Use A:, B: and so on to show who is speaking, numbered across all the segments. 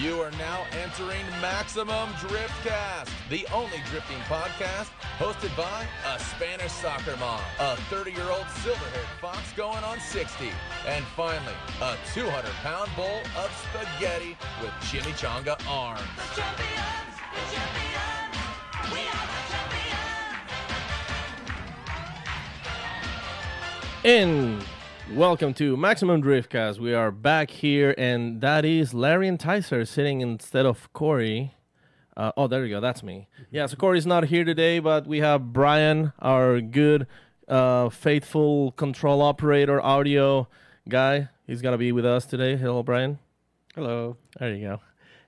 A: You are now entering Maximum Driftcast, the only drifting podcast hosted by a Spanish soccer mom, a 30-year-old silver-haired fox going on 60, and finally, a 200-pound bowl of spaghetti with chimichanga arms.
B: The champions, we are the champions.
C: And welcome to Maximum Driftcast. We are back here, and that is Larry and Tyser sitting instead of Corey. Oh, there we go. That's me. Yeah, so Corey's not here today, but we have Brian, our good, faithful control operator, audio guy. He's going to be with us today. Hello, Brian.
D: Hello.
C: There you go.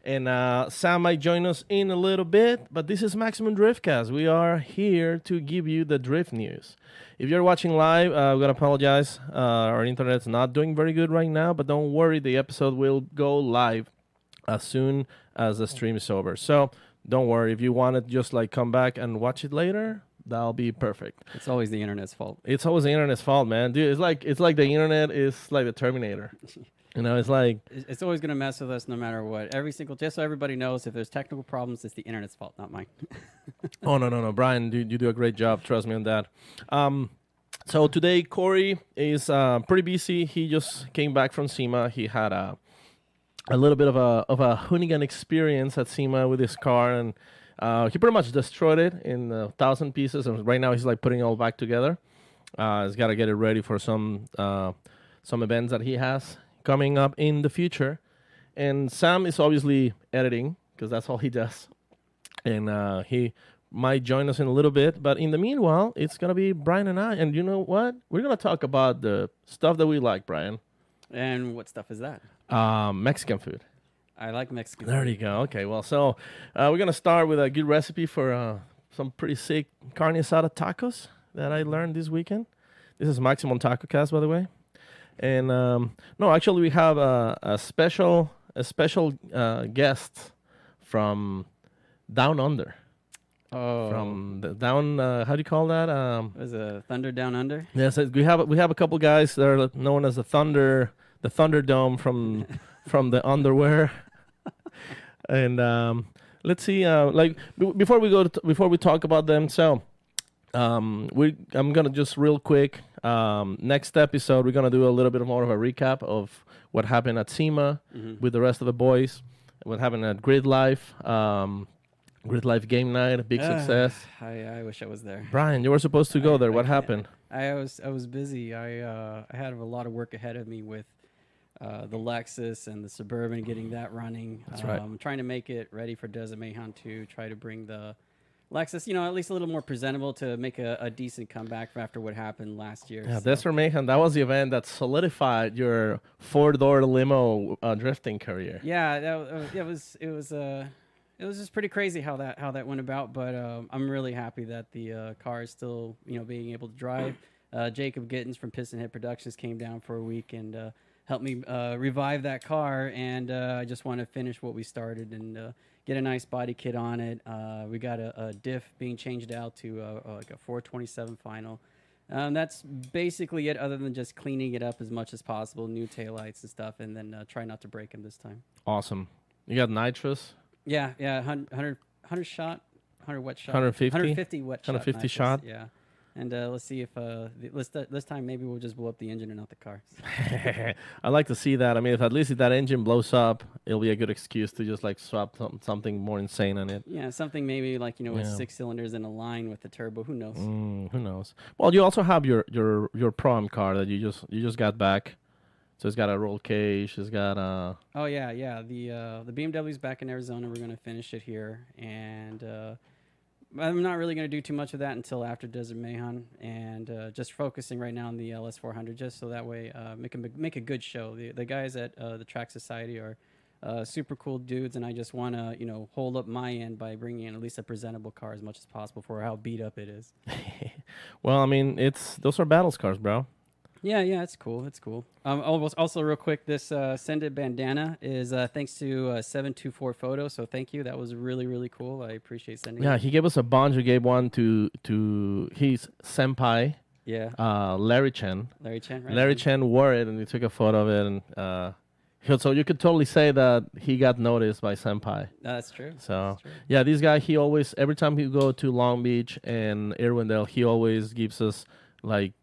C: And Sam might join us in a little bit, but this is Maximum Driftcast. We are here to give you the drift news. If you're watching live, we got to apologize. Our internet's not doing very good right now, but don't worry. The episode will go live as soon as the stream is over. So don't worry. If you want to just like come back and watch it later, that'll be perfect.
D: It's always the internet's fault.
C: It's always the internet's fault, man. Dude, it's like the internet is like the Terminator. You know, it's like...
D: It's always going to mess with us no matter what. Just so everybody knows, if there's technical problems, it's the internet's fault, not mine.
C: Oh, no. Brian, you do a great job. Trust me on that. So today, Corey is pretty busy. He just came back from SEMA. He had a little bit of a hoonigan experience at SEMA with his car, and he pretty much destroyed it in 1,000 pieces. And right now, he's like putting it all back together. He's got to get it ready for some events that he has coming up in the future. And Sam is obviously editing because that's all he does. And he might join us in a little bit. But in the meanwhile, it's going to be Brian and I. And you know what? We're going to talk about the stuff that we like, Brian.
D: And what stuff is that?
C: Mexican food.
D: I like Mexican
C: There
D: food.
C: you go. Okay, well, so we're going to start with a good recipe for some pretty sick carne asada tacos that I learned this weekend. This is Maximum Taco Cast, by the way. And no, actually, we have a special guest from Down Under.
D: Oh.
C: From the down, how do you call that?
D: Was it Thunder Down Under?
C: Yes, we have a couple guys that are known as the Thunderdome from the underwear. And let's see, before we talk about them, so. I'm gonna just real quick. Next episode, we're gonna do a little bit more of a recap of what happened at SEMA with the rest of the boys. What happened at Grid Life Game Night, a big success.
D: I wish I was there.
C: Brian, you were supposed to go there. What happened?
D: I was busy. I had a lot of work ahead of me with the Lexus and the Suburban, getting that running.
C: That's right.
D: Trying to make it ready for Desert Mayhem to try to bring the Lexus, at least a little more presentable to make a decent comeback after what happened last year.
C: Yeah, Desert Mayhem, that was the event that solidified your four-door limo drifting career.
D: Yeah, it was just pretty crazy how that went about. But I'm really happy that the car is still being able to drive. Jacob Gittens from Piston Head Productions came down for a week and helped me revive that car. And I just want to finish what we started and get a nice body kit on it. We got a diff being changed out to like a 427 final. That's basically it, other than just cleaning it up as much as possible, new taillights and stuff, and then try not to break them this time.
C: Awesome. You got nitrous?
D: Yeah, 100 shot, 100 wet shot.
C: 150?
D: 150 wet shot.
C: 150
D: nitrous,
C: shot?
D: Yeah. And let's see if this time maybe we'll just blow up the engine and not the car.
C: I like to see that. I mean, if that engine blows up, it'll be a good excuse to just like swap something more insane on it.
D: Yeah, something maybe like with 6 cylinders in a line with the turbo. Who knows?
C: Who knows? Well, you also have your Pro-Am car that you just got back. So it's got a roll cage. It's got a.
D: Oh yeah. The BMW's back in Arizona. We're gonna finish it here, and I'm not really going to do too much of that until after Desert Mayhem, and just focusing right now on the LS 400, just so that way make a good show. The guys at the Track Society are super cool dudes, and I just want to hold up my end by bringing in at least a presentable car as much as possible for how beat up it is.
C: Well, I mean, those are battles cars, bro.
D: Yeah, it's cool. It's cool. Also, real quick, this Send It bandana is thanks to 724 Photo. So thank you. That was really, really cool. I appreciate sending it.
C: Yeah, he gave us a bunch. He gave one to his senpai,
D: Yeah.
C: Larry Chen.
D: Larry Chen, right?
C: Larry Chen wore it, and he took a photo of it, and So you could totally say that he got noticed by Senpai.
D: That's true.
C: So yeah, this guy, he always, every time he go to Long Beach and Irwindale, he always gives us like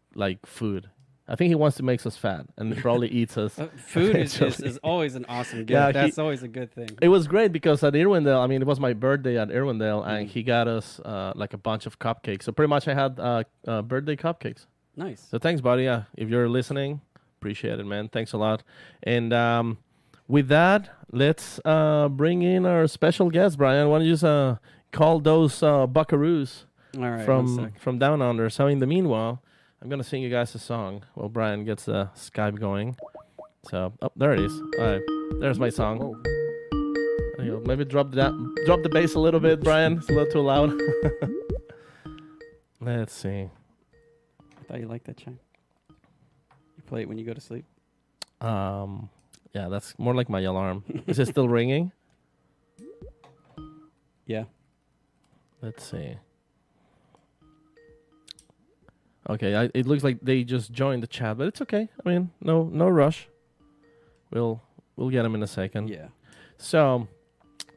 C: food. I think he wants to make us fat, and he probably eats us.
D: Food is always an awesome gift.
C: Yeah,
D: That's always a good thing.
C: It was great because at Irwindale, I mean, it was my birthday at Irwindale, and he got us like a bunch of cupcakes. So pretty much I had birthday cupcakes.
D: Nice.
C: So thanks, buddy. Yeah, if you're listening, appreciate it, man. Thanks a lot. And with that, let's bring in our special guest, Brian. Why don't you just call those buckaroos
D: All right.
C: from down under? So in the meanwhile, I'm going to sing you guys a song while Brian gets the Skype going. So, there it is. All right, there's my song. There you go. Maybe drop the bass a little bit, Brian. It's a little too loud. Let's see.
D: I thought you liked that chime. You play it when you go to sleep?
C: Yeah, that's more like my alarm. Is it still ringing?
D: Yeah.
C: Let's see. Okay, it looks like they just joined the chat, but it's okay. I mean, no rush. We'll get them in a second.
D: Yeah.
C: So,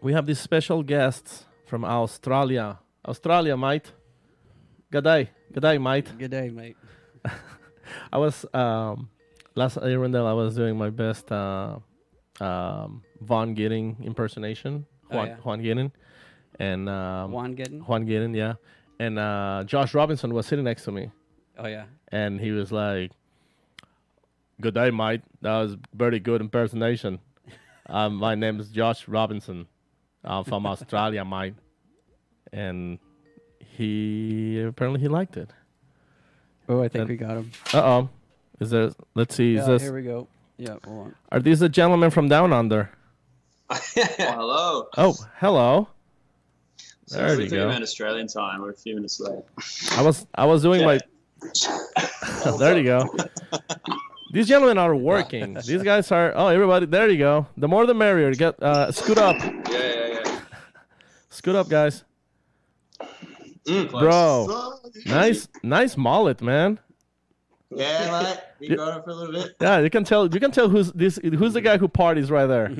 C: we have these special guests from Australia. Australia, mate. G'day, mate.
D: Good day, mate.
C: I was last Irwindale. I was doing my best Von Gidding impersonation. Juan Gidding, and
D: Juan Gidding?
C: Juan Gidding, yeah. And Josh Robinson was sitting next to me.
D: Oh, yeah.
C: And he was like, "Good day, mate. That was very good impersonation. My name is Josh Robinson. I'm from Australia, mate." And he liked it.
D: Oh, I think we got him.
C: Uh-oh. Is there, let's see. Is
D: Yeah,
C: this,
D: here we go. Yeah, hold on.
C: are these the gentlemen from down under?
E: Hello.
C: Oh, hello.
E: So
C: There
E: we're
C: you
E: talking
C: go.
E: about Australian time. We're a few minutes late.
C: I was doing my...
E: Yeah.
C: There you go. These gentlemen are working. These guys are... Oh, everybody. There you go. The more the merrier. Get scoot up.
E: Yeah.
C: Scoot up, guys.
E: Close.
C: Bro. Nice mullet, man.
E: Yeah, mate. We got it for a little bit.
C: Yeah, you can tell who's the guy who parties right there.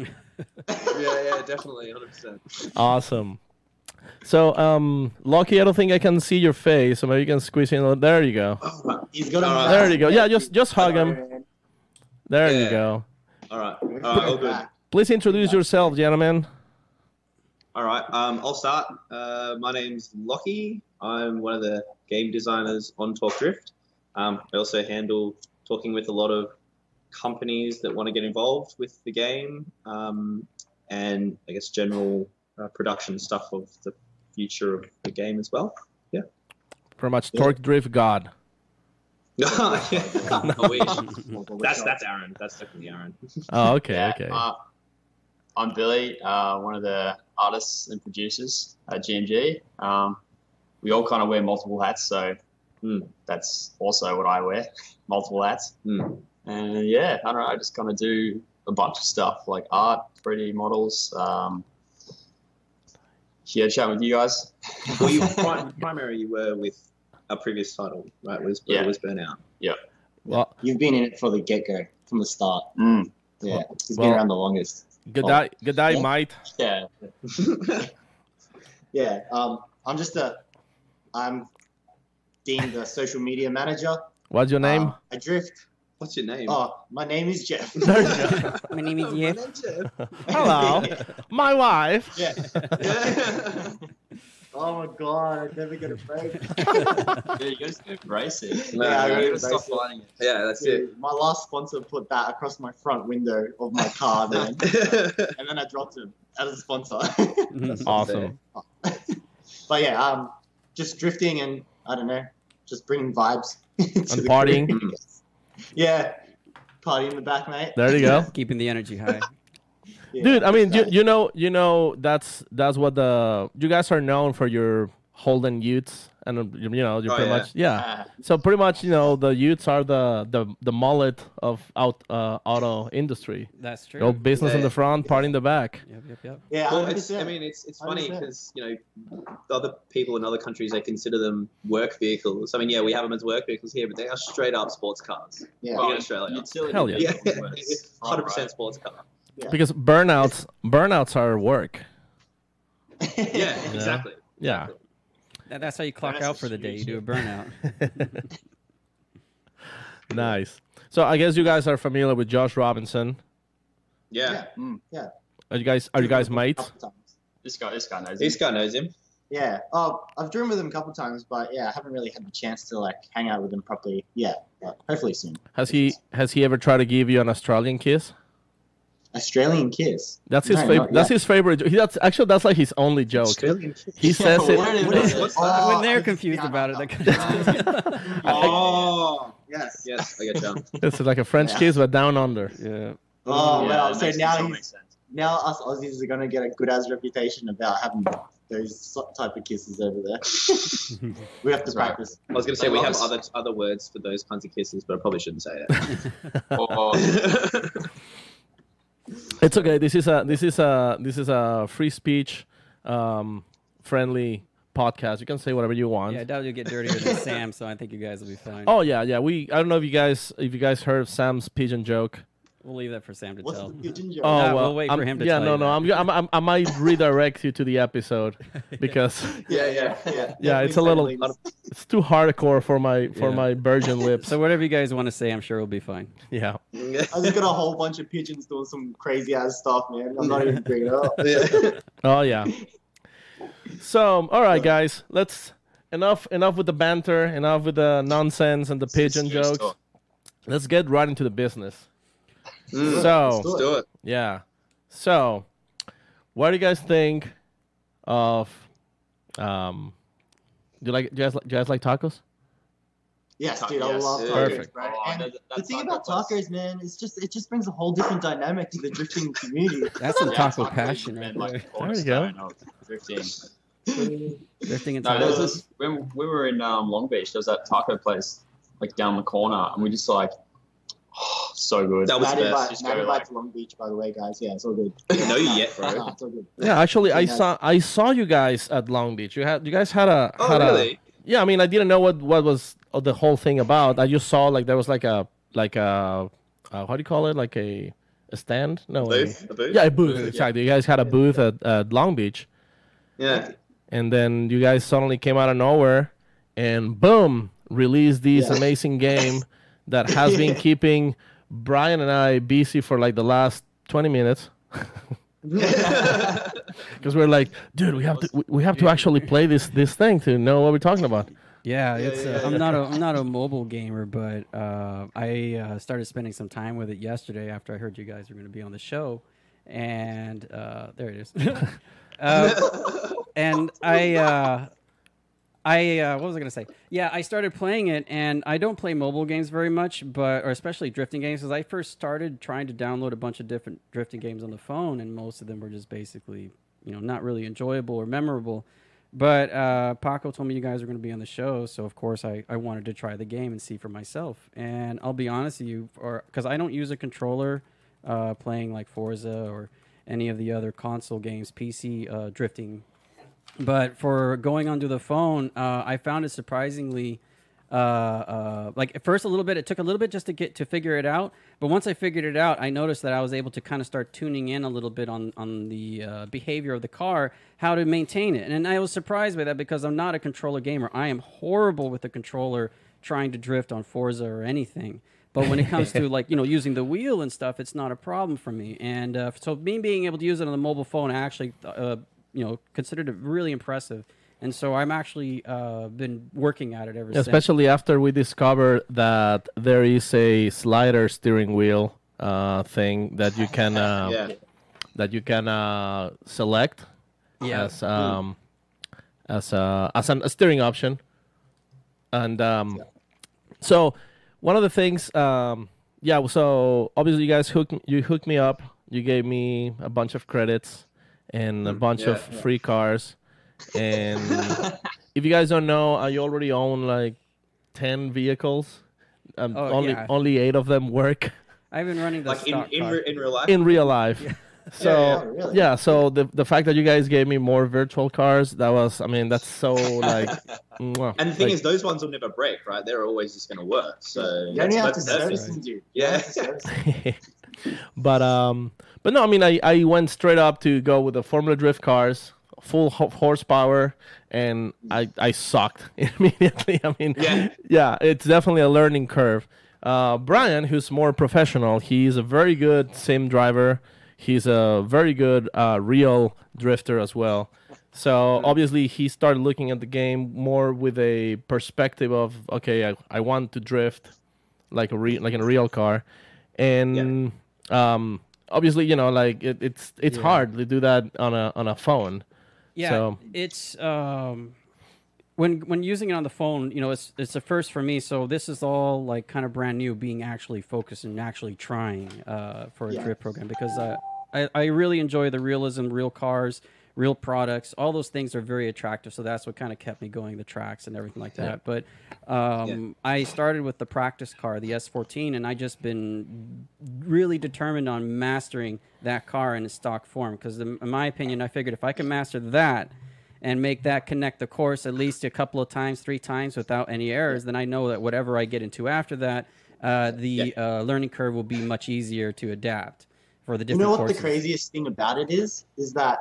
E: Yeah, definitely, 100%.
C: Awesome. So, Lucky, I don't think I can see your face, so maybe you can squeeze in. There you go.
E: He's got it.
C: There you go. Yeah, just hug him. There you go.
E: All right, all good.
C: Please introduce yourself, gentlemen.
E: All right, I'll start. My name's Lockie. I'm one of the game designers on Talk Drift. I also handle talking with a lot of companies that want to get involved with the game, and I guess general production stuff of the future of the game as well. Yeah.
C: Pretty much Torque Drift God.
E: I wish. That's Aaron. That's definitely Aaron.
C: Oh, okay,
F: Yeah,
C: okay.
F: I'm Billy, one of the artists and producers at GMG. We all kind of wear multiple hats, so that's also what I wear, multiple hats. And yeah, I don't know, I just kind of do a bunch of stuff like art, 3D models. Yeah, chat with you guys.
E: Well, you were with our previous title, right? Was Burnout.
F: Yeah.
C: Well,
G: You've been in it for the get-go, from the start. Yeah, he's
C: well-
G: been around the longest.
C: good day,
G: yeah.
C: mate.
F: Yeah.
G: Yeah, I'm deemed a social media manager.
C: What's your name?
G: I drift.
E: What's your name?
G: Oh, my name is Jeff.
C: There you go.
D: My name is Jeff.
C: Hello, my wife.
G: Yeah. Oh my god, I'm never gonna break.
F: Yeah, you gotta embrace it.
E: No,
G: Yeah, I
E: you
G: gotta
E: gotta stop
G: embrace it.
E: fighting it. Yeah, that's it.
G: My last sponsor put that across my front window of my car, man. And then I dropped him as a sponsor.
C: Awesome.
G: But yeah, just drifting and I don't know, just bringing vibes.
C: And partying.
G: Yeah, party in the back, mate.
C: There you go.
D: Keeping the energy high.
G: Yeah,
C: Dude, I mean,
G: that's
C: you know that's what you guys are known for, your Holden Utes, and you're pretty much So pretty much, the Utes are the mullet of auto industry.
D: That's true.
C: Go business in the front, party in the back.
D: Yep.
G: Yeah,
E: Well,
G: 100%.
E: it's funny
G: 100%.
E: because other people in other countries, they consider them work vehicles. I mean, yeah, we have them as work vehicles here, but they are straight up sports cars.
G: Yeah.
E: In Australia.
F: Utility
C: Hell yeah.
E: Yeah,
F: vehicles,
E: 100% sports car.
G: Yeah.
C: Because burnouts are work.
E: Yeah, exactly.
C: Yeah.
D: That's how you clock
F: That's
D: out for the day. You do a burnout.
C: Nice. So I guess you guys are familiar with Josh Robinson.
E: Yeah.
G: Yeah.
C: Are you guys mates?
G: Couple times.
F: This guy knows him.
E: This guy knows him.
G: Yeah. Oh, I've driven with him a couple times, but yeah, I haven't really had the chance to like hang out with him properly. Yeah, but hopefully soon.
C: Has he ever tried to give you an Australian kiss?
G: Australian kiss.
C: That's his
G: No,
C: favorite.
G: not
C: That's
G: yet.
C: his favorite. That's like his only joke.
E: Australian kiss.
C: He says
G: What is
C: it.
G: it?
E: What's
G: Oh,
D: when they're
G: I-
D: confused
G: yeah,
D: about it,
G: no.
D: they kind
E: Oh,
G: Yes.
E: yes, I get you.
C: It's like a French
G: Yeah.
C: kiss, but down under.
D: Yeah.
G: Oh
F: Yeah,
G: well,
F: it
G: so
F: makes-
G: now
F: it
G: he's
F: makes sense.
G: now us Aussies are gonna get a good as reputation about having those type of kisses over there. We have to
F: That's right.
G: practice.
E: I was going to say we have
F: Loves.
E: other words for those kinds of kisses, but I probably shouldn't say it.
F: Or
C: It's okay. This is a free speech, friendly podcast. You can say whatever you want.
D: Yeah, I doubt you'll get dirtier than Sam, so I think you guys will be fine.
C: Oh yeah. I don't know if you guys heard of Sam's pigeon joke.
D: We'll leave that for Sam to
G: What's
D: tell.
G: the pigeon joke?
C: Oh
D: Nah,
C: well,
D: we'll wait for him to
C: yeah,
D: tell
C: no,
D: you
C: no. I might redirect you to the episode because
G: yeah.
C: yeah, it's a little it's too hardcore for my
D: Yeah.
C: virgin lips.
D: So whatever you guys want to say, I'm sure we'll be fine.
C: Yeah.
G: I just got a whole bunch of pigeons doing some crazy ass stuff, man. I'm not even bringing it up.
C: Oh yeah. So all right, guys, let's enough with the banter, enough with the nonsense and the pigeon
F: serious
C: jokes.
F: talk.
C: Let's get right into the business.
E: Mm.
C: So
E: Let's do it.
C: yeah. So, what do you guys think of? Do you guys like tacos?
G: Yes, dude, I
F: Yes.
G: love tacos,
C: Perfect.
G: bro.
F: Oh,
G: And
F: that
G: the thing
F: taco
G: about
F: place.
G: tacos, man, it just brings a whole different dynamic to the drifting community.
D: That's some
F: Yeah,
D: taco
F: tacos
D: passion
F: have
D: right
F: been,
D: there.
F: like,
C: There you go.
F: cornerstone of drifting.
D: Drifting and
F: No, there's
D: tacos.
F: this when we were in Long Beach. There was that taco place like down the corner, and we just like, so good.
E: That was
G: Mad
E: the best.
G: invite,
F: Just
G: mad
F: go,
G: invite
F: like-
G: to Long Beach, by the way, guys. Yeah, it's all good.
E: I didn't know you yet, bro.
G: Nah, it's all good.
C: Yeah, actually, I
G: Yeah.
C: saw you guys at Long Beach. You guys had a
E: Oh,
C: had a-
E: really?
C: yeah, I mean, I didn't know what was the whole thing about. I just saw like there was like a how do you call it? Like a stand? No,
E: Booth? A booth?
C: yeah, a booth.
F: Booth,
C: Exactly. You guys had a booth at Long Beach,
E: Yeah.
C: and then you guys suddenly came out of nowhere, and boom, released this
G: Yeah.
C: amazing game that has been keeping Brian and I busy for like the last 20 minutes. Because we're like, dude, we have to actually play this thing to know what we're talking about.
D: Yeah, it's. I'm not a mobile gamer, but I started spending some time with it yesterday after I heard you guys were going to be on the show, and there it is. And what was I going to say? Yeah, I started playing it, and I don't play mobile games very much, or especially drifting games, because I first started trying to download a bunch of different drifting games on the phone, and most of them were just basically, not really enjoyable or memorable. But Paco told me you guys were going to be on the show, so of course I wanted to try the game and see for myself. And I'll be honest with you, because I don't use a controller playing like Forza or any of the other console games, PC drifting. But for going onto the phone, I found it surprisingly, like at first a little bit, it took a little bit just to figure it out. But once I figured it out, I noticed that I was able to kind of start tuning in a little bit on the behavior of the car, how to maintain it. And I was surprised by that because I'm not a controller gamer. I am horrible with the controller trying to drift on Forza or anything. But when it comes to like, using the wheel and stuff, it's not a problem for me. And so me being able to use it on the mobile phone, I actually, considered it really impressive. And so I'm actually been working at it ever since.
C: Especially after we discovered that there is a slider steering wheel thing that you can select
D: Yeah.
C: as a steering option. And so one of the things, so obviously you guys hooked me up. You gave me a bunch of credits and a bunch of free cars. And if you guys don't know, I already own like 10 vehicles. Only 8 of them work
D: I've been running the
E: Like
D: stock car.
E: in real life?
C: in real life. So
G: really?
C: so the fact that you guys gave me more virtual cars, that's so like. mwah.
E: And the thing
C: Like,
E: is, those ones will never break, right? They're always just going to work. So
G: You only have to
E: that's-
G: service them, dude.
E: Yeah.
C: But no, I mean, I went straight up to go with the Formula Drift cars, full horsepower, and I sucked immediately. I mean, yeah, it's definitely a learning curve. Brian, who's more professional, he's a very good sim driver. He's a very good real drifter as well. So obviously he started looking at the game more with a perspective of, okay, I want to drift like in a real car, and obviously, you know, like it's hard to do that on a phone.
D: Yeah,
C: so.
D: It's when using it on the phone, you know, it's a first for me. So this is all like kind of brand new, being actually focused and actually trying for a drift program, because I really enjoy the realism, real cars, real products. All those things are very attractive. So that's what kind of kept me going, the tracks and everything like that. But I started with the practice car, the S14, and I just been really determined on mastering that car in a stock form. Because in my opinion, I figured if I can master that and make that connect the course at least a couple of times, 3 times without any errors, then I know that whatever I get into after that, the learning curve will be much easier to adapt for the different
G: You know what
D: courses.
G: the craziest thing about it is that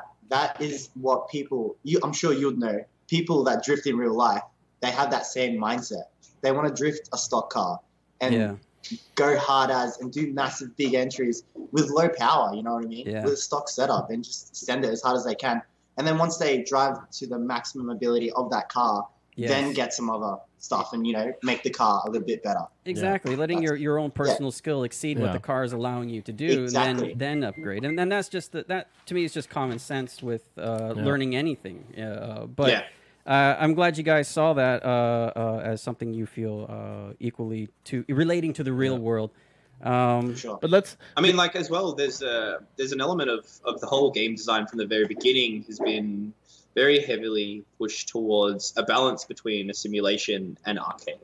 G: is what people, I'm sure you'd know, people that drift in real life, they have that same mindset. They want to drift a stock car and go hard as and do massive big entries with low power, you know what I mean?
D: Yeah.
G: With a stock setup and just send it as hard as they can. And then once they drive to the maximum ability of that car, then get some other stuff and, you know, make the car a little bit better.
D: Exactly, letting your own personal skill exceed what the car is allowing you to do, and then upgrade. And then that's just that to me is just common sense with learning anything. But I'm glad you guys saw that as something you feel equally to relating to the real world.
E: Sure.
C: But let's.
E: I mean, like as well, there's an element of the whole game design from the very beginning has been very heavily pushed towards a balance between a simulation and arcade.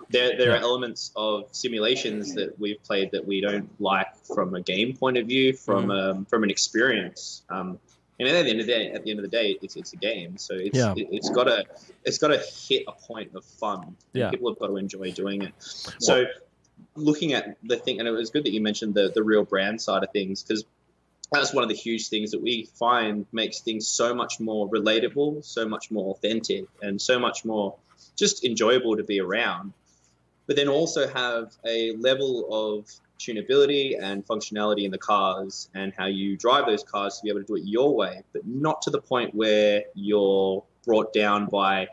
E: There are elements of simulations that we've played that we don't like from a game point of view, from an experience. And at the end of the day, it's a game, so it's got to hit a point of fun. And people have got to enjoy doing it. So, looking at the thing, and it was good that you mentioned the real brand side of things, because that's one of the huge things that we find makes things so much more relatable, so much more authentic, and so much more just enjoyable to be around. But then also have a level of tunability and functionality in the cars and how you drive those cars to be able to do it your way, but not to the point where you're brought down by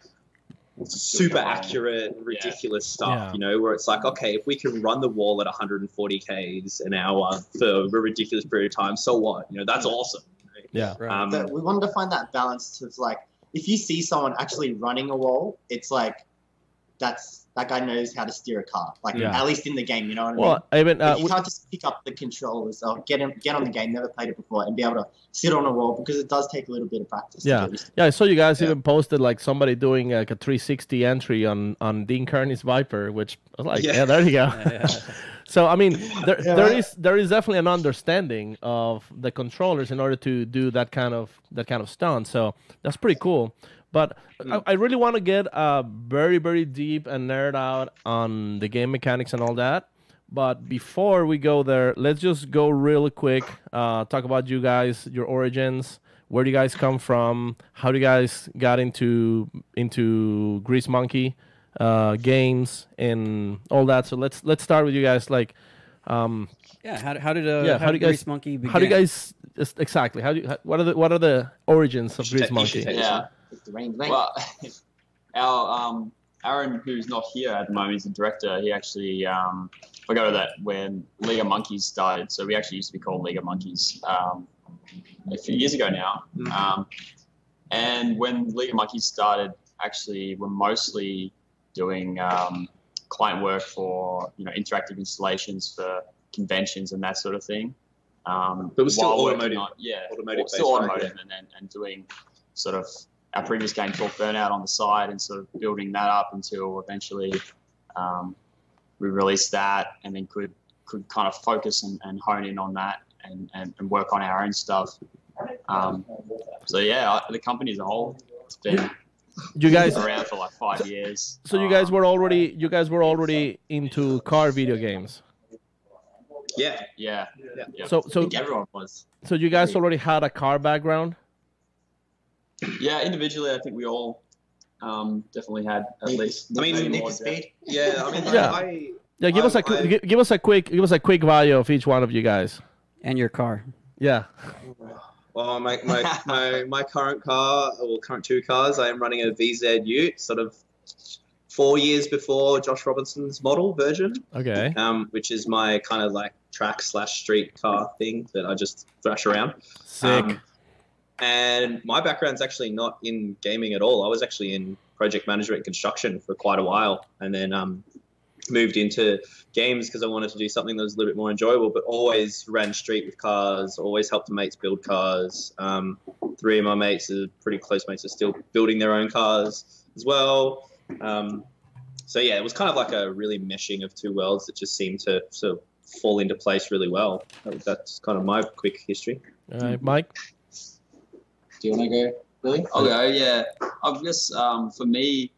E: super accurate, ridiculous stuff, you know, where it's like, okay, if we can run the wall at 140 Ks an hour for a ridiculous period of time, so what? You know, that's awesome. Right?
C: Yeah.
G: But we wanted to find that balance of like, if you see someone actually running a wall, it's like, that guy knows how to steer a car, like at least in the game, you know what I mean? You can't just pick up the controls or get on the game, never played it before, and be able to sit on a wall, because it does take a little bit of practice.
C: I saw you guys even posted like somebody doing like a 360 entry on Dean Kearney's Viper, which I was like, there you go. So I mean, there is definitely an understanding of the controllers in order to do that kind of stunt. So that's pretty cool. But I really want to get very, very deep and nerd out on the game mechanics and all that. But before we go there, let's just go really quick, talk about you guys, your origins, where do you guys come from, how do you guys got into Grease Monkey games and all that. So let's start with you guys. Like, how did
D: Grease Monkey begin?
C: How do you guys exactly? What are the origins of Grease Monkey?
F: Well, our Aaron, who's not here at the moment, is the director. He actually forgot that when League of Monkeys started. So we actually used to be called League of Monkeys a few years ago now. And when League of Monkeys started, actually, we're mostly doing client work for interactive installations for conventions and that sort of thing.
E: But it was still automotive.
F: Still automotive, and doing sort of our previous game, Talk Burnout, on the side, and sort of building that up until eventually we released that, and then could kind of focus and hone in on that and work on our own stuff. So yeah, the company as a whole, it's been around for like 5 years.
C: So you guys were already into car video games.
E: Yeah.
F: Yeah.
C: So
G: I think everyone was.
C: so you guys already had a car background?
F: Yeah, individually, I think we all definitely had at least.
E: I mean,
G: Need for Speed.
E: Yeah, I mean,
C: Yeah. Yeah, give us a quick bio of each one of you guys.
D: And your car.
C: Yeah.
E: Well, my current car, or current two cars, I am running a VZ Ute, sort of 4 years before Josh Robinson's model version.
C: Okay.
E: Which is my kind of like track/street car thing that I just thrash around.
C: Sick.
E: And my background's actually not in gaming at all. I was actually in project management and construction for quite a while, and then moved into games because I wanted to do something that was a little bit more enjoyable, but always ran street with cars, always helped the mates build cars. 3 of my mates, are pretty close mates, are still building their own cars as well. So yeah, it was kind of like a really meshing of two worlds that just seemed to sort of fall into place really well. That's kind of my quick history.
C: All right, Mike?
F: Do you want to go, Billy? I'll go, yeah. I've just, for me,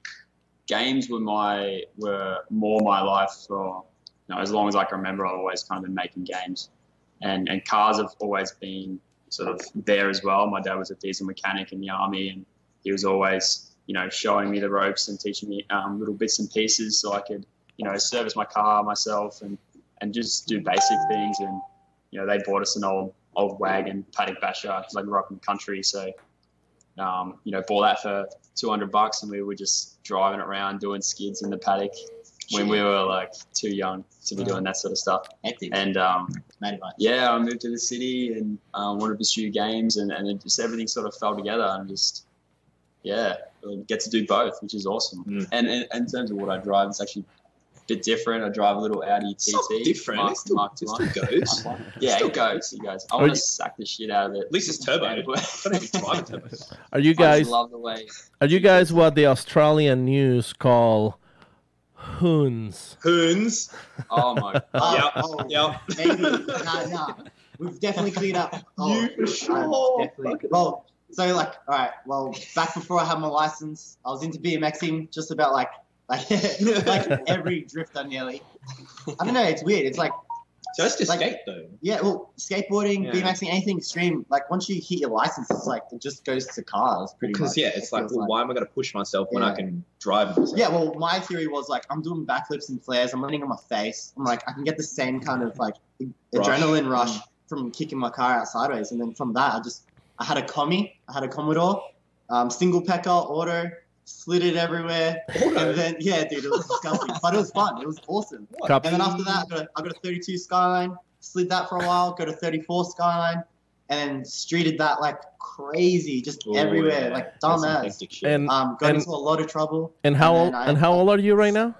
F: games were more my life for, as long as I can remember. I've always kind of been making games. And cars have always been sort of there as well. My dad was a diesel mechanic in the army, and he was always, showing me the ropes and teaching me little bits and pieces so I could, service my car myself and just do basic things. And, they bought us an old wagon, paddock basher, because I grew up in the country. So, bought that for $200, and we were just driving it around doing skids in the paddock when we were like too young to be doing that sort of stuff. And yeah, I moved to the city and wanted to pursue games, and it just everything sort of fell together, and just get to do both, which is awesome. And in terms of what I drive, it's actually a bit different. I drive a little Audi TT.
E: It's not different.
F: Mark
E: It still goes.
F: Yeah, it goes. I want to sack the shit out of it.
E: At least it's turbo. I don't even drive a turbo.
C: Are you
F: I
C: guys?
F: just love the way.
C: Are you guys what the Australian news call hoons?
E: Hoons.
F: Oh my god.
E: Yep.
G: Maybe. Nah. We've definitely cleaned up.
E: For sure.
G: Definitely. Well, so like, all right. Well, back before I had my license, I was into BMXing just about like every drifter nearly. I don't know. It's weird. It's like.
E: So it's just
G: like,
E: skate though.
G: Yeah, well, skateboarding, BMXing, anything extreme. Like once you hit your license, it's like it just goes to cars pretty much.
E: Because it's like, why am I going to push myself when I can drive myself?
G: Yeah, well, my theory was like I'm doing backflips and flares. I'm landing on my face. I'm like I can get the same kind of like adrenaline rush from kicking my car out sideways, and then from that I had a Commodore, single pecker auto. Slid it everywhere, and then dude, it was disgusting, but it was fun. It was awesome. And then after that, I got a 32 Skyline. Slid that for a while. Got a 34 Skyline, and then streeted that like crazy, just everywhere, like dumbass.
C: And
G: got into a lot of trouble.
C: And how old are you right now?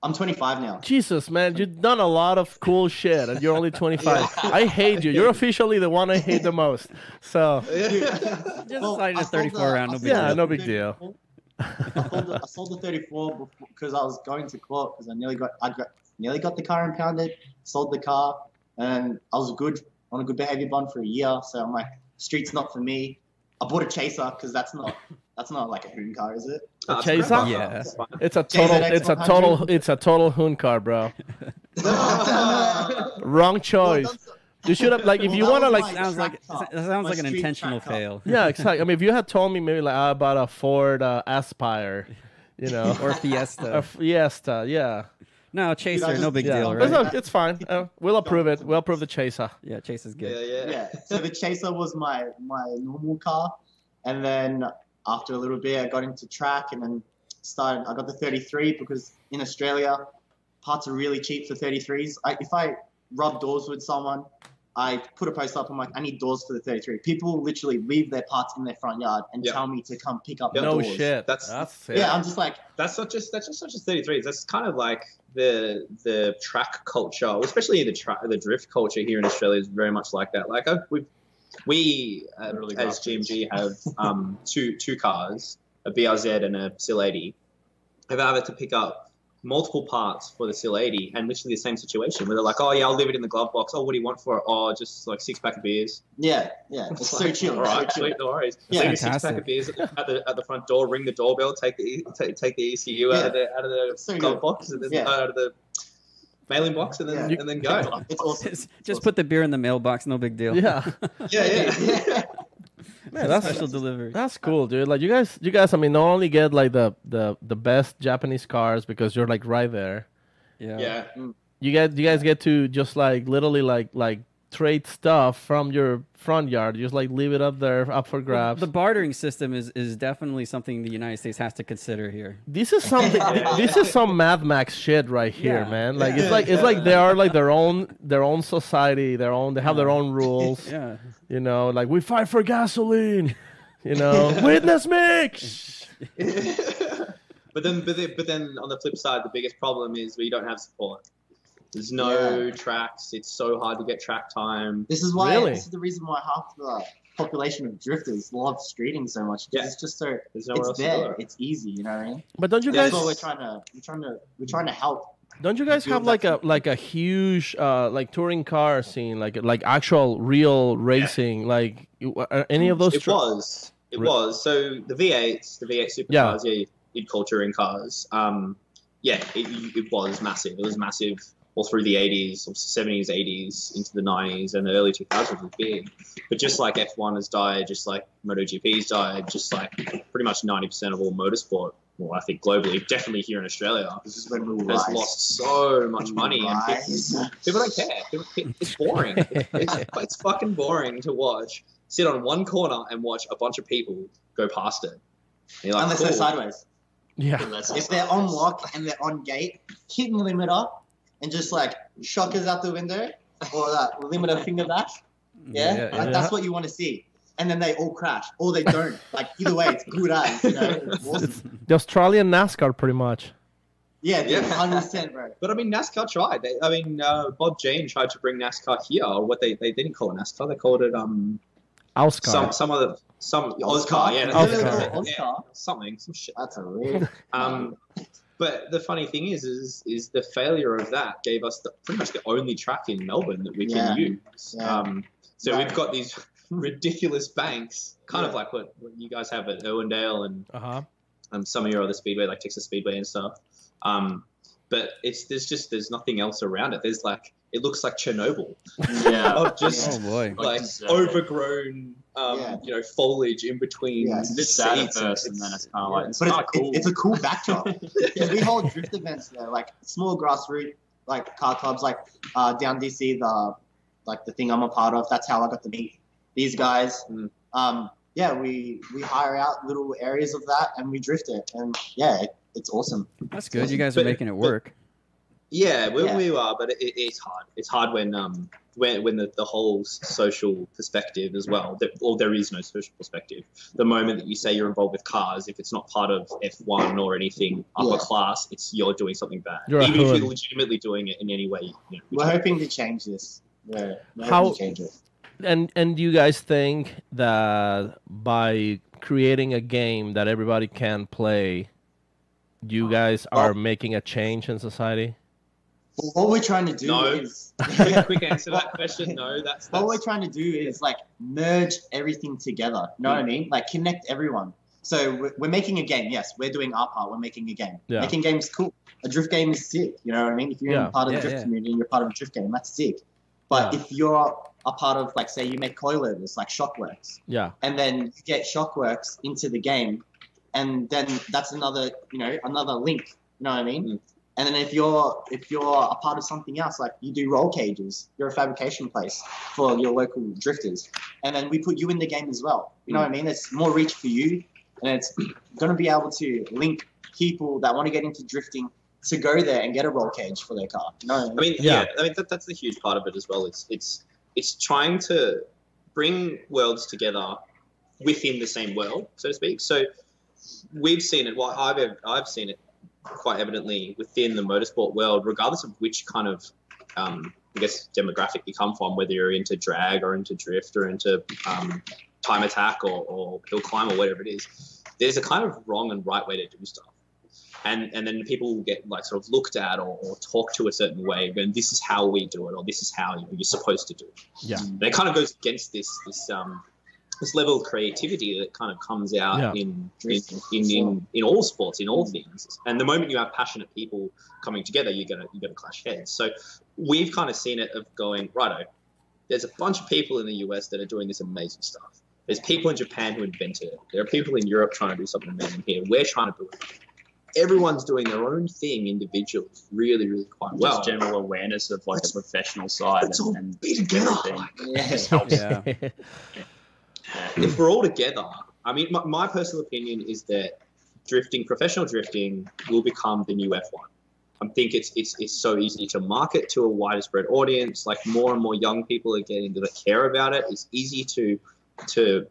G: I'm 25 now.
C: Jesus, man, you've done a lot of cool shit, and you're only 25. I hate you. You're officially the one I hate the most. So
D: Just slide a 34 around. No big deal.
C: No big deal.
G: I sold the 34 because I was going to court because I nearly got the car impounded. Sold the car, and I was on a good behavior bond for a year. So I'm like, street's not for me. I bought a Chaser because that's not like a hoon car, is it?
C: A Chaser?
D: Yeah.
C: It's a total hoon car, bro. Wrong choice. You should have if you want to
D: sounds like an intentional fail.
C: Yeah, exactly. I mean, if you had told me maybe about a Ford Aspire,
D: or Fiesta.
C: A Fiesta, yeah.
D: No, Chaser, no big deal, right?
C: It's fine. We'll approve it. We'll approve the Chaser.
D: Yeah, Chaser's good.
G: Yeah. So the Chaser was my normal car, and then after a little bit, I got into track, and then I got the 33 because in Australia, parts are really cheap for 33s. If I rub doors with someone, I put a post up. I'm like, I need doors for the 33. People literally leave their parts in their front yard and tell me to come pick up the doors.
C: No shit.
E: That's
G: I'm just like,
E: that's not just 33s. That's kind of like the track culture, especially the drift culture here in Australia is very much like that. Like we as GMG have two cars, a BRZ and a SIL 80. I've had to pick up multiple parts for the SIL 80 and literally the same situation where they're like, oh yeah, I'll leave it in the glove box. Oh, what do you want for it? Oh, just like 6-pack of beers.
G: Yeah. It's so chill.
E: All right, sweet, no worries.
G: Yeah,
E: leave a 6-pack of beers at the front door, ring the doorbell, take the ECU out of the glove box, and then out of the mailing box and then go.
G: It's awesome.
D: Just put the beer in the mailbox, no big deal.
C: Yeah.
E: Yeah.
C: Man, that's
D: Special delivery.
C: That's cool, dude. Like you guys. I mean, not only get like the best Japanese cars because you're like right there.
D: Yeah.
C: You guys get to just like literally like trade stuff from your front yard. Just like leave it up there, up for grabs.
D: The bartering system is definitely something the United States has to consider here.
C: This is something. This is some Mad Max shit right here,
D: Yeah.
C: man. Like it's like they are like their own society, They have their own rules.
D: Yeah.
C: You know, like we fight for gasoline. You know, witness me.
E: But then on the flip side, the biggest problem is we don't have support. There's no tracks. It's so hard to get track time.
G: This is why.
C: Really?
G: This is the reason why half the population of drifters love streeting so much.
E: Yeah.
G: It's just so
E: There's nowhere else
G: it's
E: to
G: there.
E: go.
G: It's easy. You know what I mean?
C: But don't you
G: That's
C: guys?
G: what we're trying to help.
C: Don't you guys have like a huge like touring car scene, like actual real racing? Like are any of those?
E: It was. So the V8s, the V8 supercars, you'd call touring cars. It was massive. It was massive all through the 80s, 70s, 80s, into the 90s, and the early 2000s was big. But just like F1 has died, just like MotoGP's died, just like pretty much 90% of all motorsport, well, I think globally, definitely here in Australia,
G: This is when we
E: has
G: rise.
E: lost so much money. And people don't care. It's boring. It's fucking boring to watch. Sit on one corner and watch a bunch of people go past it. And you're like,
G: Unless
E: cool.
G: they're sideways.
C: Yeah.
G: If they're on lock and they're on gate, hitting the limiter and just like shockers out the window or that limiter finger bash. Yeah? Like, that's what you want to see. And then they all crash or they don't. Like either way, it's good as, you know. It's awesome.
C: The Australian NASCAR, pretty much.
G: Yeah, 100%, bro.
E: But I mean, NASCAR tried. Bob Jane tried to bring NASCAR here. Or what they didn't call it NASCAR. They called it
C: Auscar.
E: some Oscar. Yeah,
C: Oscar.
G: Oscar.
E: Some shit.
G: That's a real.
E: But the funny thing is the failure of that gave us pretty much the only track in Melbourne that we can use.
G: Yeah.
E: So we've got these ridiculous banks, kind of like what you guys have at Irwindale and some of your other speedway, like Texas Speedway and stuff. But there's nothing else around it. There's like, it looks like Chernobyl.
F: Yeah.
E: Of just
D: Oh boy.
E: like overgrown, foliage in between.
F: It's a bit sad at first, and then it's kind of like, it's
G: But
F: kind of cool.
G: it's a cool backdrop. Because we hold drift events there, like small grassroots, like car clubs, like down DC, the thing I'm a part of. That's how I got to meet these guys. We hire out little areas of that and we drift it, and it's awesome.
D: That's good. You guys are making it work.
E: We are, but it's hard. It's hard when the whole social perspective as well, there is no social perspective. The moment that you say you're involved with cars, if it's not part of F1 or anything upper class, you're doing something bad. Even if you're legitimately doing it in any way.
G: We're hoping to change this. We're
C: How-
G: hoping to change it.
C: And do you guys think that by creating a game that everybody can play, you guys are making a change in society?
G: Well, what we're trying to do is
E: quick answer to that question. No, that's
G: what we're trying to do is like merge everything together. You know what I mean? Like connect everyone. So we're making a game. Yes, we're doing our part. We're making a game.
C: Yeah.
G: Making games cool. A drift game is sick. You know what I mean? If you're in part of the drift community and you're part of a drift game, that's sick. But if you're a part of, like, say you make coilovers, like Shockworks. Yeah. And then you get Shockworks into the game, and then that's another link. You know what I mean? And then if you're a part of something else, like you do roll cages, you're a fabrication place for your local drifters, and then we put you in the game as well. You know what I mean? It's more reach for you, and it's going to be able to link people that want to get into drifting to go there and get a roll cage for their car. You know what I mean?
E: I mean that's the huge part of it as well. It's trying to bring worlds together within the same world, so to speak. So we've seen it. Well, I've seen it quite evidently within the motorsport world, regardless of which kind of, I guess, demographic you come from, whether you're into drag or into drift or into time attack or hill climb or whatever it is. There's a kind of wrong and right way to do stuff. And then people will get like sort of looked at or talked to a certain way, and this is how we do it, or this is how you're supposed to do it.
C: Yeah.
E: And it kind of goes against this this level of creativity that kind of comes out in all sports, in all things. And the moment you have passionate people coming together, you're gonna clash heads. So we've kind of seen it of going, righto, there's a bunch of people in the US that are doing this amazing stuff. There's people in Japan who invented it. There are people in Europe trying to do something amazing here. We're trying to do it. Everyone's doing their own thing individually, really, really quite well.
F: Just general awareness of like the professional side and
E: be together.
F: Just helps.
D: Yeah.
E: If we're all together, I mean, my personal opinion is that professional drifting will become the new F1. I think it's so easy to market to a wider spread audience. Like more and more young people are getting to care about it. It's easy to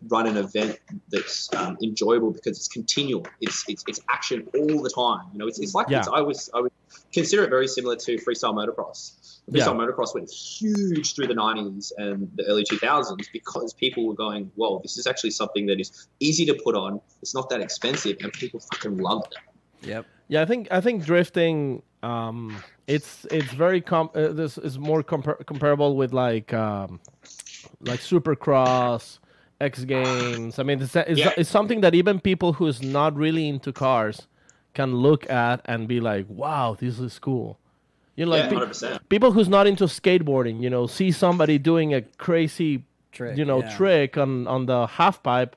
E: run an event that's enjoyable because it's continual. It's action all the time. You know, it's like I would consider it very similar to freestyle motocross. Freestyle motocross went huge through the 90s and the early 2000s because people were going, "Whoa, this is actually something that is easy to put on. It's not that expensive, and people fucking love it."
D: Yep.
C: Yeah, I think drifting, it's very this is more comparable with like Supercross, X Games. I mean, it's something that even people who's not really into cars can look at and be like, "Wow, this is cool." You know, like
E: 100%.
C: People who's not into skateboarding, you know, see somebody doing a crazy,
D: Trick,
C: trick on the half pipe,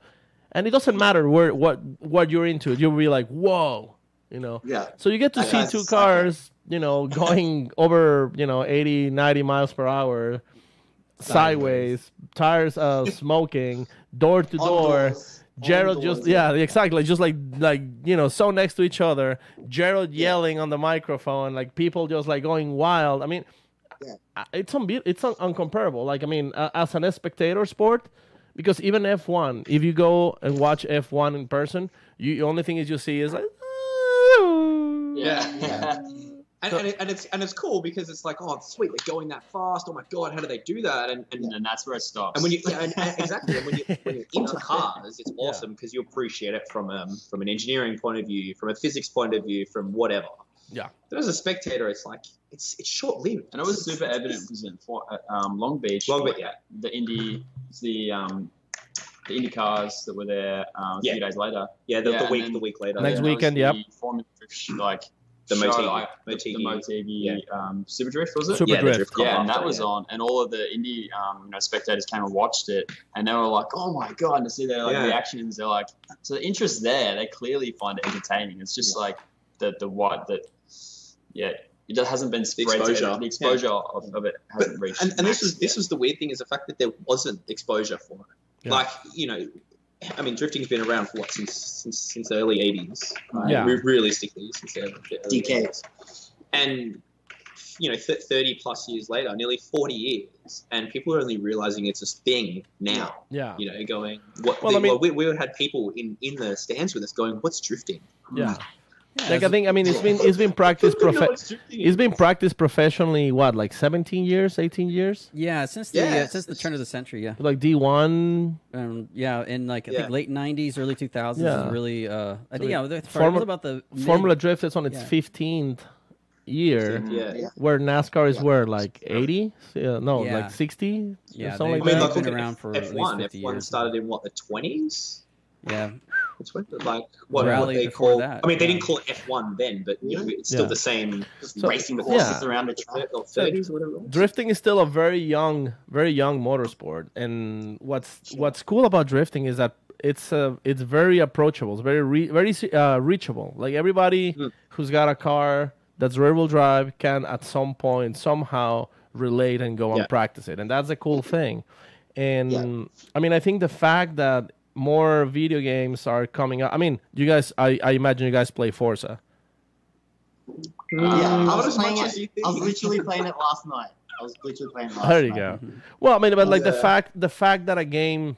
C: and it doesn't matter what you're into. You'll be like, "Whoa." You know, so you get to see two cars, going over, 80, 90 miles per hour, sideways, tires smoking, door to door. Gerald just, exactly, just like so next to each other. Gerald yelling on the microphone, like people just like going wild. I mean, it's uncomparable. Like, I mean, as an spectator sport, because even F1, if you go and watch F1 in person, the only thing you see is like.
E: And it's cool because it's like, oh, sweet, they're going that fast. Oh my god, how do they do that? And
F: that's where it stops.
E: And when exactly, and when you're into cars, it's awesome because you appreciate it from an engineering point of view, from a physics point of view, from whatever. Yeah. But as a spectator, it's like it's short lived.
F: And it was super evident because in Long Beach, the Indy cars that were there a few days later.
E: The week later.
C: Next weekend,
F: The Motegi Super Drift, was it?
C: Super Drift.
F: Yeah, and that was on, and all of the Indy spectators came and watched it, and they were like, "Oh my god!" And to see their reactions, they're like, so the interest there, they clearly find it entertaining. It's just like it just hasn't been spread. The exposure of it hasn't reached.
E: And this was the weird thing, is the fact that there wasn't exposure for it. Yeah. Like, I mean, drifting's been around for since the early 80s. Realistically, since the early decades. And 30 plus years later, nearly 40 years, and people are only realizing it's a thing now. Yeah. Going we had people in the stands with us going, "What's drifting?"
C: Yeah. It's been practiced. It's been practiced professionally. What, like 17 years, 18 years?
D: Yeah, since the turn of the century. Yeah,
C: like D1.
D: In I think late 90s, early 2000s. Is really. I think about the
C: Formula Drift is on its 15th year. Where NASCAR is like 80? Like 60.
D: Yeah,
C: something
D: they've
C: like that.
D: been around for
E: F1 started in the 20s.
D: Yeah.
E: It's like what they call that. I mean, they didn't call it F1 then, but it's still the same. Racing the horses around the track, or 30s or whatever.
C: Drifting is still a very young motorsport, and what's cool about drifting is that it's very approachable. It's very reachable. Like everybody who's got a car that's rear-wheel drive can at some point somehow relate and go and practice it, and that's a cool thing. And I mean, I think the fact that more video games are coming out. I mean, you guys, I imagine you guys play Forza.
G: I was literally playing it last night.
C: There you go. Well, I mean, but like the fact that a game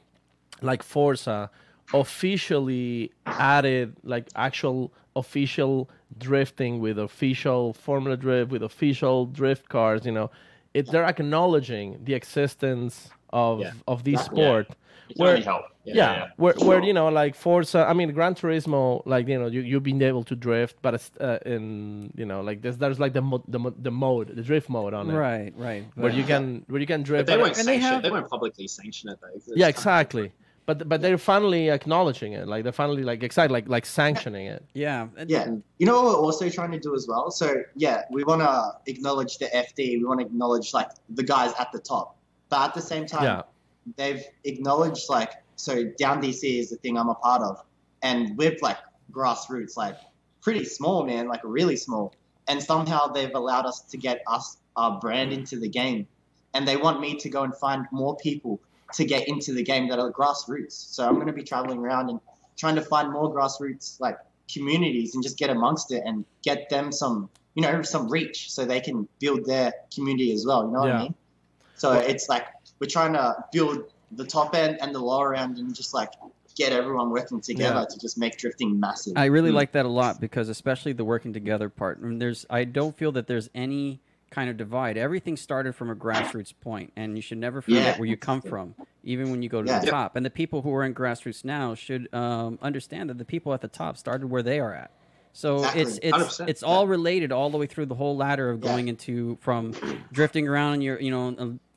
C: like Forza officially added like actual official drifting with official Formula Drift, with official drift cars, they're acknowledging the existence of this sport.
F: It can only help.
C: Where like Forza, I mean Gran Turismo, like you've been able to drift, but it's like there's like the drift mode on it.
D: Right.
C: Where you can drift.
E: But they won't publicly sanction it though.
C: Yeah, exactly. But they're finally acknowledging it. Like they're finally like excited, like sanctioning it.
D: Yeah.
G: Yeah. You know what we're also trying to do as well? So yeah, we want to acknowledge the FD. We want to acknowledge like the guys at the top. But at the same time, they've acknowledged like, so Down DC is the thing I'm a part of. And we're like grassroots, like pretty small, man, like really small. And somehow they've allowed us to get our brand into the game. And they want me to go and find more people to get into the game that are grassroots. So I'm going to be traveling around and trying to find more grassroots like communities and just get amongst it and get them some, you know, some reach so they can build their community as well. You know what I mean? So it's like we're trying to build the top end and the lower end and just like get everyone working together to just make drifting massive.
D: I really like that a lot because especially the working together part. I mean, I don't feel that there's any kind of divide. Everything started from a grassroots point, and you should never forget where you come from, even when you go to the top. And the people who are in grassroots now should understand that the people at the top started where they are at. So it's all related all the way through the whole ladder of going into from drifting around your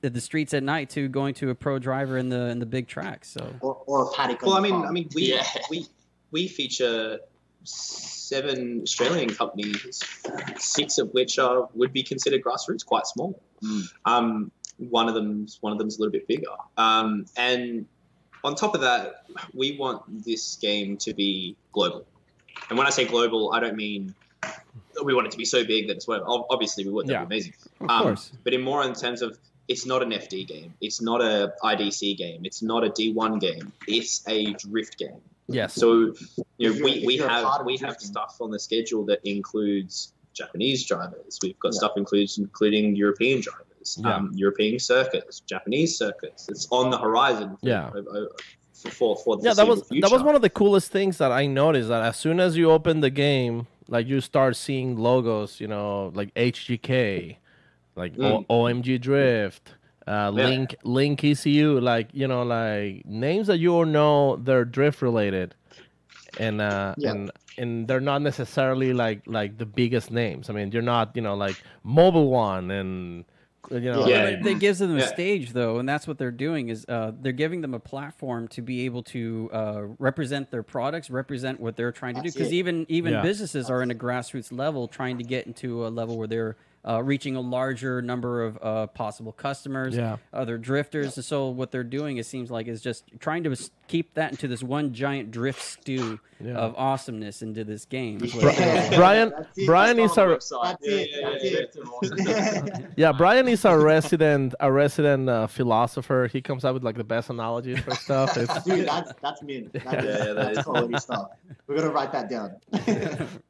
D: the streets at night to going to a pro driver in the big tracks. So
G: or a paddock.
E: Well, I mean, we feature 7 Australian companies, 6 of which would be considered grassroots, quite small. One of them's a little bit bigger. And on top of that, we want this game to be global. And when I say global, I don't mean we want it to be so big that it's whatever. Obviously, we would. That'd be amazing.
C: Of course.
E: But in terms of, it's not an FD game. It's not a IDC game. It's not a D1 game. It's a drift game.
C: Yes.
E: So we have stuff on the schedule that includes Japanese drivers. We've got stuff including European drivers, European circuits, Japanese circuits. It's on the horizon. For the
C: that was one of the coolest things that I noticed, that as soon as you open the game, like you start seeing logos, like HGK, like OMG Drift, Link ECU, like like names that you all know they're drift related, and they're not necessarily like the biggest names. I mean, you're not like Mobile One and.
D: It gives them a stage though, and that's what they're doing is they're giving them a platform to be able to represent their products, represent what they're trying to do. Because even businesses are in a grassroots level trying to get into a level where they're reaching a larger number of possible customers, other drifters. And so what they're doing, it seems like, is just trying to keep that into this one giant drift stew of awesomeness into this game.
C: Brian is our Brian is a resident philosopher. He comes up with like the best analogies for stuff.
G: Dude, that's me. That's quality stuff. We're gonna write that down.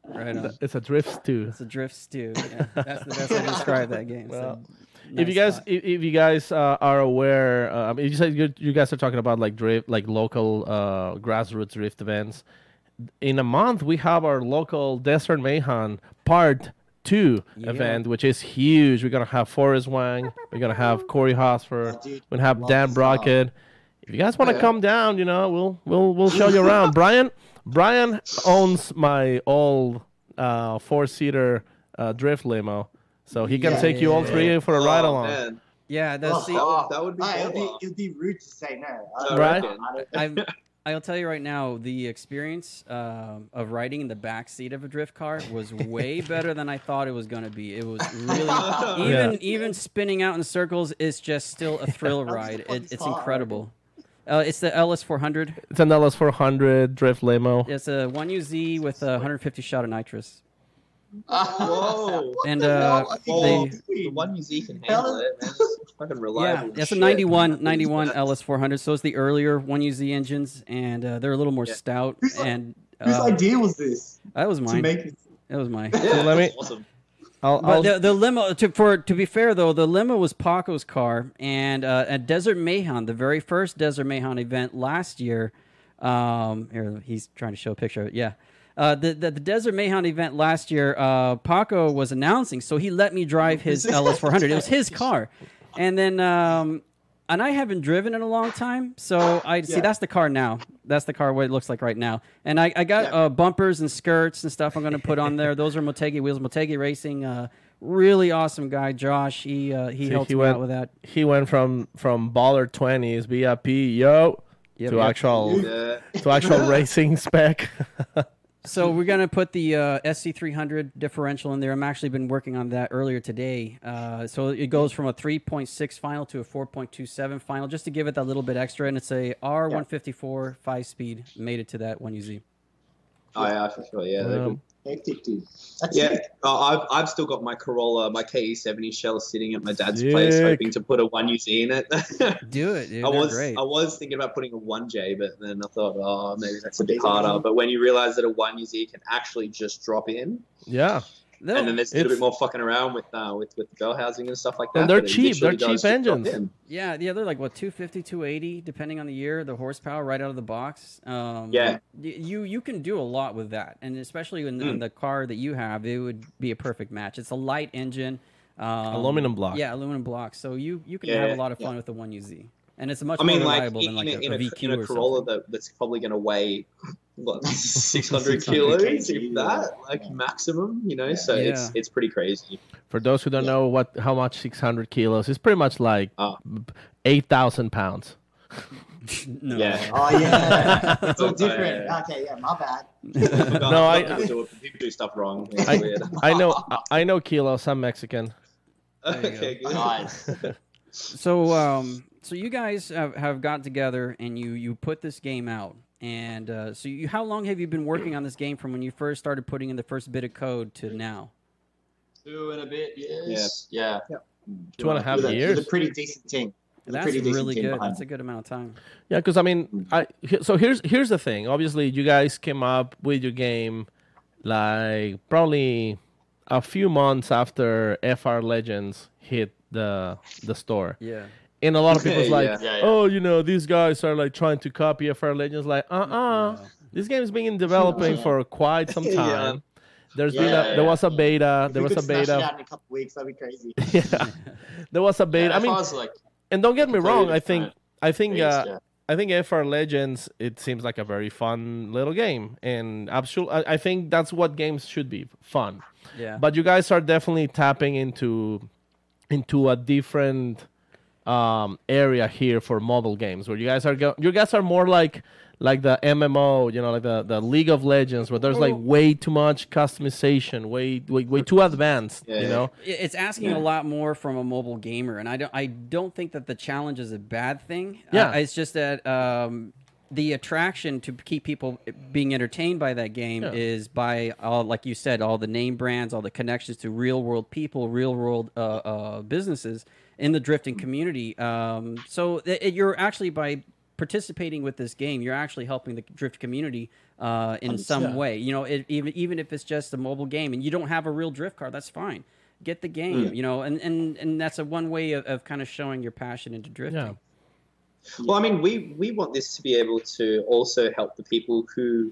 C: Right on. It's a drift stew.
D: It's a drift stew. Yeah, that's the best way to describe that game. Well,
C: if you guys are aware, you said you guys are talking about like drift, like local grassroots drift events. In a month, we have our local Desert Mayhem Part 2 event, which is huge. We're gonna have Forrest Wang. We're gonna have Corey Hosford. We're gonna have Dan Brockett. If you guys want to come down, we'll show you around. Brian owns my old 4-seater drift limo, so he can take you all 3 for a ride along.
E: Man.
D: Yeah,
E: that would be
G: it'd be rude to say no.
C: Right?
D: I'll tell you right now, the experience of riding in the back seat of a drift car was way better than I thought it was going to be. It was really even spinning out in circles is just still a thrill ride. It's incredible. It's the Ellis 400.
C: It's an Ellis 400 drift limo.
D: It's a 1UZ with 150 shot of nitrous.
E: Whoa!
D: And
E: the 1UZ can handle it, man. It's fucking reliable.
D: Yeah, it's a 91 Ellis 400. So it's the earlier 1UZ engines, and they're a little more stout. Whose
G: idea was this?
D: That was mine.
G: That
D: was mine.
E: Yeah,
C: let me.
E: Awesome.
D: The limo. To be fair though, the limo was Paco's car, and at Desert Mayhem, the very first Desert Mayhem event last year. Here he's trying to show a picture of it. Yeah. The Desert Mayhem event last year, Paco was announcing, so he let me drive his Ellis 400. It was his car, and then and I haven't driven in a long time, so I see that's the car now. That's the car what it looks like right now, and I got bumpers and skirts and stuff I'm going to put on there. Those are Motegi wheels. Motegi Racing, really awesome guy, Josh. He helped me out with that.
C: He went from baller 20s VIP to actual racing spec.
D: So we're gonna put the SC300 differential in there. I'm actually been working on that earlier today. So it goes from a 3.6 final to a 4.27 final, just to give it that little bit extra. And it's a R154 5-speed. Made it to that 1UZ.
E: Oh yeah, for sure. Yeah,
G: hectic, dude.
E: I've still got my Corolla, my KE70 shell sitting at my dad's place, hoping to put a 1UZ in it.
D: Do it, dude.
E: I
D: Great.
E: was thinking about putting a 1J, but then I thought, maybe that's a bit harder. But when you realize that a 1UZ can actually just drop in,
C: No,
E: and then there's a little bit more fucking around with the bell housing and stuff like that.
C: And they're cheap. They're cheap engines.
D: Yeah, they're like, what, 250, 280, depending on the year, the horsepower right out of the box. You can do a lot with that. And especially in the car that you have, it would be a perfect match. It's a light engine.
C: Aluminum block.
D: Yeah, aluminum block. So you can have a lot of fun with the 1UZ. And it's much more reliable than like a VQ
E: in a
D: or
E: Corolla
D: something.
E: that's probably going to weigh what 600 kilos, if that, like maximum. So it's pretty crazy.
C: For those who don't know how much 600 kilos is, pretty much like 8,000 pounds.
D: No.
E: Yeah.
G: Oh yeah, it's all different. Okay, yeah, my bad.
E: No, people do stuff wrong. It's weird.
C: I know kilos. I'm Mexican.
E: Okay, good.
F: Nice.
D: So you guys have got together and you put this game out. And how long have you been working on this game from when you first started putting in the first bit of code to now?
F: 2 and a bit years. Yeah.
C: 2.5 years.
G: With a pretty decent team.
D: That's really good. That's a good amount of time.
C: Yeah, because I mean, here's the thing. Obviously, you guys came up with your game like probably a few months after FR Legends hit the store.
D: Yeah.
C: And a lot of people's oh, these guys are like trying to copy FR Legends. Like, this game has been developing for quite some time. There was a beta. There was a beta.
G: Smash it out in a couple weeks. That'd be crazy.
C: Yeah, there was a beta. I mean, and don't get me wrong. I think FR Legends, it seems like a very fun little game, and I think that's what games should be, fun.
D: Yeah.
C: But you guys are definitely tapping into a different area here for mobile games, where you guys are more like the MMO, like the League of Legends, where there's like way too much customization, way too advanced.
D: It's asking a lot more from a mobile gamer, and I don't think that the challenge is a bad thing.
C: Yeah,
D: it's just that the attraction to keep people being entertained by that game is by like you said, all the name brands, all the connections to real world people, real world businesses in the drifting community. So you're actually, by participating with this game, you're actually helping the drift community in some way. Even if it's just a mobile game and you don't have a real drift car, that's fine. Get the game, and that's one way of kind of showing your passion into drifting.
C: Yeah.
E: Well, I mean, we want this to be able to also help the people who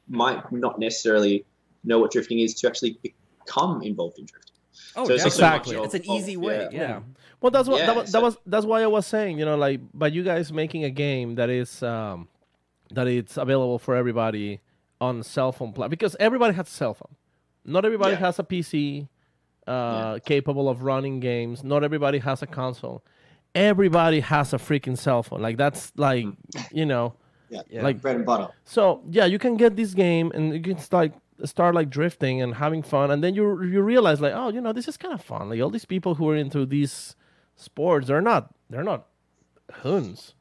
E: might not necessarily know what drifting is to actually become involved in drifting.
D: Oh,
E: so
C: exactly.
D: It's an easy way. Yeah.
C: Well, that's what that's why I was saying. Like by you guys making a game that is that it's available for everybody on cell phone because everybody has a cell phone. Not everybody has a PC capable of running games. Not everybody has a console. Everybody has a freaking cell phone. Like that's like
G: like bread and butter.
C: So you can get this game and you can start like drifting and having fun, and then you realize like, this is kind of fun. Like all these people who are into these sports, they're not huns.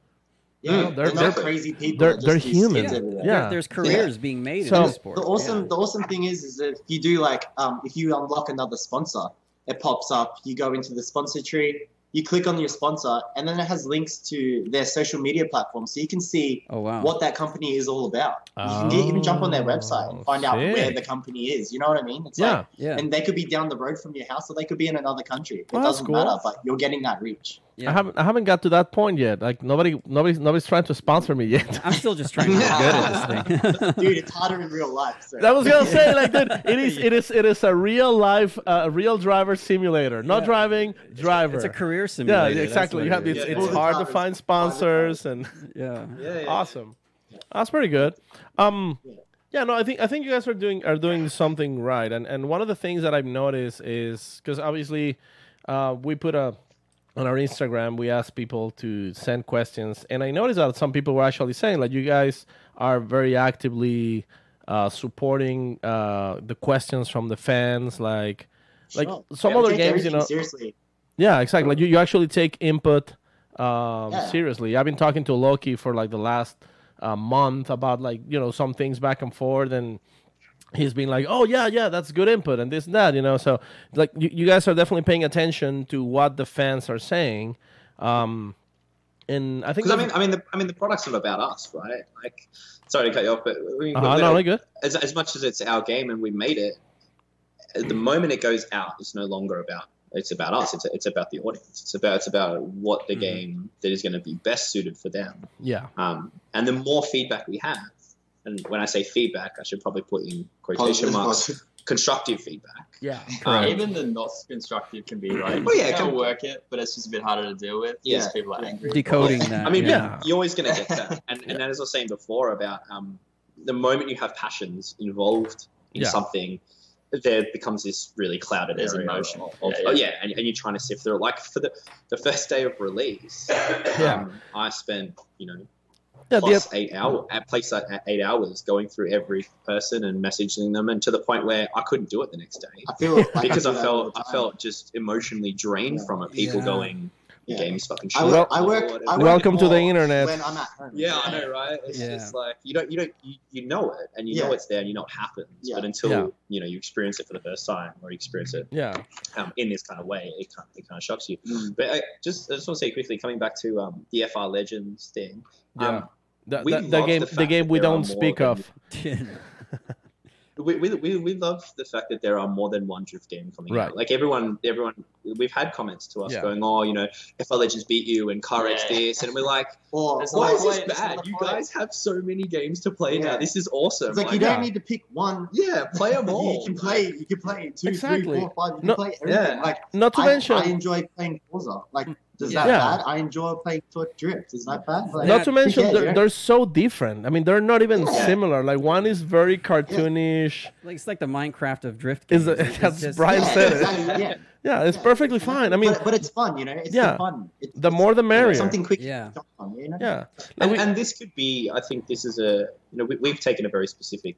G: Yeah, they're crazy people.
C: They're humans.
D: Yeah, there's careers being made in this sport.
G: The awesome thing is that if you do if you unlock another sponsor, it pops up. You go into the sponsor tree. You click on your sponsor, and then it has links to their social media platforms, so you can see what that company is all about. You can even jump on their website and find out where the company is. You know what I mean? It's and they could be down the road from your house, or they could be in another country. It doesn't matter, but you're getting that reach.
C: Yeah. I haven't got to that point yet. Like nobody's trying to sponsor me yet.
D: I'm still just trying to get good at this thing.
G: Dude, it's harder in real life. So.
C: I was gonna say, like, dude, it is a real life, real driver simulator. Not driving, driver.
D: It's a career simulator.
C: Yeah, exactly. You have it's hard to find sponsors and awesome. That's pretty good. I think you guys are doing something right. And one of the things that I've noticed is because obviously we put a on our Instagram, we asked people to send questions, and I noticed that some people were actually saying, like, you guys are very actively supporting the questions from the fans, like some other games, you know.
G: Seriously.
C: Yeah, exactly. Like you actually take input seriously. I've been talking to Loki for like the last month about like, you know, some things back and forth, and he's been like, oh yeah, that's good input and this and that, you know. So like you guys are definitely paying attention to what the fans are saying. And I think
E: I mean the product's not about us, right? Like, sorry to cut you off, but
C: no, good.
E: As much as it's our game and we made it, the moment it goes out, it's no longer about us. It's about the audience. It's about what the game that is going to be best suited for them.
C: Yeah.
E: And the more feedback we have, and when I say feedback, I should probably put in quotation marks. Constructive feedback.
C: Yeah.
F: Even the not constructive can be like, can work it, but it's just a bit harder to deal with.
E: Yeah.
F: Because people are angry.
D: Decoding that.
E: I mean, you're always going to get that. And as I was saying before about the moment you have passions involved in something, there becomes this really clouded area
F: emotional.
E: And you're trying to sift through it. Like for the first day of release, I spent, plus 8 hours going through every person and messaging them, and to the point where I couldn't do it the next day. I feel like because I felt just emotionally drained from it. People going, the game's fucking shit.
G: I work
C: welcome to the internet.
G: When I'm at home.
E: Yeah, I know, right? It's just like you know it, and you know it's there, and you know it happens. Yeah. But until you experience it for the first time, or you experience it, in this kind of way, it kind of shocks you. But I just want to say quickly, coming back to the FR Legends thing.
C: The game we don't speak of.
E: We love the fact that there are more than one drift game coming out. Like everyone, we've had comments to us going, FR Legends beat you and Car X this, and we're like, why is this bad? You guys have so many games to play now. This is awesome.
G: It's like you don't need to pick one.
E: Yeah, play them all.
G: You can play 2, 3, 4, 5. You can play everything.
E: Yeah.
G: Like,
C: not to mention,
G: I enjoy playing Forza. Like, is that bad? I enjoy playing Drift. Is that bad? Like,
C: not to mention, they're so different. I mean, they're not even similar. Like, one is very cartoonish.
D: Like, it's like the Minecraft of Drift games.
C: That's Brian said it. Yeah, it's perfectly fine. I mean,
G: but it's fun, It's fun.
C: The more the merrier.
G: Something quick.
D: Yeah.
G: Fun,
C: Yeah.
E: And this could be. I think this is we've taken a very specific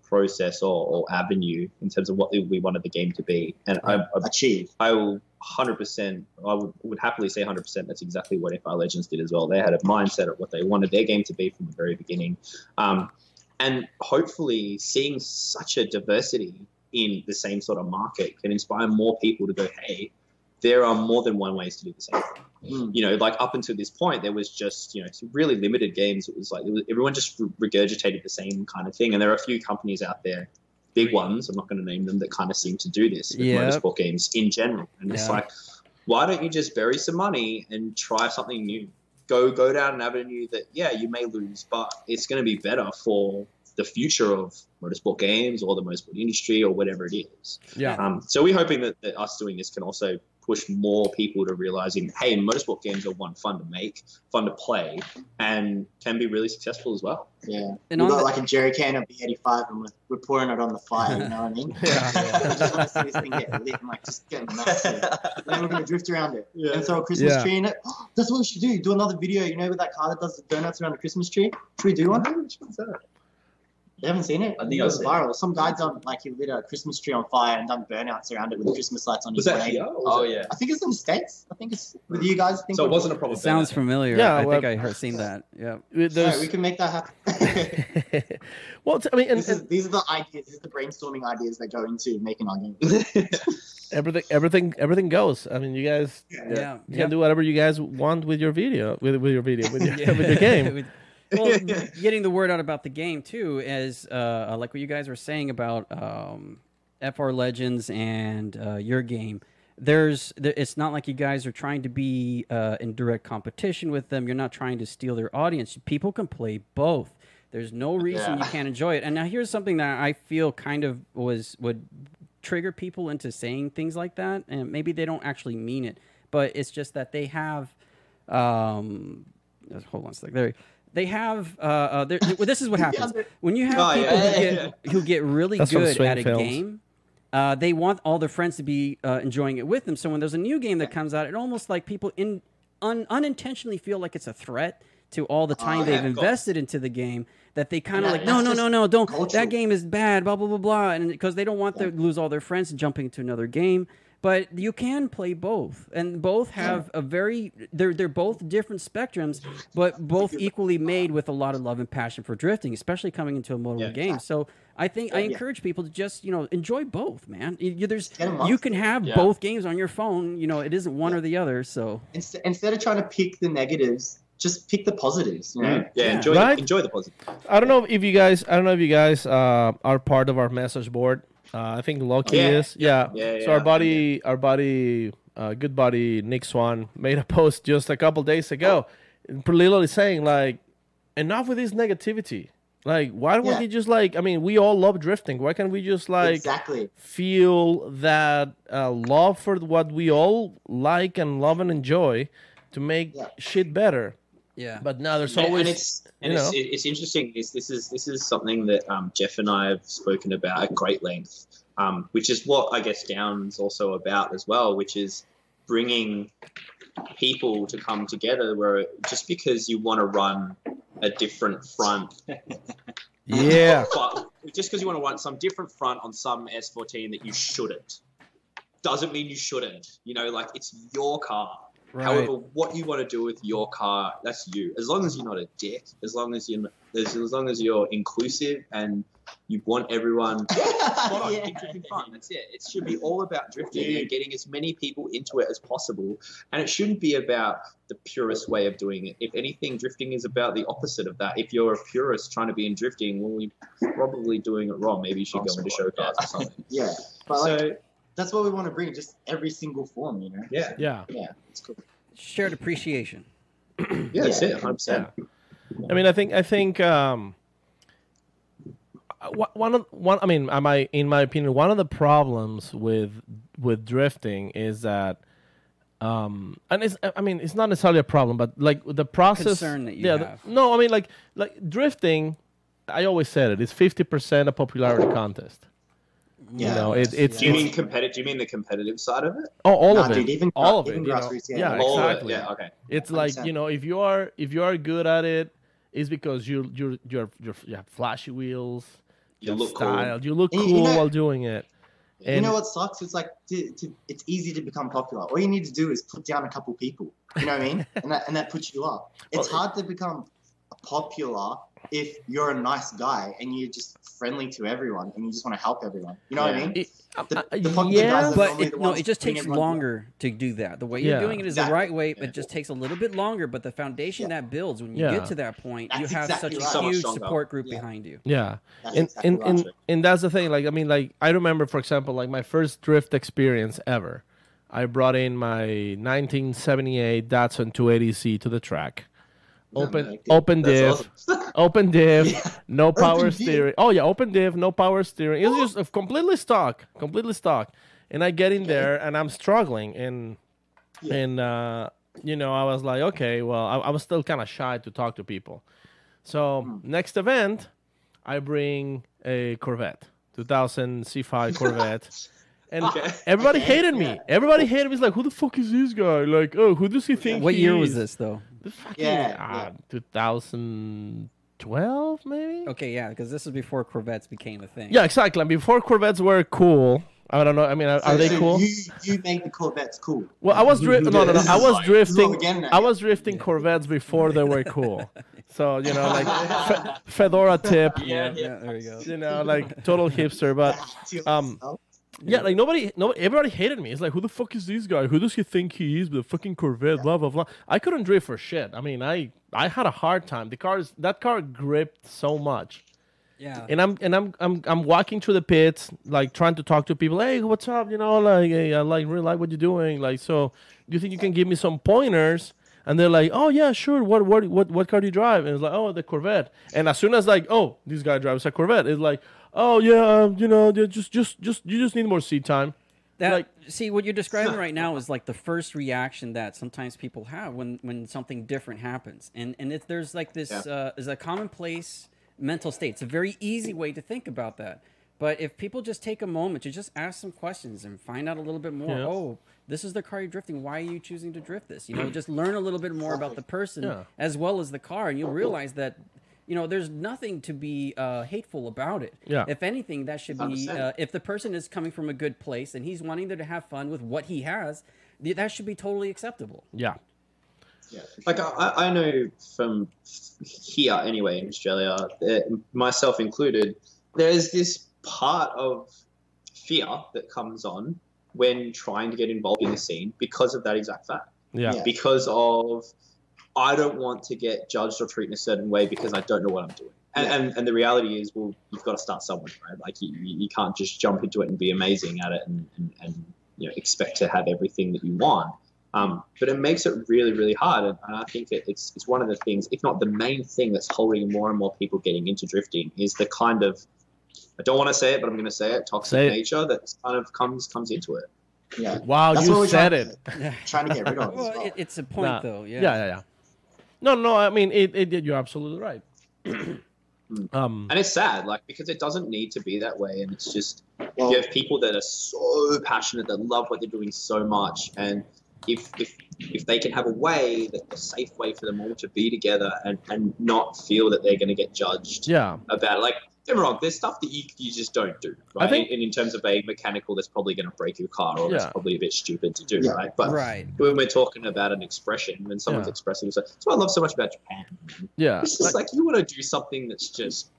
E: process or avenue in terms of what we wanted the game to be, and
G: achieve.
E: I will 100%. I would happily say 100%. That's exactly what FR Legends did as well. They had a mindset of what they wanted their game to be from the very beginning, and hopefully seeing such a diversity in the same sort of market can inspire more people to go, hey, there are more than one ways to do the same thing. Like up until this point, there was just, really limited games. It was like everyone just regurgitated the same kind of thing. And there are a few companies out there, big ones, I'm not going to name them, that kind of seem to do this with motorsport games in general. And it's like, why don't you just bury some money and try something new? Go down an avenue that, you may lose, but it's going to be better for the future of motorsport games or the motorsport industry or whatever it is.
C: Yeah.
E: So we're hoping that us doing this can also push more people to realizing, hey, motorsport games are fun to make, fun to play, and can be really successful as well.
G: Yeah. And we got like a jerry can of B85 and we're pouring it on the fire, you know what I mean? Just want to see this thing get lit and just get massive. And then we're going to drift around it and throw a Christmas tree in it. That's what we should do. Do another video, with that car that does the donuts around the Christmas tree. Should we do one? You haven't seen it?
F: I think
G: it was viral. Some guy done he lit a Christmas tree on fire and done burnouts around it with Christmas lights on his way. I think it's in the States. I think it's with you guys.
E: So it wasn't a problem.
D: Sounds familiar.
C: Yeah,
D: I think I seen that. Yeah.
G: Right, we can make that happen.
C: Well, I mean,
G: these are the ideas. These are the brainstorming ideas that go into making our game.
C: everything goes. I mean, you guys can do whatever you guys want with your video, with your game.
D: Well, getting the word out about the game too is like what you guys were saying about FR Legends and your game. It's not like you guys are trying to be in direct competition with them. You're not trying to steal their audience. People can play both. There's no reason you can't enjoy it. And now here's something that I feel kind of would trigger people into saying things like that, and maybe they don't actually mean it, but it's just that they have. Hold on a sec. There. They have. This is what happens when you have people who get really good at a game. they want all their friends to be enjoying it with them. So when there's a new game that comes out, it almost like people unintentionally feel like it's a threat to all the time they've invested into the game, that they kind of like, no, don't. Cultural. That game is bad, blah, blah, blah, blah. And because they don't want to lose all their friends and jumping into another game. But you can play both, and both have a very they're both different spectrums, but both equally made with a lot of love and passion for drifting, especially coming into a mobile game. So I think I encourage people to just enjoy both, man. You can have both games on your phone. It isn't one or the other. So
G: instead of trying to pick the negatives, just pick the positives.
E: Enjoy the positives.
C: I don't know if you guys are part of our message board. I think Lucky is. Yeah. So our buddy, good buddy Nick Swan made a post just a couple days ago, literally saying like, enough with this negativity. Like, why don't we just we all love drifting. Why can't we just feel that love for what we all like and love and enjoy to make shit better?
D: Yeah,
C: but now there's always
E: it's interesting. This is something that Jeff and I have spoken about at great length, which is what I guess Down's also about as well, which is bringing people to come together. Where just because you want to run a different front, but just because you want to run some different front on some S14 that you shouldn't, doesn't mean you shouldn't. It's your car. Right. However, what you want to do with your car, that's you. As long as you're not a dick, as long as you're inclusive and you want everyone drifting fun. That's it. It should be all about drifting and getting as many people into it as possible. And it shouldn't be about the purest way of doing it. If anything, drifting is about the opposite of that. If you're a purist trying to be in drifting, well, you're probably doing it wrong. Maybe you should go into show cars or something.
G: But that's what we want to bring, just every single form,
C: Yeah.
G: It's cool.
D: Shared appreciation.
E: That's it, 100%.
C: I mean, I think in my opinion, one of the problems with drifting is that, and it's not necessarily a problem, but like the process.
D: Concern that you have.
C: Like drifting, I always said it's 50% a popularity contest. It's.
E: Do you mean competitive? Do you mean the competitive side of it?
C: Oh, all of it.
G: Dude, even
C: grassroots. Yeah, exactly.
E: Yeah, okay.
C: It's 100%. Like if you are good at it, it's because you have flashy wheels.
E: You look
C: style.
E: cool.
C: You look cool while doing it.
G: And you know what sucks? It's like it's easy to become popular. All you need to do is put down a couple people. You know what I mean? and that puts you up. It's hard to become popular if you're a nice guy and you're just friendly to everyone and you just want to help everyone. You know what I mean?
D: It just takes longer to do that. The way you're doing it is the right way, but it just takes a little bit longer. But the foundation that builds, when you get to that point, you have such a huge support group behind you.
C: Yeah. And that's the thing. I remember, for example, like my first drift experience ever. I brought in my 1978 Datsun 280Z to the track. Open diff, no power steering. Oh yeah, open diff, no power steering. It was just completely stock. And I get in there and I'm struggling, and I was like, okay, well, I was still kind of shy to talk to people. So next event, I bring a Corvette, 2000 C5 Corvette. And everybody hated me. Everybody hated me. It's like, who the fuck is this guy? Like, who does he think
D: What
C: he
D: year
C: is?
D: was this, though?
C: 2012, maybe?
D: Okay, yeah, because this was before Corvettes became a thing.
C: Yeah, exactly. Before Corvettes were cool. I don't know. I mean, are they cool?
G: You made the Corvettes cool.
C: Well, I was drifting. No. I was drifting. I was drifting Corvettes before they were cool. So like fedora tip.
D: Yeah, there we go.
C: Like total hipster. But yeah, like everybody hated me. It's like, who the fuck is this guy? Who does he think he is with a fucking Corvette? Blah blah blah. I couldn't drift for shit. I mean, I had a hard time. That car gripped so much.
D: Yeah.
C: And I'm walking through the pits, like trying to talk to people. Hey, what's up? Hey, I really like what you're doing. Like, so do you think you can give me some pointers? And they're like, oh yeah, sure. What car do you drive? And it's like, oh, the Corvette. And as soon as this guy drives a Corvette, it's like, oh yeah, you just need more seat time.
D: See, what you're describing right now is like the first reaction that sometimes people have when something different happens, and there's like this is a commonplace mental state. It's a very easy way to think about that. But if people just take a moment to just ask some questions and find out a little bit more, oh, this is the car you're drifting. Why are you choosing to drift this? You know, just learn a little bit more about the person as well as the car, and you'll realize that, you know, there's nothing to be hateful about it.
C: Yeah.
D: If anything, that should be, if the person is coming from a good place and he's wanting to have fun with what he has, that should be totally acceptable.
C: Yeah.
E: Yeah. Like I know from here anyway in Australia, myself included, there's this part of fear that comes on when trying to get involved in the scene because of that exact fact.
C: Yeah.
E: Because of, I don't want to get judged or treated in a certain way because I don't know what I'm doing. And the reality is, well, you've got to start somewhere, right? Like you can't just jump into it and be amazing at it and you know, expect to have everything that you want. But it makes it really, really hard. And I think it's one of the things, if not the main thing that's holding more and more people getting into drifting is the kind of, I don't want to say it, but I'm going to say it, toxic nature that kind of comes into it.
G: Yeah.
C: Wow,
G: That's
C: you said it.
G: Trying to get rid of it.
D: Well,
G: As well.
D: it's a point, though. Yeah.
C: Yeah. No, I mean, you're absolutely right.
E: And it's sad, like, because it doesn't need to be that way. And it's just, you have people that are so passionate, that love what they're doing so much. And if they can have a way, that a safe way for them all to be together and not feel that they're going to get judged about it. Like, don't get me wrong, there's stuff that you just don't do, right? And in terms of a mechanical that's probably going to break your car, or it's probably a bit stupid to do, right? But when we're talking about an expression, when someone's expressing themselves, that's what I love so much about Japan.
C: Yeah.
E: It's just like you want to do something that's just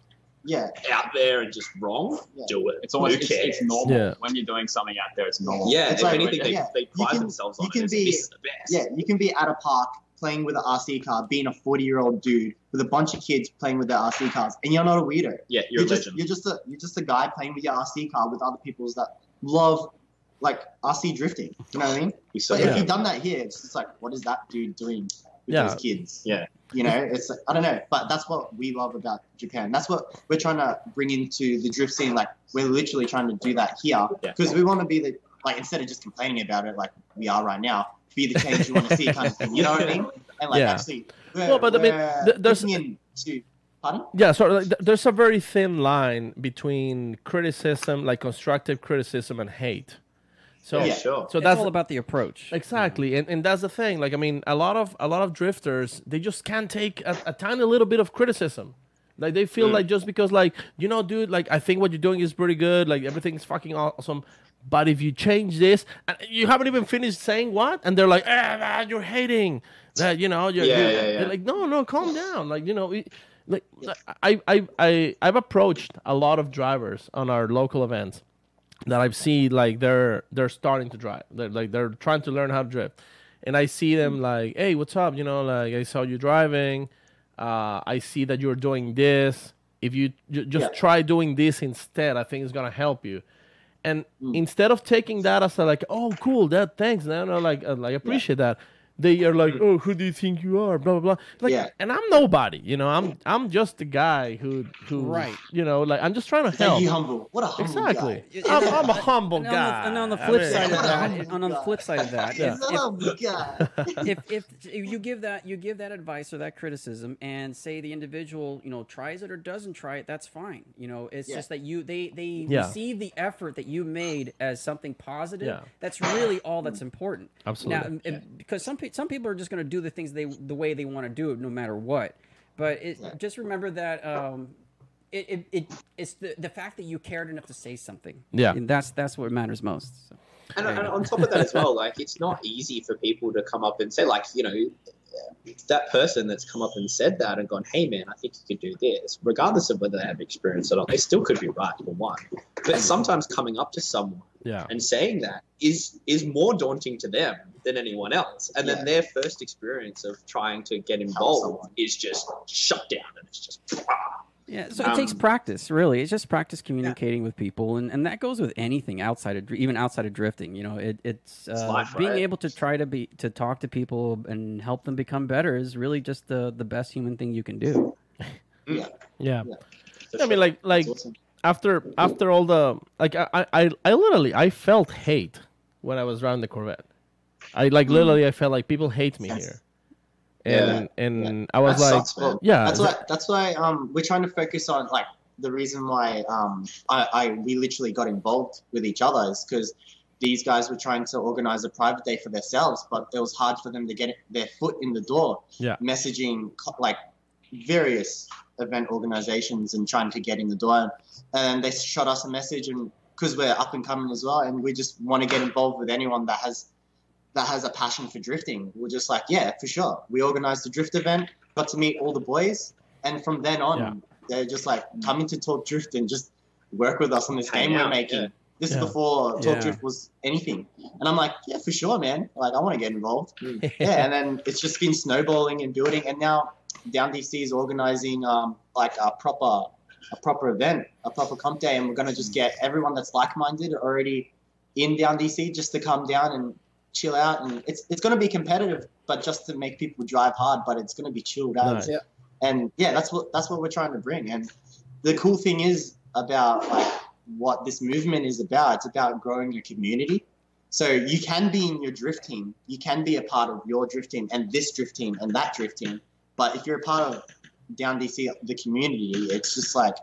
E: out there and just wrong, do it.
F: It's almost it's normal.
C: Yeah.
F: When you're doing something out there, it's normal.
E: Yeah,
G: It's
E: if
G: like,
E: anything, they pride themselves on it. This is the best.
G: Yeah, you can be at a park playing with an RC car, being a 40-year-old dude with a bunch of kids playing with their RC cars, and you're not a weirdo.
E: Yeah, you're a legend.
G: You're just a guy playing with your RC car with other people that love like RC drifting. You know what I mean? But if you've done that here, it's just like, what is that dude doing with those kids?
E: Yeah.
G: You know, it's like, I don't know, but that's what we love about Japan. That's what we're trying to bring into the drift scene. Like, we're literally trying to do that here because we want to be the, like, instead of just complaining about it like we are right now, be the change you want to see kind of thing. You know what I mean? And like actually,
C: but I mean, there's
G: pardon?
C: Yeah, so like, there's a very thin line between criticism, like constructive criticism, and hate. So, so that's
D: all about the approach.
C: Exactly, and that's the thing. Like, I mean, a lot of drifters, they just can't take a tiny little bit of criticism. Like, they feel like just because, like, you know, dude, like, I think what you're doing is pretty good. Like, everything's fucking awesome. But if you change this, and you haven't even finished saying what, and they're like, you're hating. You know, you're like, no, calm down. Like, you know, like I've approached a lot of drivers on our local events that I've seen, like, they're starting to drive. They're trying to learn how to drift. And I see them like, hey, what's up? You know, like, I saw you driving. I see that you're doing this. If you just try doing this instead, I think it's going to help you. And instead of taking that as a, like, oh, cool, thanks, man, like, appreciate that. They are like, oh, who do you think you are? Blah blah blah. Like, and I'm nobody, you know. I'm just the guy who you know, like, I'm just trying to help.
G: You humble. What a humble guy.
C: I'm a humble guy.
D: And on the flip side of that, if you give that advice or that criticism, and say the individual, you know, tries it or doesn't try it, that's fine. You know, it's just that they receive the effort that you made as something positive. Yeah. That's really all that's important.
C: Absolutely.
D: Now, because some people are just going to do the things the way they want to do it, no matter what. But just remember that it's the fact that you cared enough to say something.
C: Yeah,
D: and that's what matters most. So.
E: And on top of that as well, like, it's not easy for people to come up and say, like, you know, that person that's come up and said that and gone, hey man, I think you could do this, regardless of whether they have experience or not, they still could be right for one. But sometimes coming up to someone and saying that is more daunting to them than anyone else. And then their first experience of trying to get involved is just shut down, and it's just
D: Yeah, so it takes practice, really. It's just practice communicating with people, and that goes with anything even outside of drifting. You know, it's life, being able to try to talk to people and help them become better is really just the best human thing you can do.
C: Yeah. I mean, like awesome. after all the, like, I literally, I felt hate when I was driving the Corvette. I felt like people hate me here. And I was
G: that
C: like,
G: sucks,
C: yeah,
G: that's why we're trying to focus on, like, the reason why we literally got involved with each other is because these guys were trying to organize a private day for themselves, but it was hard for them to get their foot in the door.
C: Yeah.
G: Messaging like various event organizations and trying to get in the door, and they shot us a message, and because we're up and coming as well, and we just want to get involved with anyone that has a passion for drifting. We're just like, yeah, for sure. We organized the drift event, got to meet all the boys, and from then on, they're just like, come into Talk Drift and just work with us on this game we're making. Yeah. This is before Talk Drift was anything. And I'm like, yeah, for sure, man. Like, I want to get involved. Yeah, and then it's just been snowballing and building, and now Down DC is organizing like a proper event, a proper comp day, and we're going to just get everyone that's like-minded already in Down DC just to come down and chill out. And it's going to be competitive, but just to make people drive hard, but it's going to be chilled out.
C: Nice.
G: Yeah. And yeah, that's what we're trying to bring. And the cool thing is about like what this movement is about. It's about growing your community. So you can be in your drift team, you can be a part of your drift team and this drift team and that drift team. But if you're a part of Down DC, the community, it's just like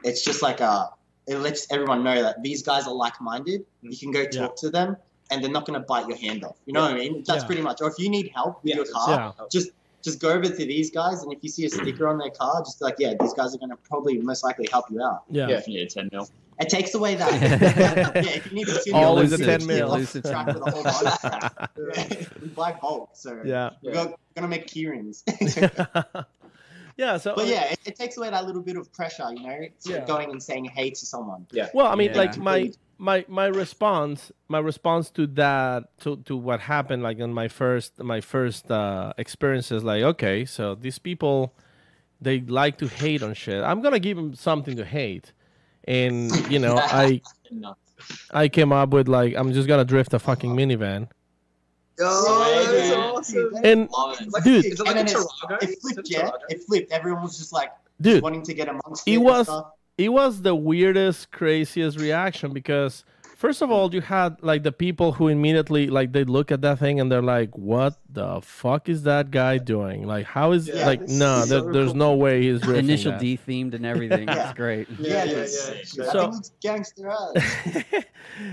G: it lets everyone know that these guys are like-minded. You can go talk to them, and they're not going to bite your hand off. You know what I mean? That's pretty much. Or if you need help with your car, just go over to these guys, and if you see a sticker on their car, just be like, yeah, these guys are going to probably most likely help you out.
C: Yeah.
F: If you need 10 mil.
G: It takes away that. If you need a 10 mil,
C: always a 10 mil.
G: Track with a whole bunch. We buy bulk, so we're going to make key rings.
C: Yeah, so
G: but yeah, it takes away that little bit of pressure, you know, going and saying hey to someone.
E: Yeah.
C: Well, I mean, like my response to that to what happened, like in my first experiences, like, okay, so these people, they like to hate on shit. I'm gonna give them something to hate, and you know, I came up with like, I'm just gonna drift a fucking minivan.
E: Oh, that's awesome.
C: And dude,
E: is it like a Tarago?
G: It flipped. Everyone was just like,
C: dude,
G: wanting to get amongst
C: it.
G: Stuff.
C: It was the weirdest, craziest reaction because first of all, you had like the people who immediately like they look at that thing and they're like, "What the fuck is that guy doing? Like, how is like no, there's no way he's drifting
D: initial
C: that."
D: D themed and everything. It's great.
G: Yeah. So it's gangster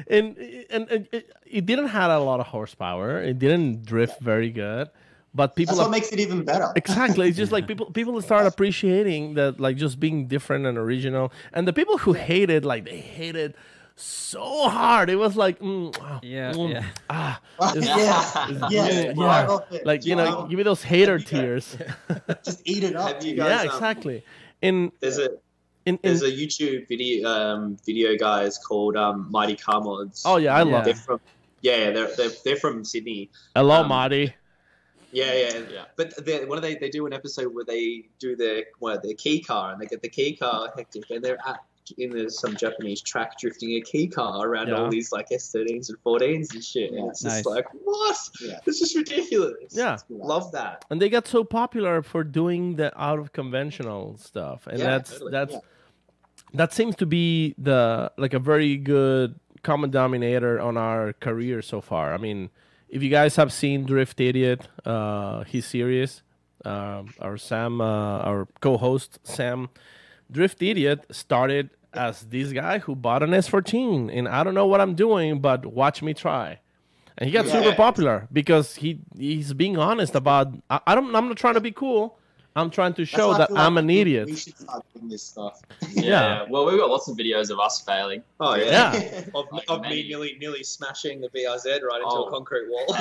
C: and it didn't have a lot of horsepower. It didn't drift very good. But people
G: that's what makes it even better.
C: Exactly. It's just like people start appreciating that, like, just being different and original. And the people who hated, like, they hated so hard. It was like, like, you know, give me those hater tears.
G: Just eat it up.
C: Yeah, exactly. And
E: there's a YouTube video guys called Mighty Car Mods.
C: Oh yeah, I love
E: them. They're from Sydney.
C: Hello, Marty.
E: Yeah. But they do an episode where they do their key car, and they get the key car hectic, and they're in some Japanese track drifting a key car around all these like S13s and 14s and shit. And it's just like, what? Yeah. It's just ridiculous.
C: Yeah.
E: Love that.
C: And they got so popular for doing the out of conventional stuff. And that seems to be a very good common denominator on our career so far. I mean, if you guys have seen Drift Idiot, his series, our Sam, our co-host Sam, Drift Idiot started as this guy who bought an S14, and I don't know what I'm doing, but watch me try. And he got super popular because he's being honest about. I'm not trying to be cool. I'm trying to show that I'm an idiot.
G: We should start doing this stuff.
C: Yeah.
F: Well, we've got lots of videos of us failing.
E: Oh yeah. of
F: many.
E: me nearly smashing the BRZ right into a concrete wall.
G: I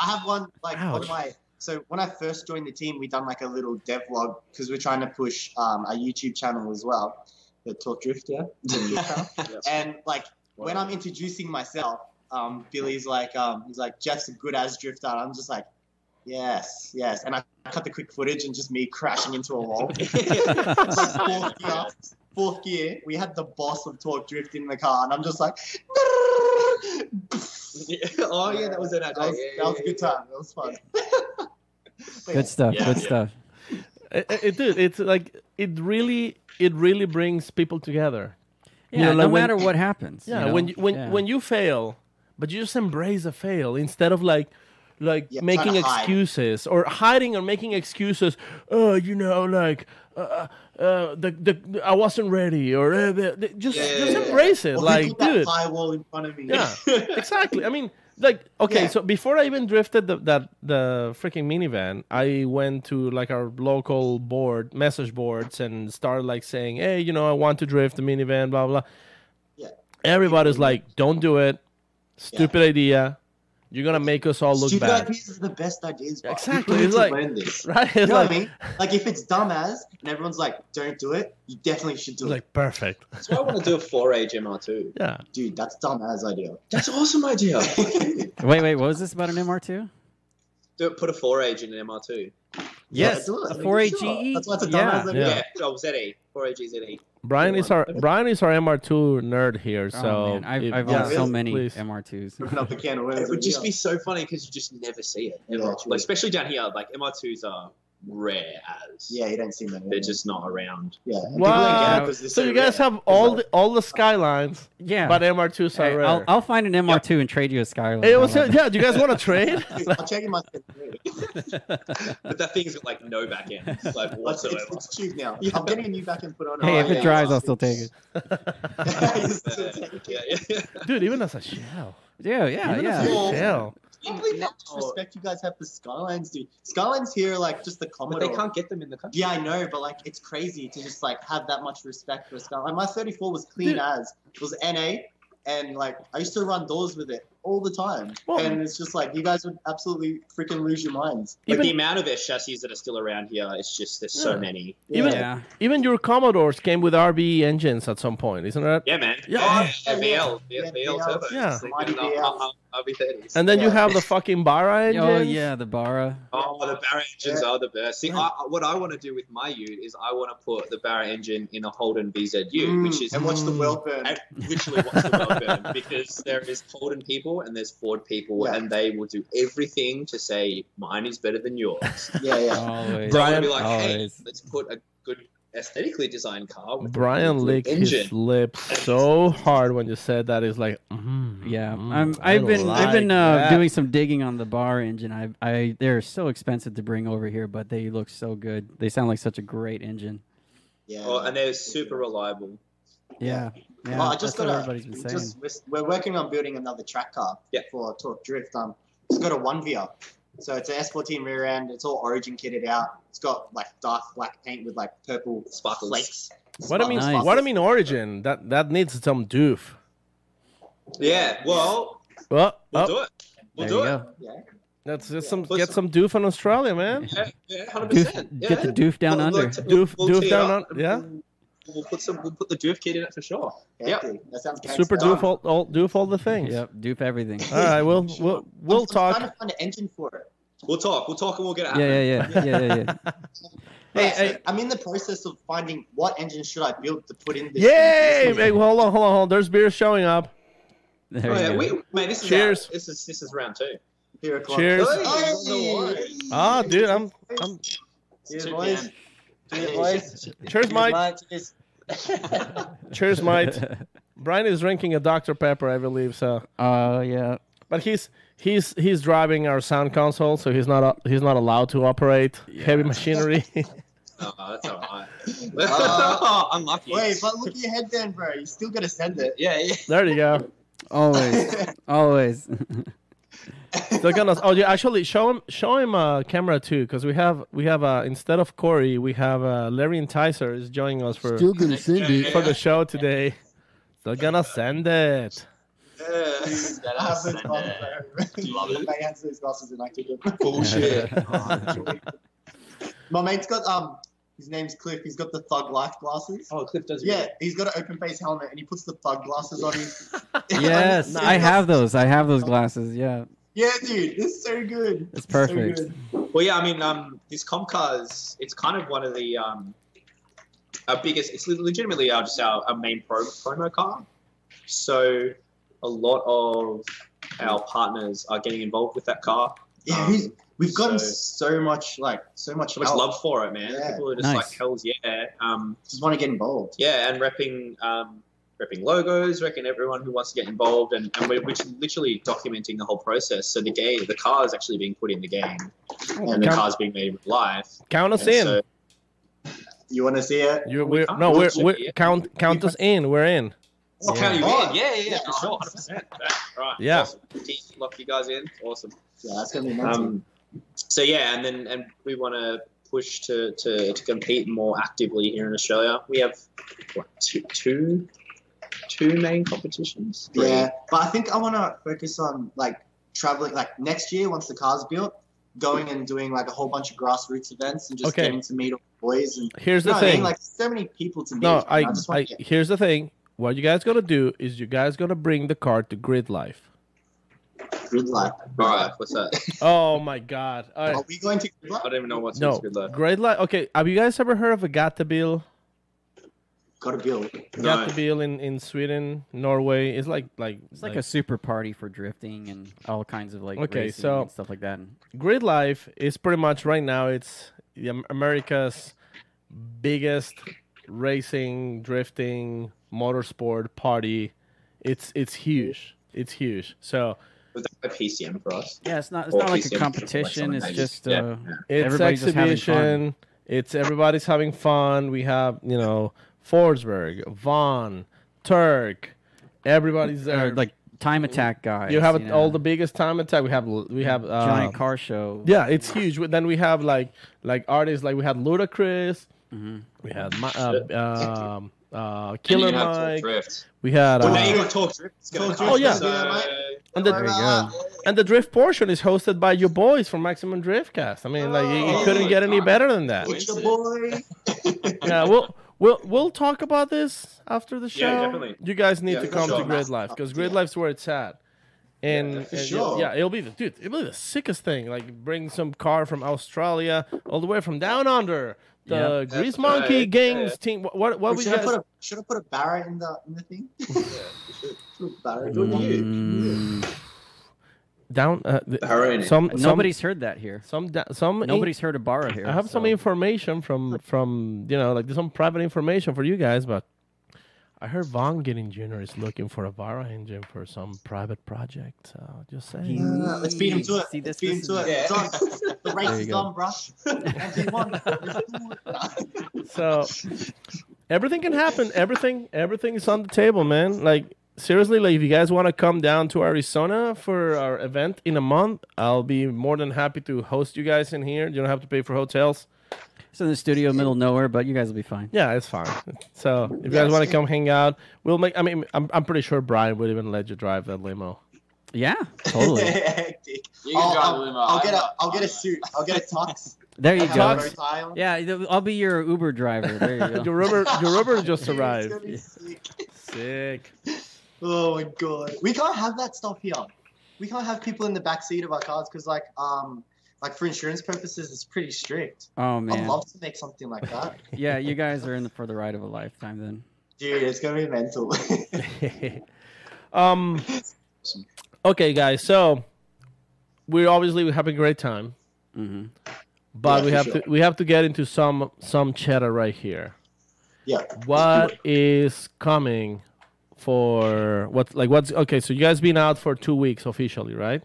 G: have one on my. So when I first joined the team, we done like a little dev vlog because we're trying to push a YouTube channel as well, the Talk Drift, And like when I'm introducing myself, Billy's like, he's like, Jeff's a good as drifter. I'm just like, yes. And I cut the quick footage and just me crashing into a wall. Fourth gear, we had the boss of Talk Drift in the car, and I'm just like,
E: that was it. That
G: was a good time. That was fun.
D: Good stuff. Good stuff.
C: It's like it really brings people together.
D: Yeah,
C: you know, like
D: no matter what happens.
C: Yeah,
D: you know?
C: when you fail, but you just embrace a fail instead of like, making excuses or hiding or making excuses. Oh, you know, like I wasn't ready, or just embrace it.
G: Or
C: like,
G: put that
C: dude,
G: firewall in front of me.
C: yeah, exactly. I mean, like, okay, so before I even drifted the freaking minivan, I went to like our local message boards, and started like saying, hey, you know, I want to drift the minivan, blah blah.
G: Yeah.
C: Everybody's like, don't do it. Stupid idea. You're gonna make us all look
G: Stupid
C: bad.
G: ideas are the best ideas. Bro.
C: Exactly.
G: You
C: It's
G: need
C: like,
G: to learn this.
C: right? It's
G: You know
C: like,
G: what I mean? Like if it's dumbass and everyone's like, "Don't do it," you definitely should do it.
C: like perfect.
E: That's why I want to do a 4-age MR2.
C: Yeah.
G: Dude, that's dumbass idea.
E: That's an awesome idea.
D: Wait, what was this about an MR2?
E: Put a 4-age in an MR2.
D: Yes,
G: do it.
D: a 4AGE.
G: Sure. That's why it's a dumbass idea.
C: Yeah.
E: Oh, ZE. 4AG ZE.
C: Brian is our MR2 nerd here, so
D: Oh, man. I've owned so many
C: please.
D: MR2s.
G: Open up the can of worms.
E: It would just be so funny because you just never see it.
G: Yeah,
E: Ever.
G: true.
E: Like, especially down here, like MR2s are rare as.
G: Yeah, you don't see many.
E: They're just not around.
G: Yeah. And people
C: Wow.
G: don't get it 'cause they're
C: So you guys
G: rare.
C: have all the Skylines,
D: Yeah.
C: but MR2s are
D: Hey,
C: rare.
D: I'll find an MR2 and trade you a Skyline.
C: Hey, what's it? Yeah, do you guys want to trade?
G: I'll check in my.
E: But that thing's got like no back end, like whatsoever.
G: It's cheap now. I'm getting a new back end put on.
D: Hey, if
E: yeah,
D: it drives,
E: yeah.
D: I'll still take it.
E: Yeah.
C: Dude, even as a shell.
D: Yeah.
C: Even as a shell.
G: I can't believe how much respect you guys have for Skylines, dude. Skylines here are like just the
E: But
G: Commodore.
E: they can't get them in the country.
G: Yeah, I know, but like it's crazy to just like have that much respect for a Skyline. Like, my 34 was clean as. It was NA, and like I used to run doors with it all the time.
C: Well-
G: and it's just like you guys would absolutely freaking lose your minds.
E: Like
C: Even-
E: the amount of S chassis that are still around here, it's just there's so
C: Yeah.
E: many.
C: Even
D: Yeah.
C: even your Commodores came with RB engines at some point, isn't that?
E: Yeah, man.
C: Yeah.
E: VL
G: Yeah,
E: VL
G: VL.
E: turbo.
C: Yeah.
G: Mighty VL.
E: RB30s.
C: And then you
G: Yeah.
C: have the fucking Barra engines.
D: Oh yeah, the Barra.
E: Oh, the Barra engines are the best. See, what I want to do with my Ute is I want to put the Barra engine in a Holden VZU, which is
G: and watch the world burn.
E: and literally watch the world burn, because there is Holden people and there's Ford people,
G: Yeah.
E: and they will do everything to say mine is better than yours.
G: Yeah, yeah.
D: Always.
E: So I'm
C: Brian-
E: gonna be like, hey,
D: Always.
E: let's put a good aesthetically designed car with
C: Brian
E: a good
C: licked
E: engine.
C: his lips so hard when you said that. It's like,
D: Yeah,
C: I
D: I've been
C: like that.
D: doing some digging on the Bar engine. They're so expensive to bring over here, but they look so good. They sound like such a great engine.
G: Yeah.
E: Oh, and they're super reliable.
D: Yeah, yeah.
G: Well, I just
D: that's what
G: got
D: everybody's been saying.
G: we're working on building another track car for Talk Drift. It's got a 1VR. So it's an S14 rear end. It's all Origin kitted out. It's got like dark black paint with like purple
E: Sparkles.
G: flakes.
C: what I mean?
D: Nice.
C: What I mean? Origin that needs some doof.
E: Yeah, well,
C: Well,
E: we'll do it. We'll
D: There
E: do
D: you
E: it.
D: go.
G: Yeah.
C: let's get
E: Listen.
C: some doof in Australia, man.
E: Yeah, 100%.
D: Get the doof down under.
C: Doof
E: tee
C: down
E: up
C: on- yeah.
E: and We'll put the doof kit in it for sure.
G: Yeah.
E: Yep.
G: That sounds
C: Super
G: gangsta.
C: doof all the things.
D: Yep, doof everything.
C: All right, we'll
G: I'm
C: talk.
G: trying to find an engine for it.
E: We'll talk and we'll get it
D: Yeah,
E: happening.
D: yeah.
C: Hey,
G: I'm in the process of finding what engine should I build to put in this.
C: Yay! Hey, hold on. There's beer showing up.
D: There
E: Oh,
D: you
E: yeah,
D: go.
E: man, this is
C: Cheers.
E: This is round 2.
G: Here it comes.
C: Cheers.
G: Hey!
C: Ah, dude, I'm.
G: Cheers,
E: Two
G: boys.
E: cans.
G: Cheers, boys.
C: Cheers, Mike.
G: Cheers.
C: Cheers, Mike. Brian is drinking a Dr Pepper, I believe so.
D: Yeah.
C: But he's driving our sound console, so he's not allowed to operate heavy machinery.
E: Oh, that's all right.
G: Uh,
E: Unlucky.
G: Wait, but look at your headband, bro. You still gotta send it.
E: Yeah.
C: There you go.
D: Always.
C: They're gonna. Oh, yeah. Actually, show him camera too, because we have instead of Corey, we have Larry Enticer is joining us for
H: Still gonna send it.
C: for the show today. Still gonna send it.
G: I have those glasses.
F: Love it.
G: My hands those glasses and I keep them.
E: Bullshit.
G: My mate's got his name's Cliff. He's got the Thug Life glasses.
E: Oh, Cliff does.
G: Yeah, he's got an open face helmet and he puts the Thug glasses on him.
D: Yes, I have those. I have those glasses. Yeah,
G: Yeah, dude, it's so good.
D: it's perfect.
G: So good.
E: Well, yeah, I mean, this comp car it's kind of one of the our biggest. It's legitimately our main promo car. So a lot of our partners are getting involved with that car.
G: Yeah, we've gotten
E: so
G: so much help.
E: love for it, man.
G: Yeah.
E: People are just
D: Nice.
E: like, hell's yeah.
G: Just want to get involved.
E: Yeah, and repping repping logos, repping everyone who wants to get involved, and we're literally documenting the whole process. So the car is actually being put in the game, and the car's being made in life.
C: Count us in.
E: So,
G: You want to see it?
C: We're count us in. We're in.
E: I'll count you in. Yeah, for sure. 100%. Right.
C: Yeah.
E: Awesome. Lock you guys in. Awesome.
G: Yeah, that's gonna be amazing.
E: So yeah, and we want to push to compete more actively here in Australia. We have two main competitions.
G: Yeah, but I think I want to focus on like traveling, like next year once the car's built, going and doing like a whole bunch of grassroots events and just getting to meet all the boys. And
C: here's the thing,
G: like so many people to meet.
C: No, here's the thing. What you guys gonna do is you guys gonna bring the car to Grid Life.
G: Grid Life.
E: All right, what's that?
C: Oh my God! All right.
G: Are we going to Grid Life?
E: I don't even know what's Grid Life.
C: Grid Life. Okay, have you guys ever heard of a Gatabil?
G: Gatabil.
C: Gatabil in Sweden, Norway. It's like
D: a super party for drifting and all kinds of racing and stuff like that.
C: Grid Life is pretty much right now. It's America's biggest racing, drifting, motorsport party. It's huge. It's huge. So
E: was that a PCM for us?
D: Yeah, it's not like a competition. It's just
C: it's
D: everybody's
C: exhibition.
D: just having fun.
C: It's everybody's having fun. We have Forsberg, Vaughn, Turk. Everybody's there.
D: Like time attack guys.
C: You have all the biggest time attack. We have
D: giant car show.
C: Yeah, it's huge. Then we have like artists like we had Ludacris. Mm-hmm. We had Killer Mike. We had.
E: Well, now you got Talk Drift.
C: Oh yeah. And the drift portion is hosted by your boys from Maximum Driftcast. I mean, you couldn't get any better than that.
G: It's your boy.
C: Yeah, we'll talk about this after the show.
E: Yeah, definitely.
C: You guys need to come to Grid Life because Grid Life's where it's at. And, it'll be the sickest thing. Like bring some car from Australia all the way from down under. The Grease Monkey Gangs team. What we
G: should have put a Barra in the thing? Yeah, we should.
C: Down.
D: Nobody's heard that here. Nobody's heard of Barra here.
C: I have some information from there's some private information for you guys, but I heard Von Getting Jr. is looking for a Barra engine for some private project. So just saying.
G: Let's feed him to it.
D: See,
G: Let's feed him to it. Yeah. It's on. The race is on, bro.
C: So everything can happen. Everything is on the table, man. Like seriously, like if you guys want to come down to Arizona for our event in a month, I'll be more than happy to host you guys in here. You don't have to pay for hotels.
D: It's in the studio, middle of nowhere, but you guys will be fine.
C: Yeah, it's fine. So if you guys want to come hang out, we'll make. I mean, I'm pretty sure Brian would even let you drive that limo.
D: Yeah, totally.
F: You can drive the limo.
G: I'll get a suit. I'll get a tux.
D: There you go. Yeah, I'll be your Uber driver. There you go.
C: your Uber just arrived. Sick.
G: Oh my god. We can't have that stuff here. We can't have people in the back seat of our cars because like for insurance purposes, it's pretty strict.
D: Oh man,
G: I'd love to make something like that.
D: Yeah, you guys are in for the ride of a lifetime then.
G: Dude, it's gonna be mental.
C: Okay, guys. So we have a great time, but we have to get into some chatter right here.
G: Yeah.
C: What is coming for what's okay? So you guys been out for 2 weeks officially, right?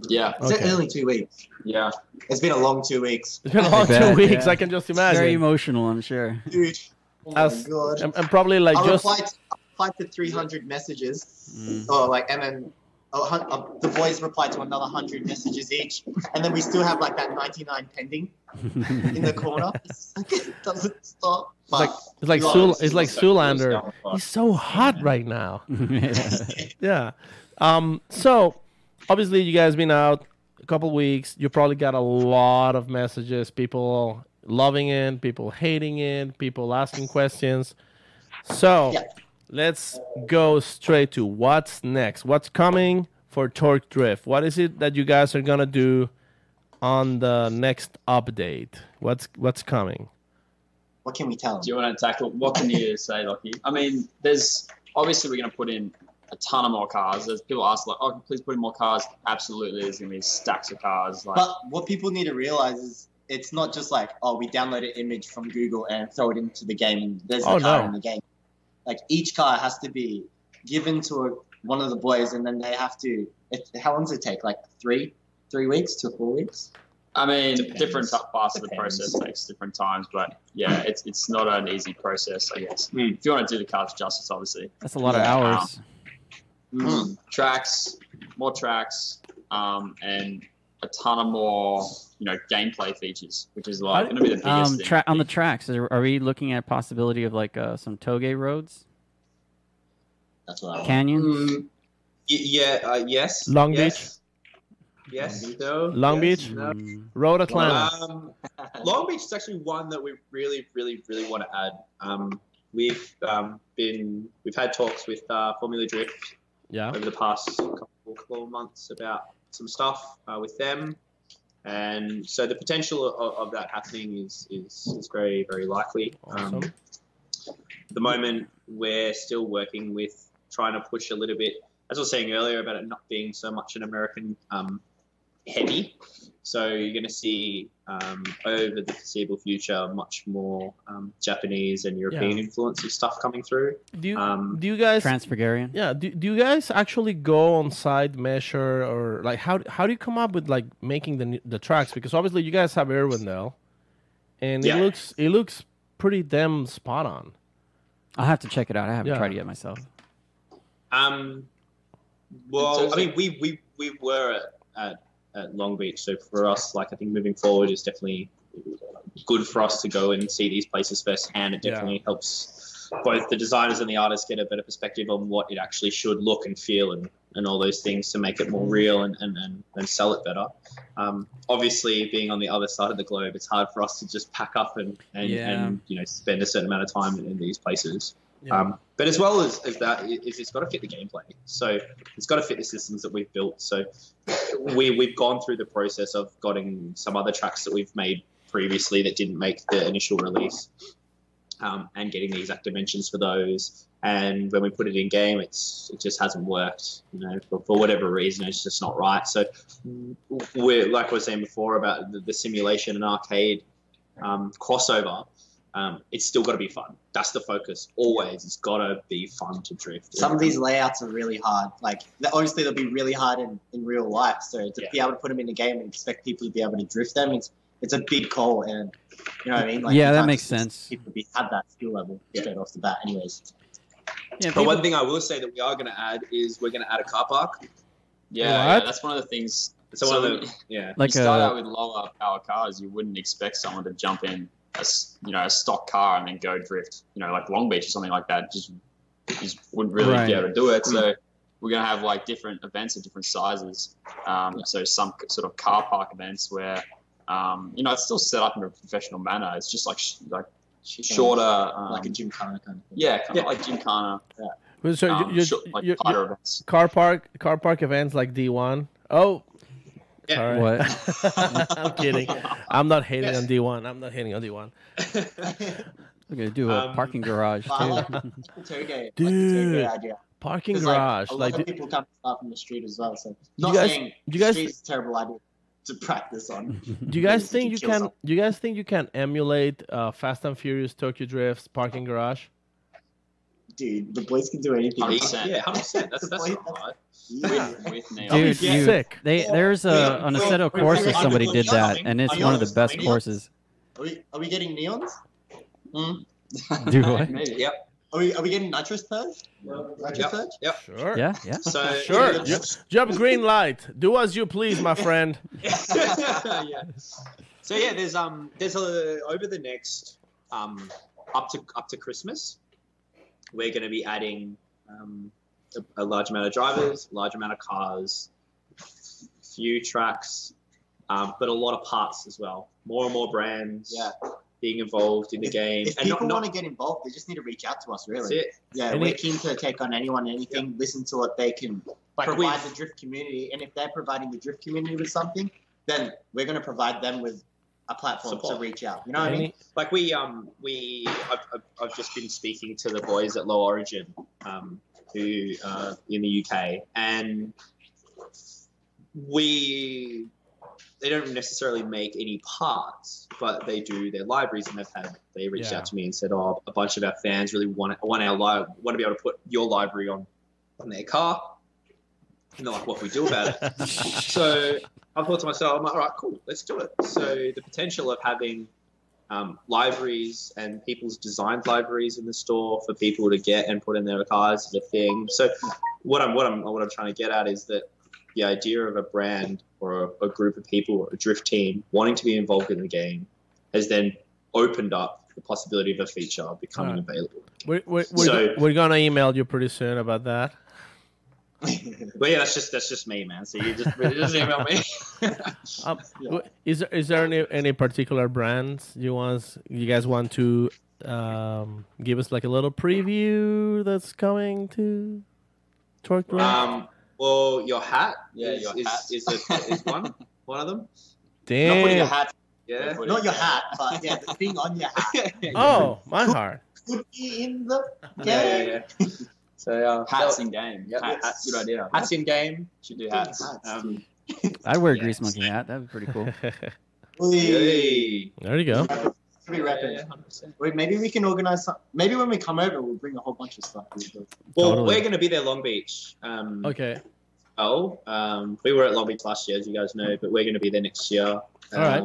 F: Yeah.
G: It's only 2 weeks.
F: Yeah.
G: It's been a long 2 weeks.
C: It's been a long 2 weeks. Yeah. I can just imagine.
D: Very emotional, I'm sure.
G: Dude. Oh my god.
C: And probably like
G: I replied to 300 messages. And then the boys replied to another 100 messages each. And then we still have like that 99 pending in the corner. It doesn't stop.
C: It's like Zoolander. He's so hot right now. Yeah. So obviously you guys been out a couple weeks. You probably got a lot of messages. People loving it, people hating it, people asking questions. So let's go straight to what's next. What's coming for Torque Drift? What is it that you guys are gonna do on the next update? What's coming?
G: What can we tell them?
F: Do you want to tackle? What can you say, Lockie? I mean, there's obviously we're going to put in a ton of more cars. There's people ask like, "Oh, please put in more cars." Absolutely, there's going to be stacks of cars.
G: But what people need to realize is it's not just like, oh, we download an image from Google and throw it into the game, and there's a car in the game. like each car has to be given to one of the boys, and then they have to. How long does it take? Like 3 weeks to 4 weeks?
F: I mean,
G: Depends.
F: different parts of the
G: Depends.
F: process takes different times, but yeah, it's not an easy process, I guess. If you want to do the cars justice, obviously.
D: That's a lot of hours.
F: Tracks, more tracks, and a ton of more, gameplay features, which is like going to be the biggest thing.
D: On the tracks, are we looking at possibility of like some toge roads?
G: That's what I want.
D: Canyons?
E: Yes.
C: Long
E: Beach. Yes. No.
C: Long
E: yes,
C: Beach?
E: No.
C: Road Atlanta.
E: Long Beach is actually one that we really, really, really want to add. We've had talks with Formula Drift over the past couple of months about some stuff with them, and so the potential of that happening is very, very likely.
C: Awesome.
E: At the moment, we're still working with trying to push a little bit, as I was saying earlier, about it not being so much an American heavy. So you're going to see over the foreseeable future much more Japanese and European influence of stuff coming through.
C: Do you guys
D: Transfigurian?
C: Yeah. Do you guys actually go on site measure, or like how do you come up with like making the tracks? Because obviously you guys have Irwindale, and it looks pretty damn spot on.
D: I'll have to check it out. I haven't tried it yet myself.
E: Well, I mean, we were at Long Beach, so for us, like I think moving forward is definitely good for us to go and see these places firsthand. It definitely helps both the designers and the artists get a better perspective on what it actually should look and feel and all those things to make it more real and sell it better. Obviously, being on the other side of the globe, it's hard for us to just pack up and spend a certain amount of time in these places. Yeah. But as well as that, it's got to fit the gameplay. So it's got to fit the systems that we've built. So we've gone through the process of getting some other tracks that we've made previously that didn't make the initial release, and getting the exact dimensions for those. And when we put it in game, it just hasn't worked. For whatever reason, it's just not right. So we're, like I was saying before about the simulation and arcade crossover. It's still got to be fun. That's the focus. Always, it's got to be fun to drift.
G: Some of these layouts are really hard. Like, obviously, they'll be really hard in real life. So to be able to put them in the game and expect people to be able to drift them, it's a big call. And you know what I mean? Like,
D: that makes sense.
G: People have that skill level straight off the bat, anyways.
E: Yeah, but one thing I will say that we are going to add is we're going to add a car park.
F: Yeah, that's one of the things.
E: So one of the
F: like you start out with lower power cars, you wouldn't expect someone to jump in a stock car and then go drift, like Long Beach or something like that. Just wouldn't really be able to do it. So we're going to have like different events of different sizes. So some sort of car park events where, it's still set up in a professional manner. It's just like shorter,
G: like a gymkhana kind of thing.
F: Yeah, kind of like gymkhana. Yeah.
C: So
F: events.
C: car park events like D1. Oh.
E: Yeah.
C: All right.
D: What?
C: I'm kidding. I'm not hating on D1. I'm not hating on D1.
D: We're going to do a parking garage, too.
G: I like the toge.
C: Dude,
G: idea.
C: Parking garage.
G: A lot of people come from the street as well. So
C: you guys,
G: street is a terrible idea to practice on.
C: Do you guys think you can? Do you guys think you can emulate Fast and Furious Tokyo Drift's parking garage?
G: Dude, the boys can do anything.
E: 100%. Yeah, 100%. That's not hard.
F: With
D: Dude,
C: sick.
D: There's on Assetto Corsa somebody did that, and it's one of the best courses.
G: Are we getting neons?
D: Do what?
F: Maybe.
E: Yep.
G: Are we getting nitrous purge?
E: Yep.
C: Sure.
D: Yeah.
E: So
C: Sure. Jump green light. Do as you please, my friend.
E: Yeah. So yeah, there's over the next up to Christmas, we're going to be adding a large amount of drivers, a large amount of cars, few tracks, but a lot of parts as well. More and more brands being involved in the game.
G: If people want to get involved, they just need to reach out to us, really.
E: That's it.
G: Yeah, we're keen to take on anyone and anything, listen to what they can provide the drift community. And if they're providing the drift community with something, then we're going to provide them with a platform to reach out. You know what I mean?
E: Like I've just been speaking to the boys at Low Origin, who in the UK, and we they don't necessarily make any parts, but they do their libraries, and they reached out to me and said, "Oh, a bunch of our fans really want to be able to put your library on their car." And they're like, "What can we do about it?" So I thought to myself, "I'm like, all right, cool, let's do it." So the potential of having libraries and people's designed libraries in the store for people to get and put in their cars is a thing. So what I'm trying to get at is that the idea of a brand or a group of people or a drift team wanting to be involved in the game has then opened up the possibility of a feature becoming available.
C: We're gonna email you pretty soon about that.
E: But yeah, that's just me, man. So you just email me.
C: Is there any particular brands you guys want to give us like a little preview that's coming to Torque Drift?
E: Well, your hat, is one of them.
C: Damn.
G: Not putting your hat.
E: Yeah.
G: Not your hat, but the thing on your hat.
C: Oh, my heart.
G: Could be in the game.
E: Yeah. So
F: hats in game.
E: Yep,
F: Hats. Good idea.
E: Hats in game.
F: Should do hats.
D: I'd wear a Grease Monkey hat. That would be pretty cool.
E: Hey.
C: There you go.
G: Be rapping. Wait, maybe we can organize some. Maybe when we come over, we'll bring a whole bunch of stuff.
E: Well, we're going to be there Long Beach.
C: Okay.
E: We were at Long Beach last year, as you guys know, but we're going to be there next year.
C: All right.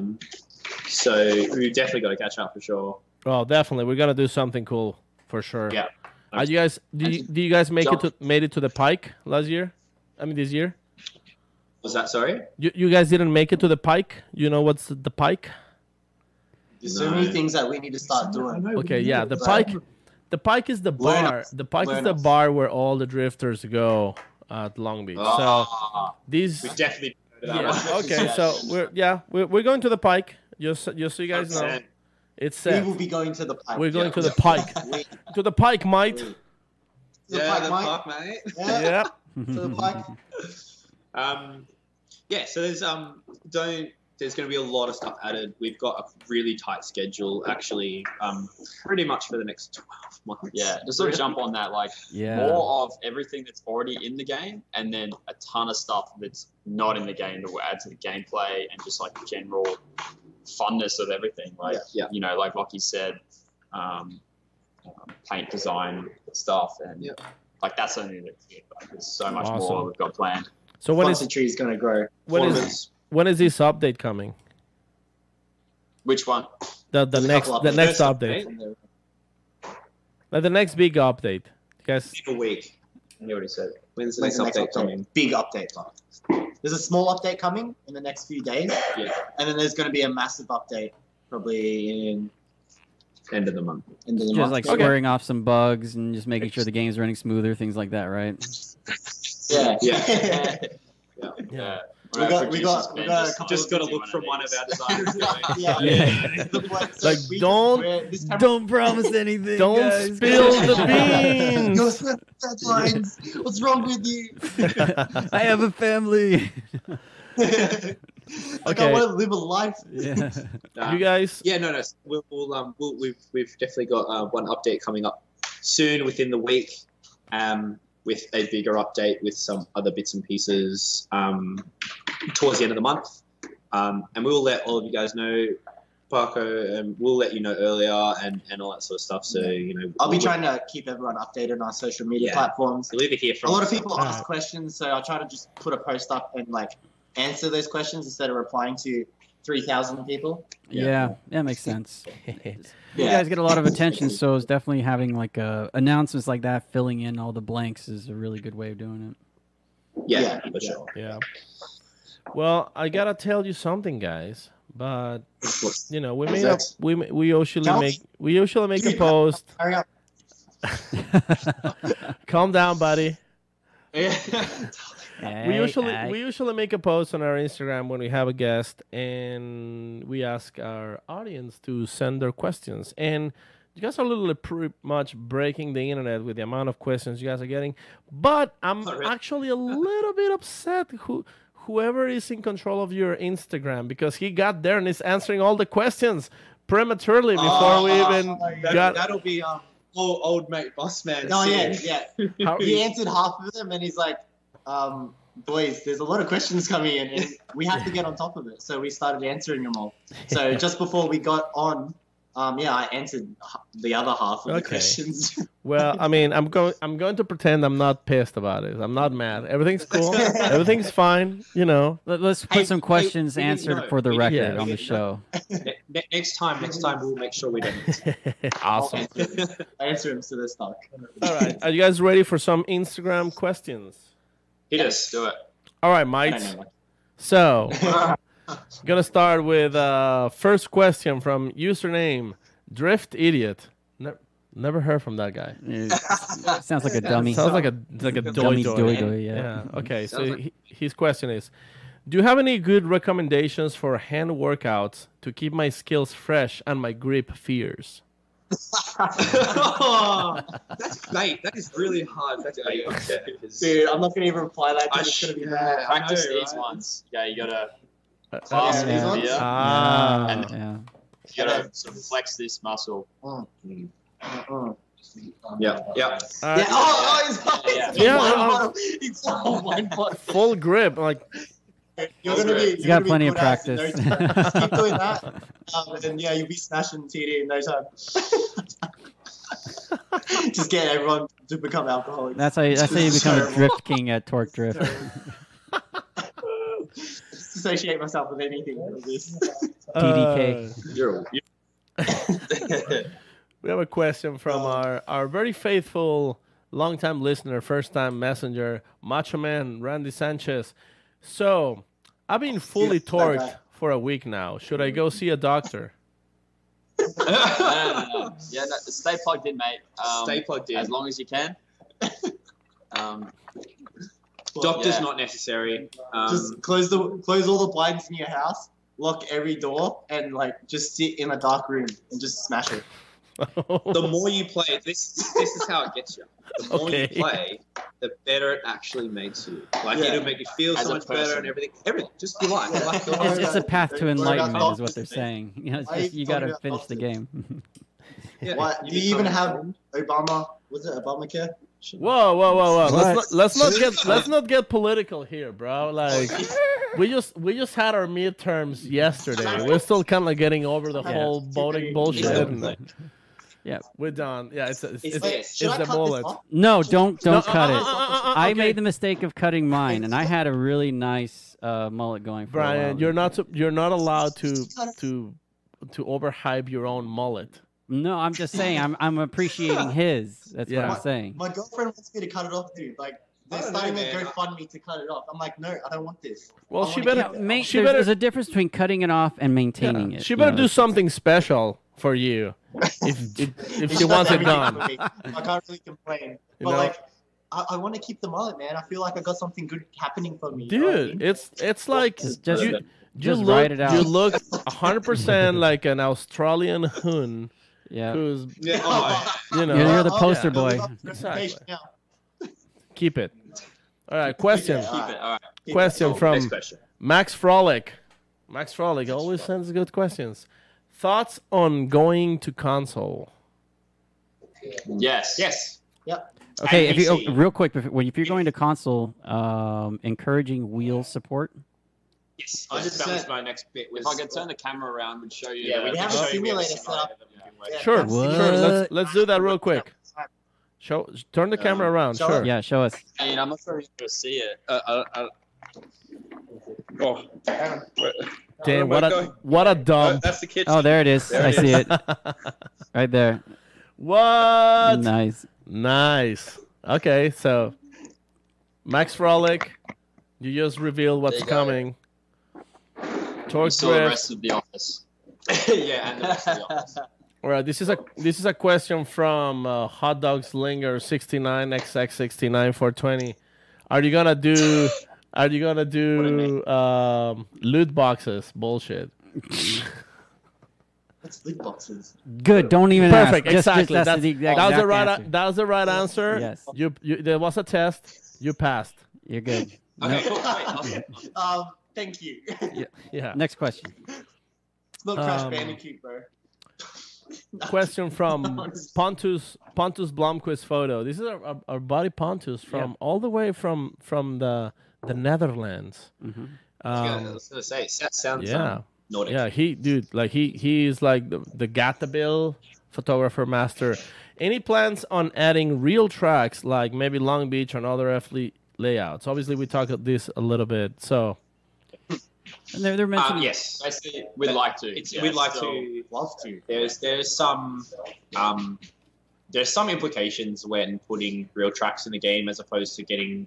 E: So we've definitely got to catch up for sure.
C: Well, definitely, we're gonna do something cool for sure.
E: Yeah.
C: Are you guys? Do you guys made it to the Pike last year? I mean, this year.
E: Was that sorry?
C: You guys didn't make it to the Pike. You know what's the Pike?
G: There's so many things that we need to start doing.
C: Okay, yeah, the Pike. The Pike is the bar. The Pike is the bar where all the drifters go at Long Beach. So these.
E: We definitely.
C: Okay, so we're going to the Pike. Just so you guys know, it's set.
G: We will be going to the Pike.
C: We're going to the Pike. To the Pike, mate.
G: To the Pike,
E: mate.
C: Yeah.
G: To the Pike.
E: So there's going to be a lot of stuff added. We've got a really tight schedule, actually, pretty much for the next 12 months.
F: Yeah, just sort of jump on that, more of everything that's already in the game, and then a ton of stuff that's not in the game that will add to the gameplay and just like general funness of everything. Like Lockie said, paint design stuff, and that's only there's so much more we've got planned.
C: So when is
G: the tree's going to grow?
C: When is this update coming?
F: Which one?
C: The next update. Like the next big update. Guys.
E: A week. I already said it. When's the
G: Next
E: next update coming?
G: Big update. There's a small update coming in the next few days.
E: Yeah.
G: And then there's going to be a massive update probably in
E: end of the month.
D: Just like squaring off some bugs and just making sure the game's running smoother, things like that, right?
E: Yeah.
G: We got a couple
E: just got to look from one of our designers.
C: Like don't promise anything. Don't spill the beans.
G: Deadlines. What's wrong with you?
D: I have a family.
G: I want to live a life.
C: You guys.
E: Yeah, no. We've definitely got one update coming up soon within the week. With a bigger update with some other bits and pieces towards the end of the month. And we will let all of you guys know, Paco, and we'll let you know earlier and all that sort of stuff. So,
G: I'll be trying to keep everyone updated on our social media platforms.
E: We'll either hear from
G: a lot of people ask questions, so I'll try to just put a post up and answer those questions instead of replying to 3,000 people.
D: Yeah, makes sense. You guys get a lot of attention, so it's definitely having announcements like that, filling in all the blanks is a really good way of doing it.
E: Yeah, for sure.
C: Yeah. Well, I gotta tell you something, guys. But we usually make a post.
G: Hurry up.
C: Calm down, buddy.
D: Hey,
C: we usually make a post on our Instagram when we have a guest, and we ask our audience to send their questions. And you guys are literally pretty much breaking the internet with the amount of questions you guys are getting. But I'm actually a little bit upset whoever is in control of your Instagram, because he got there and is answering all the questions prematurely before we even got.
E: That'll be old mate boss man.
G: Oh yeah. He answered half of them, and he's like, boys, there's a lot of questions coming in, and we have to get on top of it. So we started answering them all. So just before we got on, I answered the other half of the questions.
C: Well, I mean, I'm going to pretend I'm not pissed about it. I'm not mad. Everything's cool. Everything's fine. You know.
D: Let's put some questions answered for the record on the show.
E: Next time we'll make sure we don't.
C: Awesome.
G: Answer him to this talk.
C: All right. Are you guys ready for some Instagram questions?
E: Yes, do it.
C: All right, Mike. So, gonna start with first question from username Drift Idiot. Never heard from that guy.
D: Sounds like a dummy.
C: Sounds like a
D: Dummy's
C: doy.
D: Yeah.
C: Okay. So his question is, do you have any good recommendations for hand workouts to keep my skills fresh and my grip fierce?
E: That's bait. That is really hard. That's bait.
G: Dude, I'm not gonna even reply that. It's gonna be bad.
F: Practice these ones. Yeah, you gotta
G: clasp these ones.
F: And you gotta sort of flex this muscle.
E: Yeah.
G: It's all my body.
C: Full grip, like.
D: You got plenty of practice.
G: Just keep doing that, and then you'll be smashing TD in no time. Just get everyone to become alcoholics.
D: That's how you become a drift king at Torque Drift.
G: Associate myself with anything like this.
D: TDK.
C: We have a question from our very faithful, long-time listener, first-time messenger, Macho Man Randy Sanchez. So, I've been fully torqued for a week now. Should I go see a doctor?
F: No. Yeah, stay plugged in, mate.
E: Stay plugged in.
F: As long as you can.
E: Doctor's not necessary.
G: Just close all the blinds in your house, lock every door, and just sit in a dark room and just smash it.
E: The more you play, this is how it gets you. The more you play, the better it actually makes you. It'll make you feel so much better and everything. Just be like.
D: It's a path to enlightenment, is what they're saying. It's just, you got to finish the game.
G: Do you even have Obama? Was it Obamacare?
C: Whoa! Let's not get political here, bro. We just had our midterms yesterday. We're still kind of getting over the whole voting bullshit. Yeah, we're done. Yeah, it's the bullet.
D: No, don't cut it. I made the mistake of cutting mine, and I had a really nice mullet going for
C: Brian,
D: a while.
C: you're not allowed to overhype your own mullet.
D: No, I'm just saying I'm appreciating his. That's what I'm saying.
G: My girlfriend wants me to cut it off, dude. They're starting to GoFundMe to cut it off. I'm like, no, I don't want this.
C: Well,
D: there's a difference between cutting it off and maintaining it.
C: She better do something special for you if she wants it done.
G: I can't really complain. But I want to keep the mullet, man. I feel like I got something good happening for me.
C: Dude,
G: you know what I mean?
C: it's like
D: just write it out.
C: You look 100% like an Australian hoon.
D: Yeah.
C: Who's
D: you're the poster boy.
C: Exactly. Keep it. All right, question.
F: Keep it. All right.
C: Question from Max Frolic. Max Frolic always sends good questions. Thoughts on going to console?
F: Yes.
G: Yep.
D: Okay, if real quick, if you're going to console, encouraging wheel support.
E: Yes, that was my next bit.
F: If I could turn the camera around, we'd show you.
G: Yeah, we have a simulator set up.
C: Sure. Let's do that real quick. Turn the camera around. Sure.
D: Yeah, show us.
F: I mean, I'm not sure if you can see it.
C: Damn, what a dump.
E: That's the kitchen.
D: Oh, there it is. I see it. Right there.
C: What?
D: Nice.
C: Okay, so Max Frolic, you just revealed what's coming. Torque
F: Drift. The rest of the office.
E: Yeah, and the rest of the office.
C: All right, this is a question from Hot Dog Slinger 69XX69420. Are you gonna do loot boxes? Bullshit.
G: What's loot boxes?
D: Good. Don't even
C: Perfect.
D: ask.
C: Exactly.
D: That's the exact answer.
C: That was the right answer.
D: Yes.
C: You there was a test. You passed.
D: You're good.
E: Okay, cool. Wait,
G: thank you.
C: Yeah.
D: Next question.
G: It's not Crash Bandicoot, bro.
C: Question from Pontus Blomquist photo. This is our buddy Pontus from all the way from the the Netherlands.
D: Mm-hmm.
E: I was gonna say, sounds Nordic.
C: Yeah, he is like the Gatabil photographer master. Any plans on adding real tracks like maybe Long Beach and other athlete layouts? Obviously, we talked about this a little bit. So,
D: and they're mentioning
E: yes,
F: Basically, we'd like to.
E: we'd like to.
G: Love to.
E: There's some implications when putting real tracks in the game as opposed to getting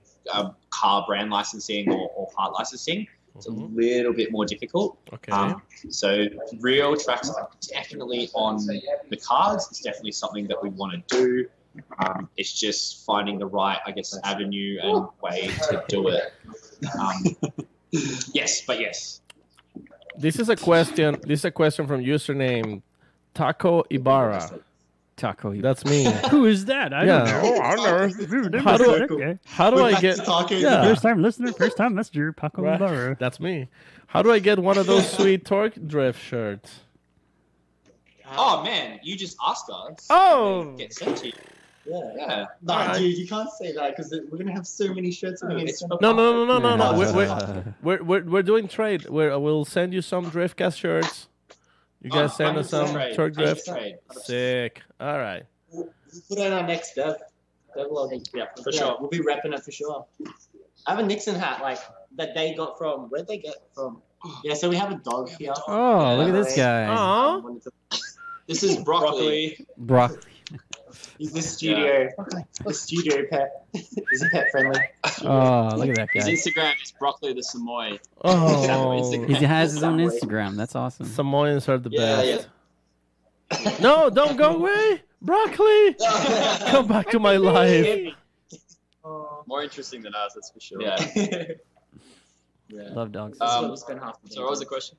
E: car brand licensing or part licensing. It's a little bit more difficult.
C: Okay.
E: So real tracks are definitely on the cards. It's definitely something that we want to do. It's just finding the right, I guess, avenue and way to do it. Yes.
C: This is a question. This is a question from username Taco Ibarra.
D: Taco.
C: That's me.
D: Who is that? I don't know.
C: Oh, I know. How do I get?
D: Yeah. First time listener, first time messenger, Paco
C: Right.
D: Ibarra.
C: That's me. How do I get one of those sweet Torque Drift shirts?
E: Oh man, you just asked us.
C: Oh.
E: Get sent to you. Yeah.
G: Nah, dude, you can't say that because we're gonna have so many shirts.
C: No. We're doing trade. We'll send you some Driftcast shirts. You guys send us some Torque Drift. Sick. All right.
G: We'll put it on our next dev.
E: Yeah, for sure.
G: We'll be repping it for sure. I have a Nixon hat that they got from. Where'd they get from? Yeah, so we have a dog here.
D: Oh, look at this guy.
C: Aw.
E: This is broccoli.
D: Broccoli.
G: He's the studio. The studio pet. Is he pet friendly?
D: Oh, look at that
F: His
D: guy.
F: Instagram is broccoli the Samoy.
C: Oh.
D: He has his own Instagram. That's awesome.
C: Samoans are the
E: Yeah,
C: best. No, don't go away. Broccoli. Come back to my life.
F: More interesting than us, that's for sure.
E: Yeah.
D: Love dogs.
G: We spend half the day
F: So what was the question?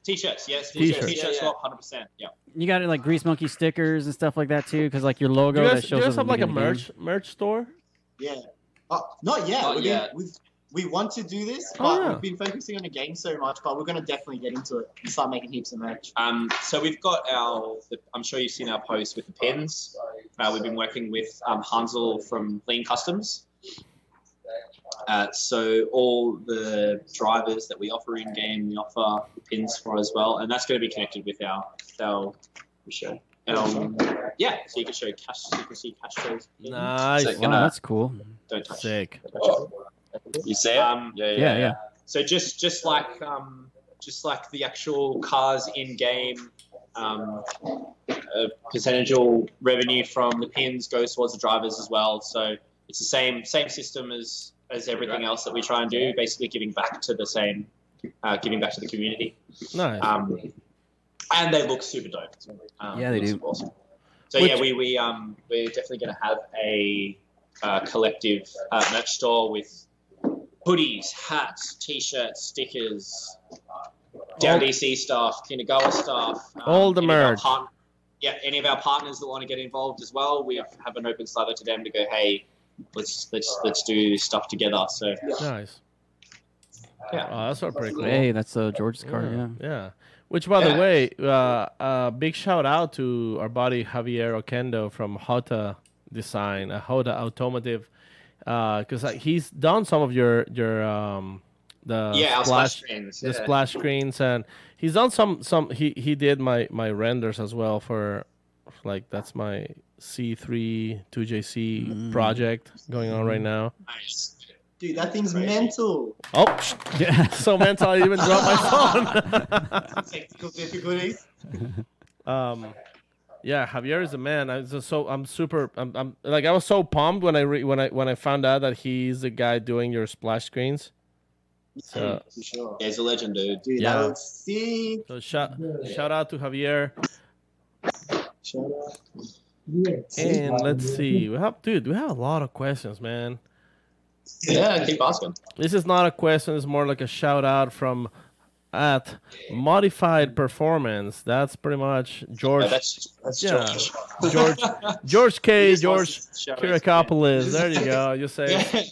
E: T-shirts, yes.
C: T-shirts.
E: T-shirts swap, 100%. Yeah.
D: You got like Grease Monkey stickers and stuff like that too, because like your logo
C: Do you
D: that
C: guys,
D: shows
C: do you guys
D: up
C: have
D: at the
C: like a
D: beginning of the game.
C: merch store?
G: Yeah. Not yet.
F: Not yet.
G: We want to do this, but
C: Oh, yeah.
G: we've been focusing on the game so much. But we're going to definitely get into it and start making heaps of merch.
E: So we've got I'm sure you've seen our post with the pins. We've been working with Hansel from Lean Customs. So all the drivers that we offer in game, we offer the pins for as well, and that's going to be connected with our show. Yeah, so you can show cash. You can see cash shows.
C: Nice.
E: So
D: Wow, that's cool.
E: don't touch.
C: Sick.
E: You see it?
D: Yeah.
E: So just like the actual cars in game, percentage revenue from the pins goes towards the drivers as well. So it's the same system as everything else that we try and do. Basically, giving back to the community.
C: Nice.
E: And they look super dope.
D: Yeah, they do.
E: Awesome. So yeah, we're definitely going to have a collective merch store with hoodies, hats, t-shirts, stickers, Down DC stuff, Kinagawa stuff.
C: All the merch.
E: Any of our partners that want to get involved as well, we have an open slather to them to go, hey, let's do this stuff together. So
C: Nice.
E: yeah.
C: Oh, that's all pretty cool.
D: Hey, that's George's car. Yeah.
C: Yeah. Which, by the way, big shout out to our buddy Javier Oquendo from Hota Design, Hota Automotive, because he's done some of your
E: our splash screens.
C: the splash screens, and he's done some. He did my renders as well for like that's my C3 2JC project going on right now.
E: Nice.
G: Dude, that thing's mental.
C: Oh, yeah, so mental I even dropped my phone.
G: Technical difficulties.
C: Yeah, Javier is a man. I was so pumped when I found out that he's the guy doing your splash screens. So
G: For sure.
E: Yeah, he's a legend, dude.
G: Dude,
C: Yeah.
G: that looks sick.
C: So shout out to Javier.
G: Shout out.
C: And let's see. We have a lot of questions, man.
E: Yeah, keep asking.
C: This is not a question, it's more like a shout out from at Modified Performance. That's pretty much George.
E: Yeah, that's
C: Yeah.
E: George.
C: George K.
E: Just
C: George
E: wants to show his
C: Kirakopoulos. There you go. You say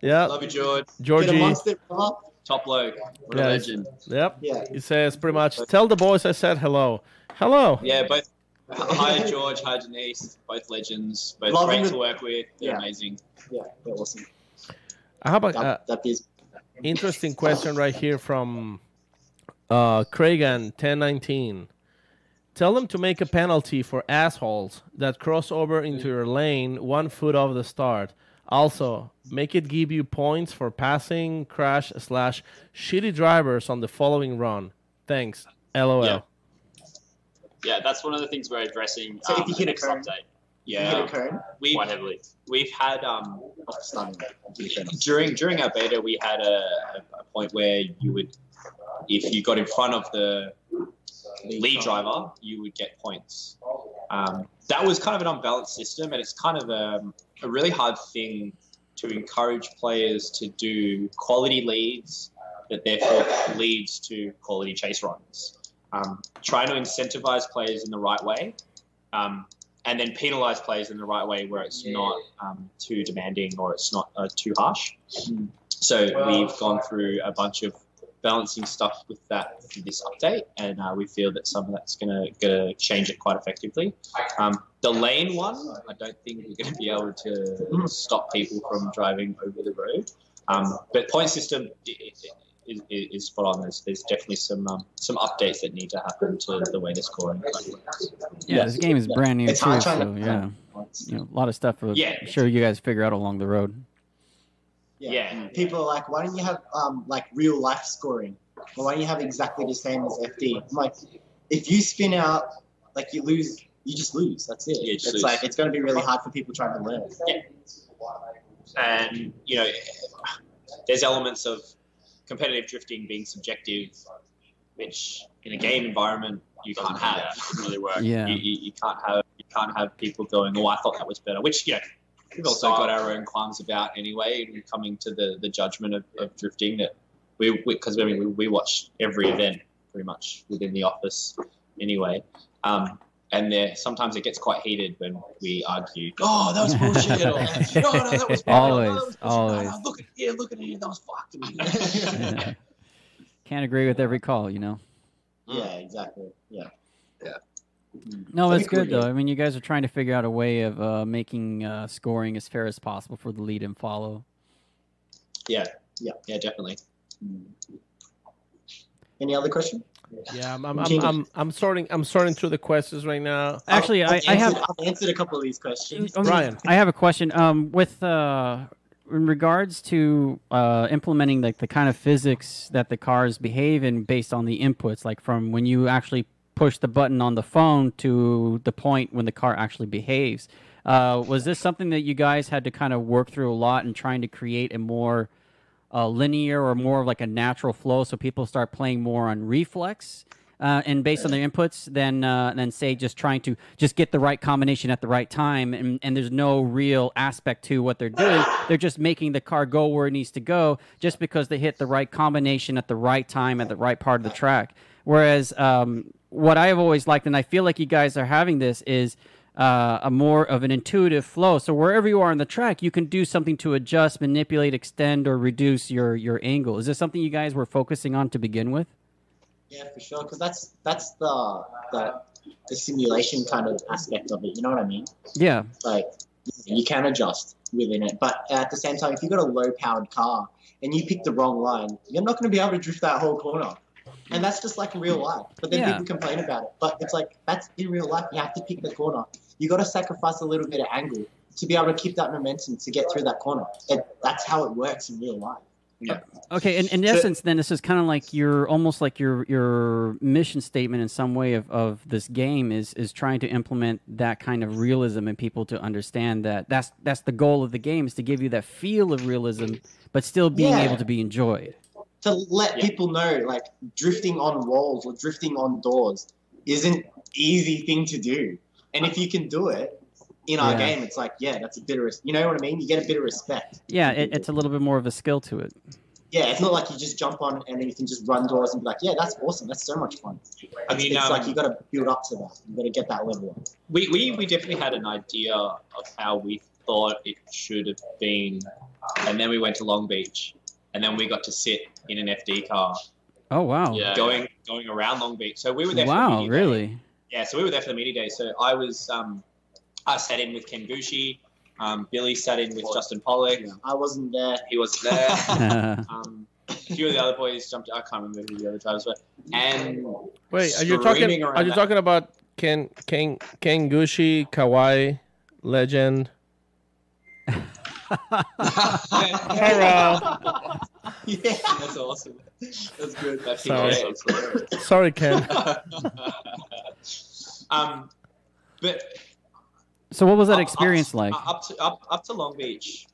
C: yeah.
E: Love you, George.
G: Get
C: Georgie.
G: amongst it, brother.
E: Top bloke. What a
C: Yeah,
E: legend.
C: Yep.
G: Yeah.
C: He says pretty much tell the boys I said hello. Hello.
E: Yeah, both. Hi, George. Hi, Denise. Both legends. Both
G: Loving
E: great
G: the-
E: to work with. They're
G: Yeah.
E: amazing.
G: Yeah, they're awesome.
C: I have a interesting question right here from Kragan 1019. Tell them to make a penalty for assholes that cross over into your lane 1 foot off the start. Also, make it give you points for passing, crash / shitty drivers on the following run. Thanks. LOL.
F: Yeah, that's one of the things we're addressing.
G: So if you hit a curve,
E: Yeah,
F: quite heavily.
E: We've had during our beta, we had a point where you would, if you got in front of the lead driver, you would get points. That was kind of an unbalanced system, and it's kind of a really hard thing to encourage players to do quality leads that therefore leads to quality chase runs. Trying to incentivize players in the right way, and then penalize players in the right way where it's not too demanding or it's not too harsh. So we've gone through a bunch of balancing stuff with that for this update, and we feel that some of that's going to change it quite effectively. The lane one, I don't think we're going to be able to stop people from driving over the road. But point system is spot on. There's definitely some updates that need to happen to the way the scoring works.
D: Yeah, this game is brand new too,
G: hard
D: so yeah, a lot of stuff. I'm sure you guys figure out along the road.
E: Yeah.
G: People are like, why don't you have like real life scoring? Or why don't you have exactly the same as FD? I'm like, if you spin out, like you lose, you just lose. That's it.
E: Yeah,
G: it's like it's going to be really hard for people trying to learn.
E: Yeah. And there's elements of competitive drifting being subjective, which in a game environment you can't have.
F: It doesn't really work.
D: Yeah.
E: You can't have people going, oh, I thought that was better. Which we've also got our own qualms about anyway, and coming to the judgment of drifting that because we watch every event pretty much within the office anyway. And sometimes it gets quite heated when we argue. Oh, that was bullshit. Or, no, that was
D: always.
E: Oh, look at here, that was fucked.
D: Can't agree with every call,
G: Yeah, exactly. Yeah.
D: No, that's good though. I mean, you guys are trying to figure out a way of making scoring as fair as possible for the lead and follow.
E: Yeah, definitely.
G: Any other question?
C: Yeah, I'm sorting through the questions right now.
D: Actually, I've
G: answered a couple of these questions.
C: Brian,
D: I have a question. With in regards to implementing like the kind of physics that the cars behave in based on the inputs, like from when you actually push the button on the phone to the point when the car actually behaves. Was this something that you guys had to kind of work through a lot in trying to create a more linear or more of like a natural flow, so people start playing more on reflex and based on their inputs than say just trying to just get the right combination at the right time, and there's no real aspect to what they're doing. They're just making the car go where it needs to go just because they hit the right combination at the right time at the right part of the track. Whereas what I have always liked, and I feel like you guys are having this, is a more of an intuitive flow. So wherever you are on the track, you can do something to adjust, manipulate, extend, or reduce your angle. Is this something you guys were focusing on to begin with?
G: Yeah, for sure. Because that's the simulation kind of aspect of it. You know what I mean?
D: Yeah.
G: Like you can adjust within it, but at the same time, if you've got a low-powered car and you pick the wrong line, you're not going to be able to drift that whole corner. And that's just like in real life. But then people complain about it. But it's like, that's in real life. You have to pick the corner. You got to sacrifice a little bit of angle to be able to keep that momentum to get through that corner. That's how it works in real life.
E: Yeah.
D: Okay, and in essence, then this is kind of like almost like your mission statement in some way of this game is trying to implement that kind of realism in people to understand that that's the goal of the game, is to give you that feel of realism, but still being able to be enjoyed.
G: To let people know, like, drifting on walls or drifting on doors isn't an easy thing to do. And if you can do it in our game, it's like, that's a bit of, you know what I mean? You get a bit of respect.
D: Yeah, it's a little bit more of a skill to it.
G: Yeah, it's not like you just jump on and then you can just run doors and be like, yeah, that's awesome. That's so much fun. It's like you got to build up to that. You got to get that level up.
E: We definitely had an idea of how we thought it should have been. And then we went to Long Beach. And then we got to sit in an FD car.
D: Oh, wow.
E: Yeah. Going around Long Beach. So we were there for
D: the
E: media
D: really?
E: day. Yeah, so we were there for the media day. So I sat in with Ken Gucci. Billy sat in with Justin Pollock.
G: I wasn't there.
E: He wasn't there. A few of the other boys jumped. I can't remember who the other drivers were. And
C: wait, are you talking about Ken Gushi, Kawhi, legend?
E: Yeah, that's awesome. That's good. That's
C: Sorry, Ken.
E: But
D: so what was that experience like?
E: Up to Long Beach,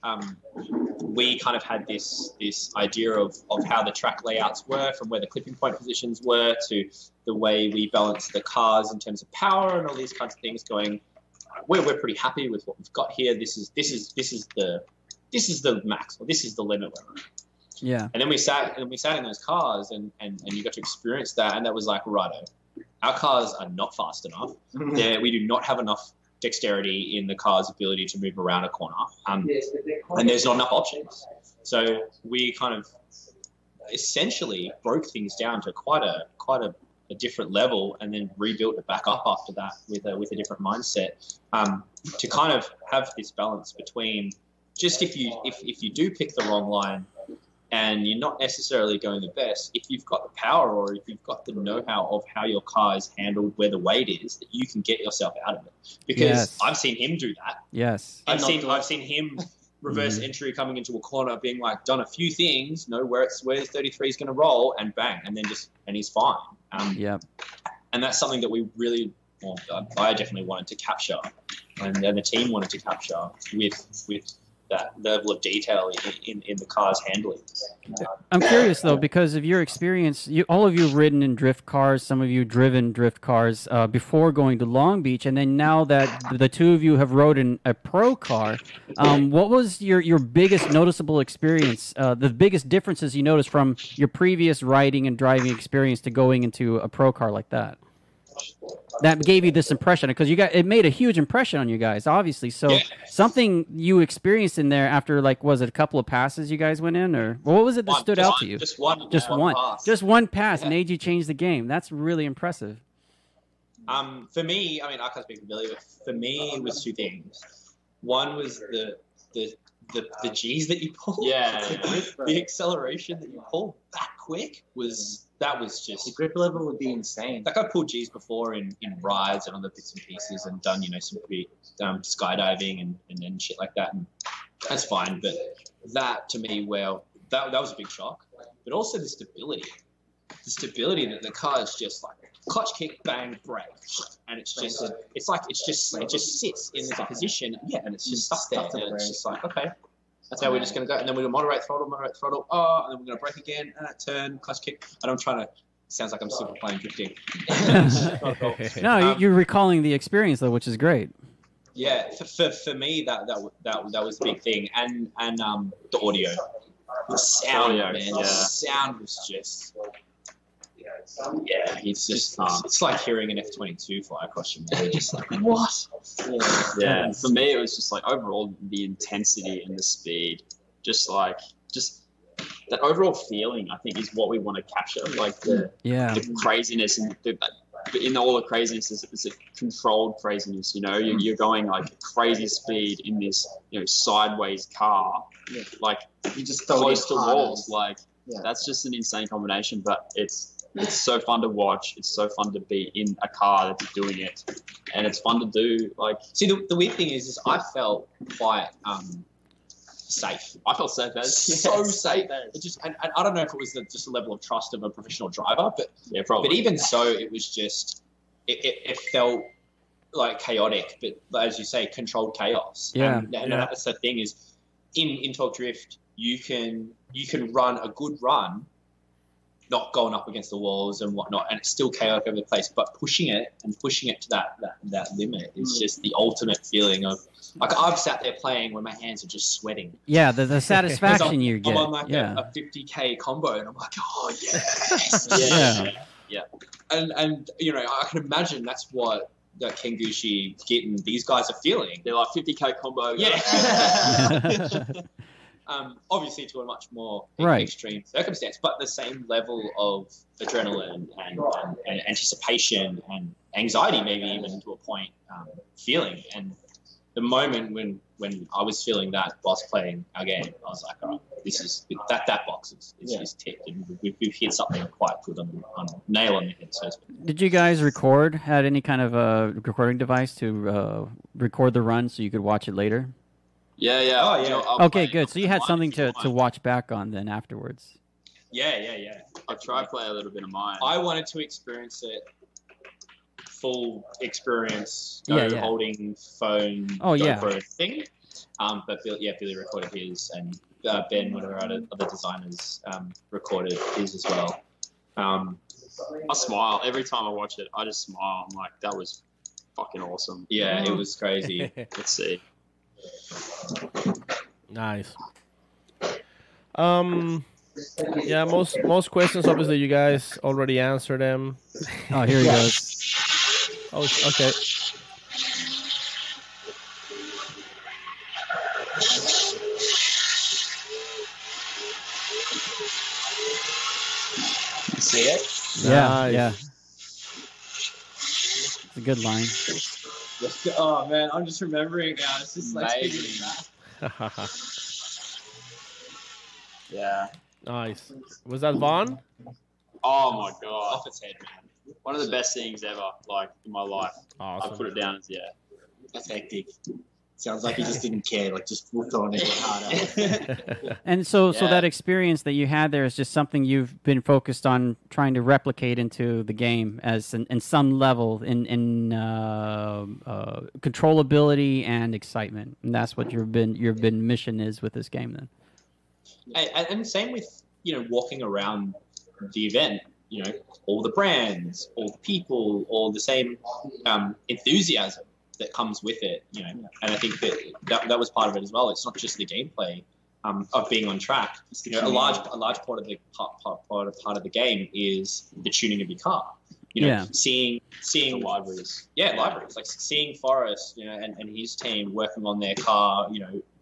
E: we kind of had this idea of how the track layouts were, from where the clipping point positions were to the way we balanced the cars in terms of power and all these kinds of things. Going, we're pretty happy with what we've got here. This is the max, or this is the limit we're on.
D: Yeah.
E: And then we sat in those cars and you got to experience that, and that was like, righto, our cars are not fast enough. We do not have enough dexterity in the car's ability to move around a corner, and there's not enough options. So we kind of essentially broke things down to quite a different level, and then rebuilt it back up after that with a different mindset, to kind of have this balance between just if you do pick the wrong line and you're not necessarily going the best, if you've got the power or if you've got the know-how of how your car is handled, where the weight is, that you can get yourself out of it. Because I've seen him do that.
D: Yes.
E: I've seen him reverse entry coming into a corner, being like, done a few things, know where his 33 is going to roll, and bang, and he's fine. And that's something that we really, I definitely wanted to capture, and then the team wanted to capture with that level of detail in the car's handling.
D: I'm curious though, because of your experience, all of you have ridden in drift cars, some of you driven drift cars before going to Long Beach, and then now that the two of you have rode in a pro car, what was your biggest noticeable experience, the biggest differences you noticed from your previous riding and driving experience to going into a pro car like that? That gave you this impression, because it made a huge impression on you guys, obviously. So something you experienced in there after, like, was it a couple of passes you guys went in, or what was it that stood out to you?
E: Just one pass
D: made you change the game. That's really impressive.
E: For me, I mean, I can't speak for Billy, but for me, it was two things. One was the G's that you pull. The acceleration that you pull that quick was just,
G: the grip level would be insane.
E: Like, I've pulled G's before in rides and other bits and pieces, and done some pretty skydiving and shit like that, and that's fine. But that, to me, that was a big shock. But also the stability that the car is just like clutch kick, bang, brake, and it just sits in this position, and it's just stuck there, and it's just like, okay, that's how we're just going to go. And then we're going to moderate throttle, and then we're going to brake again, turn, clutch kick. And I'm trying to, sounds like I'm super playing drifting.
D: No, you're recalling the experience, though, which is great.
E: Yeah, for me, that was the big thing. And the audio. The sound, man. The sound was just... it's just it's like hearing an F-22 fly across your mind. Just like, what?
F: Yeah, for me it was just like overall the intensity and the speed, just that overall feeling, I think, is what we want to capture. Like the craziness and in all the craziness, it's a controlled craziness. You know, you're going like crazy speed in this sideways car, like you just close to walls. Like that's just an insane combination, but it's so fun to watch. It's so fun to be in a car that's doing it, and it's fun to do. Like,
E: see, the weird thing is I felt quite safe.
F: I felt safe,
E: so safe. It just, and I don't know if it was just a level of trust of a professional driver, but probably. But even so, it was just it felt like chaotic, but as you say, controlled chaos. And that's the thing is, in Talk Drift, you can run a good run, not going up against the walls and whatnot, and it's still chaotic over the place, but pushing it to that limit is just the ultimate feeling of, like, I've sat there playing when my hands are just sweating.
D: Yeah, the satisfaction you get.
E: I'm on like a 50k combo, and I'm like, oh yes,
F: yeah.
E: And I can imagine that's what that Kengushi, Gitten, these guys are feeling.
F: They're like 50k combo.
E: Yeah. Obviously to a much more extreme circumstance, but the same level of adrenaline and anticipation and anxiety, maybe even to a point, feeling. And the moment when I was feeling that whilst playing our game, I was like, all right, this is that box is ticked, and we've hit something quite good on nail on the head. So
D: did you guys record? Had any kind of recording device to record the run so you could watch it later?
F: Yeah.
E: Oh, yeah.
D: Okay, good. So you had something to watch back on then afterwards.
E: Yeah.
F: I tried to play a little bit of mine.
E: I wanted to experience it. Full experience, holding phone, GoPro thing. But Billy recorded his, and Ben, one of our other designers, recorded his as well.
F: I smile every time I watch it. I just smile. I'm like, that was fucking awesome.
E: Yeah, it was crazy.
F: Let's see.
C: Nice. Yeah, most questions obviously you guys already answered them.
D: Oh, here he goes.
C: Oh, okay.
E: See it?
D: Yeah,
C: Nice.
D: yeah. It's a good line.
E: Oh man, I'm just remembering now. It's just like
F: Yeah.
C: Nice. Was that Vaughn?
F: Oh my god.
E: off its head, man.
F: One of the best things ever, like in my life.
C: Awesome.
F: I put it down as
G: That's hectic. Sounds like he just didn't care. Like just whooped on it harder.
D: And so that experience that you had there is just something you've been focused on trying to replicate into the game as in some level in controllability and excitement, and that's what your mission is with this game then.
E: And same with walking around the event. All the brands, all the people, all the same enthusiasm that comes with it, and I think that was part of it as well. It's not just the gameplay of being on track. A large part of the part of the game is the tuning of your car. Seeing
F: the libraries.
E: Libraries, like seeing Forrest, and his team working on their car,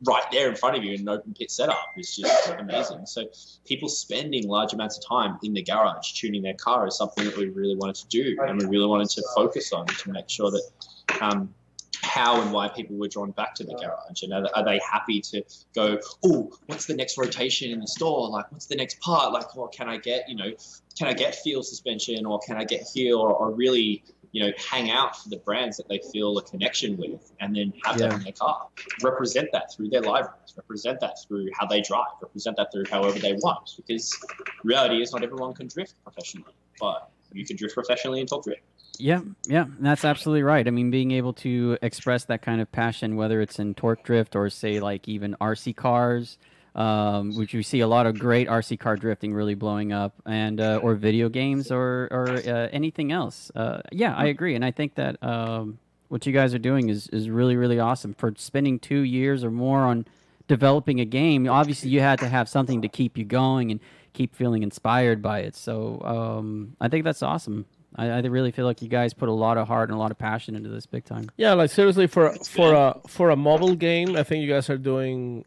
E: right there in front of you in an open pit setup is just amazing. So people spending large amounts of time in the garage tuning their car is something that we really wanted to do, and we really wanted to focus on to make sure that how and why people were drawn back to the garage, and are they happy to go, oh, what's the next rotation in the store, like what's the next part, like, or can I get field suspension, or can I get heel, or really hang out for the brands that they feel a connection with, and then have that in their car, represent that through their libraries, represent that through how they drive, represent that through however they want, because reality is not everyone can drift professionally, but you can drift professionally and talk drift.
D: Yeah, that's absolutely right. I mean, being able to express that kind of passion, whether it's in torque drift or say like even RC cars, which we see a lot of great RC car drifting really blowing up, and or video games or anything else. I agree, and I think that what you guys are doing is really, really awesome. For spending 2 years or more on developing a game, obviously you had to have something to keep you going and keep feeling inspired by it. So I think that's awesome. I really feel like you guys put a lot of heart and a lot of passion into this big time. Yeah,
C: like seriously, for a mobile game, I think you guys are doing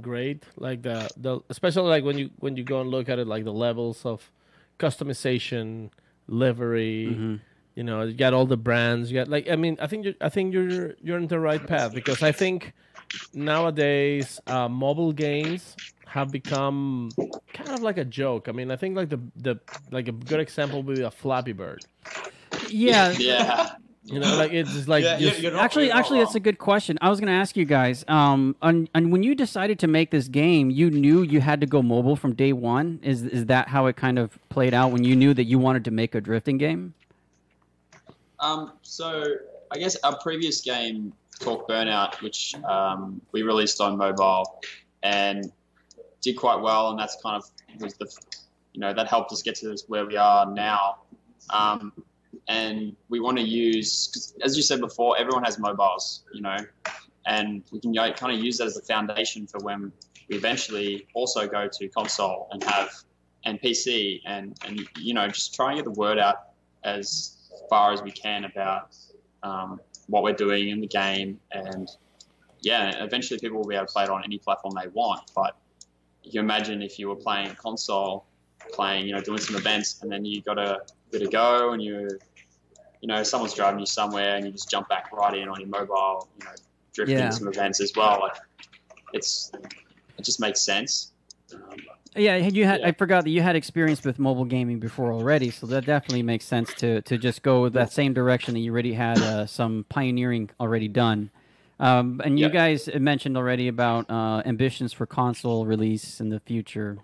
C: great. Like the especially like when you go and look at it, like the levels of customization, livery. You got all the brands. You got I think you're in the right path, because I think nowadays mobile games have become kind of like a joke. I mean, I think like the like a good example would be a Flappy Bird.
D: Yeah.
C: Like it's just like
D: actually that's a good question. I was going to ask you guys. And when you decided to make this game, you knew you had to go mobile from day one. Is that how it kind of played out when you knew that you wanted to make a drifting game?
F: So I guess our previous game, Talk Burnout, which we released on mobile and did quite well, and that's kind of was that helped us get to where we are now. And we want to use, 'cause as you said before, everyone has mobiles, and we can kind of use that as the foundation for when we eventually also go to console and PC and just try and get the word out as far as we can about what we're doing in the game. And eventually people will be able to play it on any platform they want. But you imagine if you were playing console, doing some events, and then you got a bit of go, and someone's driving you somewhere, and you just jump back right in on your mobile, drifting some events as well. Like, it just makes sense.
D: Yeah, I forgot that you had experience with mobile gaming before already, so that definitely makes sense to just go with that same direction that you already had some pioneering already done. And you guys mentioned already about ambitions for console release in the future,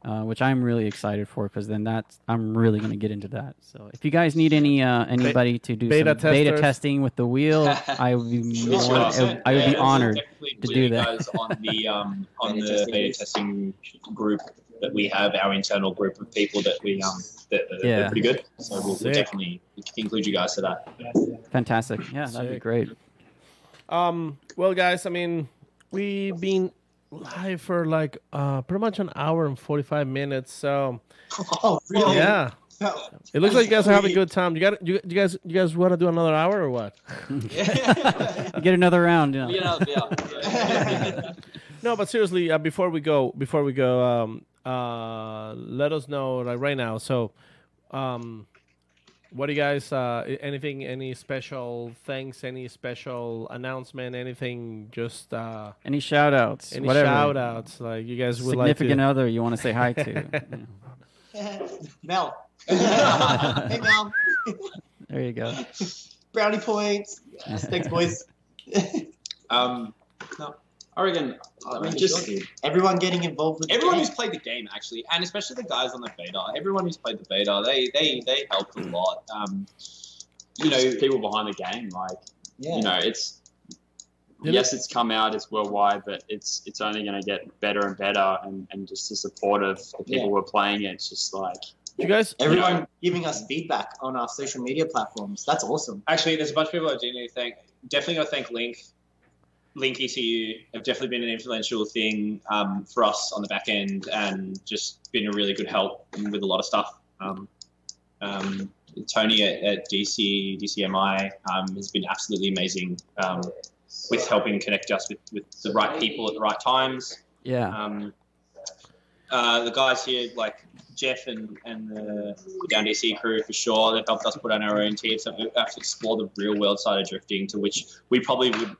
D: which I'm really excited for, because then I'm really going to get into that. So if you guys need anybody to do some beta testing with the wheel, I would be honored to do that.
E: Guys on the beta testing group that we have, our internal group of people that we that are pretty good. So we'll definitely include you guys to that.
D: Fantastic. Yeah, that'd be great.
C: Well, guys, I mean, we've been live for like pretty much an hour and 45 minutes. So,
G: oh, really?
C: Yeah. It looks like you guys are having a good time. You guys want to do another hour or what?
D: Get another round. Yeah.
C: No, but seriously, before we go, let us know like right now. So, what do you guys? Any special thanks? Any special announcement? Anything? Just
D: any shout outs?
C: Any shout outs? Like you guys would
D: significant other you want to say hi to?
G: Mel. Hey Mel.
D: There you go.
G: Brownie points. Thanks, boys.
E: No, I reckon just
G: everyone getting involved with
E: everyone who's played the game actually, and especially the guys on the beta. Everyone who's played the beta, they helped a lot.
F: People behind the game, like it's it's come out, it's worldwide, but it's only going to get better and better, and just the support of the people who are playing it. It's just like
C: you guys,
G: everyone giving us feedback on our social media platforms. That's awesome.
E: Actually, there's a bunch of people I do need to thank. Definitely got to thank Link ECU have definitely been an influential thing for us on the back end, and just been a really good help with a lot of stuff. Tony at DCMI has been absolutely amazing with helping connect us with the right people at the right times.
D: Yeah.
E: The guys here, like Jeff and the Down DC crew, for sure, they've helped us put on our own team, so we have to explore the real world side of drifting, to which we probably would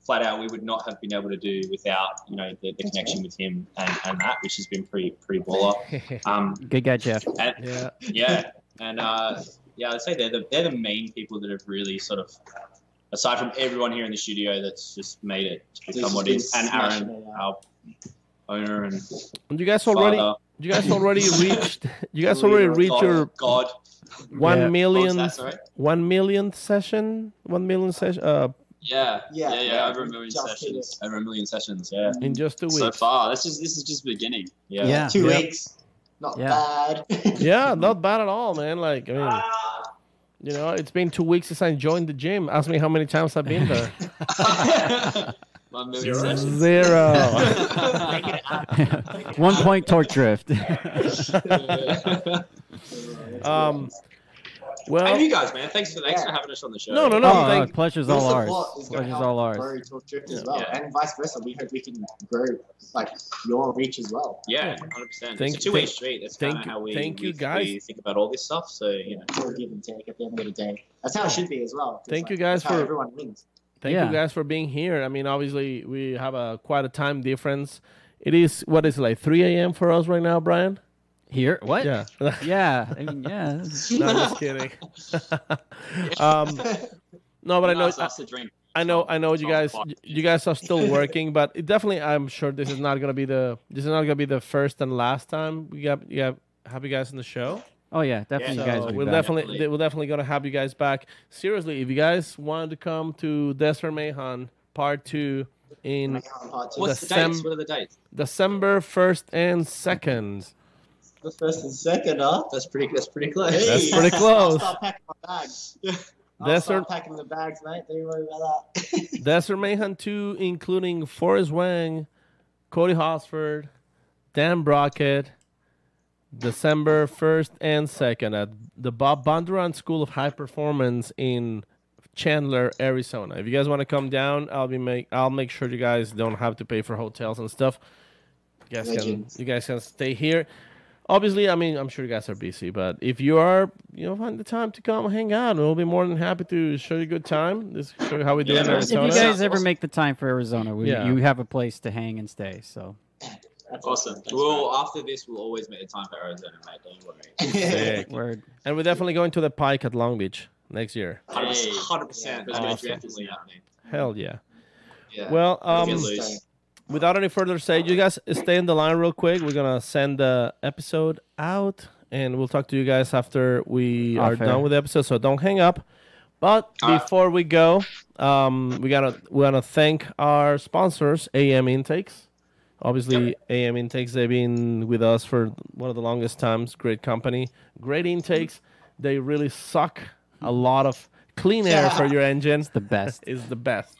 E: flat out, we would not have been able to do without the connection with him and that, which has been pretty baller.
D: Good guy, Jeff.
E: And I'd say they're the main people that have really sort of, aside from everyone here in the studio, that's just made it to become what it is. And Aaron, our owner, and
C: you guys already reached your
E: God
C: 1 million 1 million session.
E: Yeah. Over 1 million sessions. Over 1 million sessions. Yeah.
C: In just 2 weeks.
F: So far, this is just the beginning.
E: Yeah.
G: 2 weeks. Not bad.
C: Yeah, not bad at all, man. Like, I mean, it's been 2 weeks since I joined the gym. Ask me how many times I've been there.
F: 1 million sessions.
C: 0.
D: 1 point torque drift.
C: Well,
E: and you guys, man, thanks for having us on the show.
C: No.
D: Pleasure's all ours. Pleasure's all ours.
G: Grow Talk Drift as well, and vice versa. We hope we can grow like your reach as well.
E: Yeah, 100%. It's a two-way street. That's kind of how we think about all this stuff. So
G: it's all give and take at the end of the day. That's how it should be as well.
C: Thank you guys for
G: everyone wins.
C: Thank you guys for being here. I mean, obviously we have quite a time difference. It is like 3 a.m. for us right now, Brian.
D: Here? What?
C: Yeah.
D: Yeah. I mean, yeah.
C: No, I'm just kidding. No, but I know you guys are still working, but I'm sure this is not gonna be the first and last time we have you guys on the show.
D: Oh yeah, definitely.
C: So
D: you guys will be
C: we're definitely gonna have you guys back. Seriously, if you guys wanted to come to Desert Mayhem Part 2 in
E: what's the dates? What are the dates?
C: December 1st and 2nd.
G: The 1st and 2nd, huh?
E: That's pretty close.
G: Hey,
C: that's pretty close.
G: I'll start packing my bags. I'll start packing the bags, mate. Don't worry about that.
C: Desert Mayhem 2, including Forrest Wang, Cody Hosford, Dan Brockett, December 1st and 2nd at the Bob Bondurant School of High Performance in Chandler, Arizona. If you guys want to come down, I'll make sure you guys don't have to pay for hotels and stuff. You guys can stay here. obviously, I mean, I'm sure you guys are busy, but if you are, find the time to come hang out, we'll be more than happy to show you a good time. Just show you how we do in Arizona.
D: If you guys ever make the time for Arizona, you have a place to hang and stay. So
E: that's awesome. After this, we'll always make the time for Arizona, mate. Don't worry.
C: Word. And we're definitely going to the Pike at Long Beach next year.
E: 100%.
C: Awesome. Hell yeah. Well, without any further say, you guys stay in the line real quick. We're gonna send the episode out, and we'll talk to you guys after we are done with the episode. So don't hang up. But before we go, we wanna thank our sponsors, AM Intakes. Obviously, AM Intakes, they've been with us for one of the longest times. Great company, great intakes. They really suck a lot of clean air for your engine.
D: It's the best.
C: It's the best.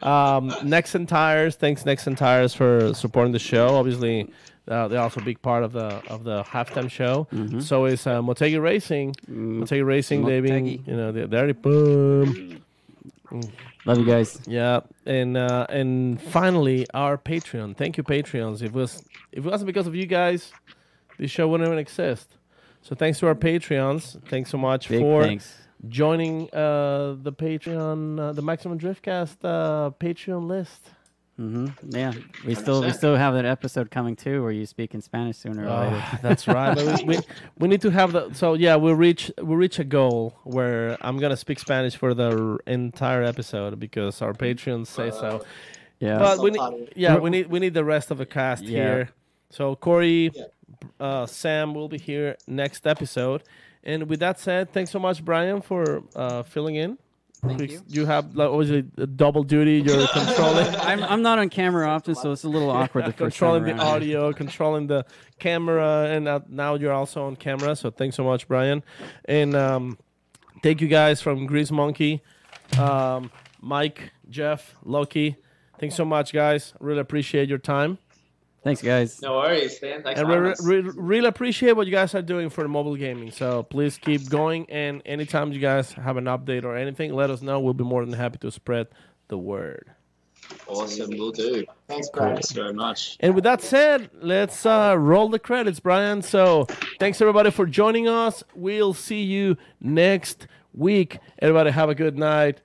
C: Nexen Tires, thanks Nexen Tires for supporting the show. Obviously, they're also a big part of the halftime show. Mm-hmm. So is Motegi Racing. Motegi Racing, they've been, they're boom.
D: Love you guys.
C: Yeah, and finally our Patreon. Thank you, Patreons. If it wasn't because of you guys, this show wouldn't even exist. So thanks to our Patreons. Thanks so much joining the Patreon, the Maximum Driftcast Patreon list.
D: Mm-hmm. Yeah, we still have that episode coming too, where you speak in Spanish sooner or later.
C: That's right. But we need to have that. So yeah, we'll reach a goal where I'm gonna speak Spanish for the entire episode because our Patreons say so.
D: Yeah,
C: but we need the rest of the cast here. So Corey, Sam will be here next episode. And with that said, thanks so much, Brian, for filling in.
D: Thank you.
C: You have obviously double duty. You're controlling.
D: I'm not on camera often, so it's a little awkward.
C: Controlling the audio, controlling the camera, and now you're also on camera. So thanks so much, Brian. And thank you guys from Grease Monkey, Mike, Jeff, Loki. Thanks so much, guys. Really appreciate your time.
D: Thanks, guys.
E: No worries, man. Thanks.
C: And really appreciate what you guys are doing for mobile gaming. So please keep going. And anytime you guys have an update or anything, let us know. We'll be more than happy to spread the word.
E: Awesome, we'll do.
G: Thanks, Brian.
E: Thanks very much.
C: And with that said, let's roll the credits, Brian. So thanks everybody for joining us. We'll see you next week. Everybody have a good night.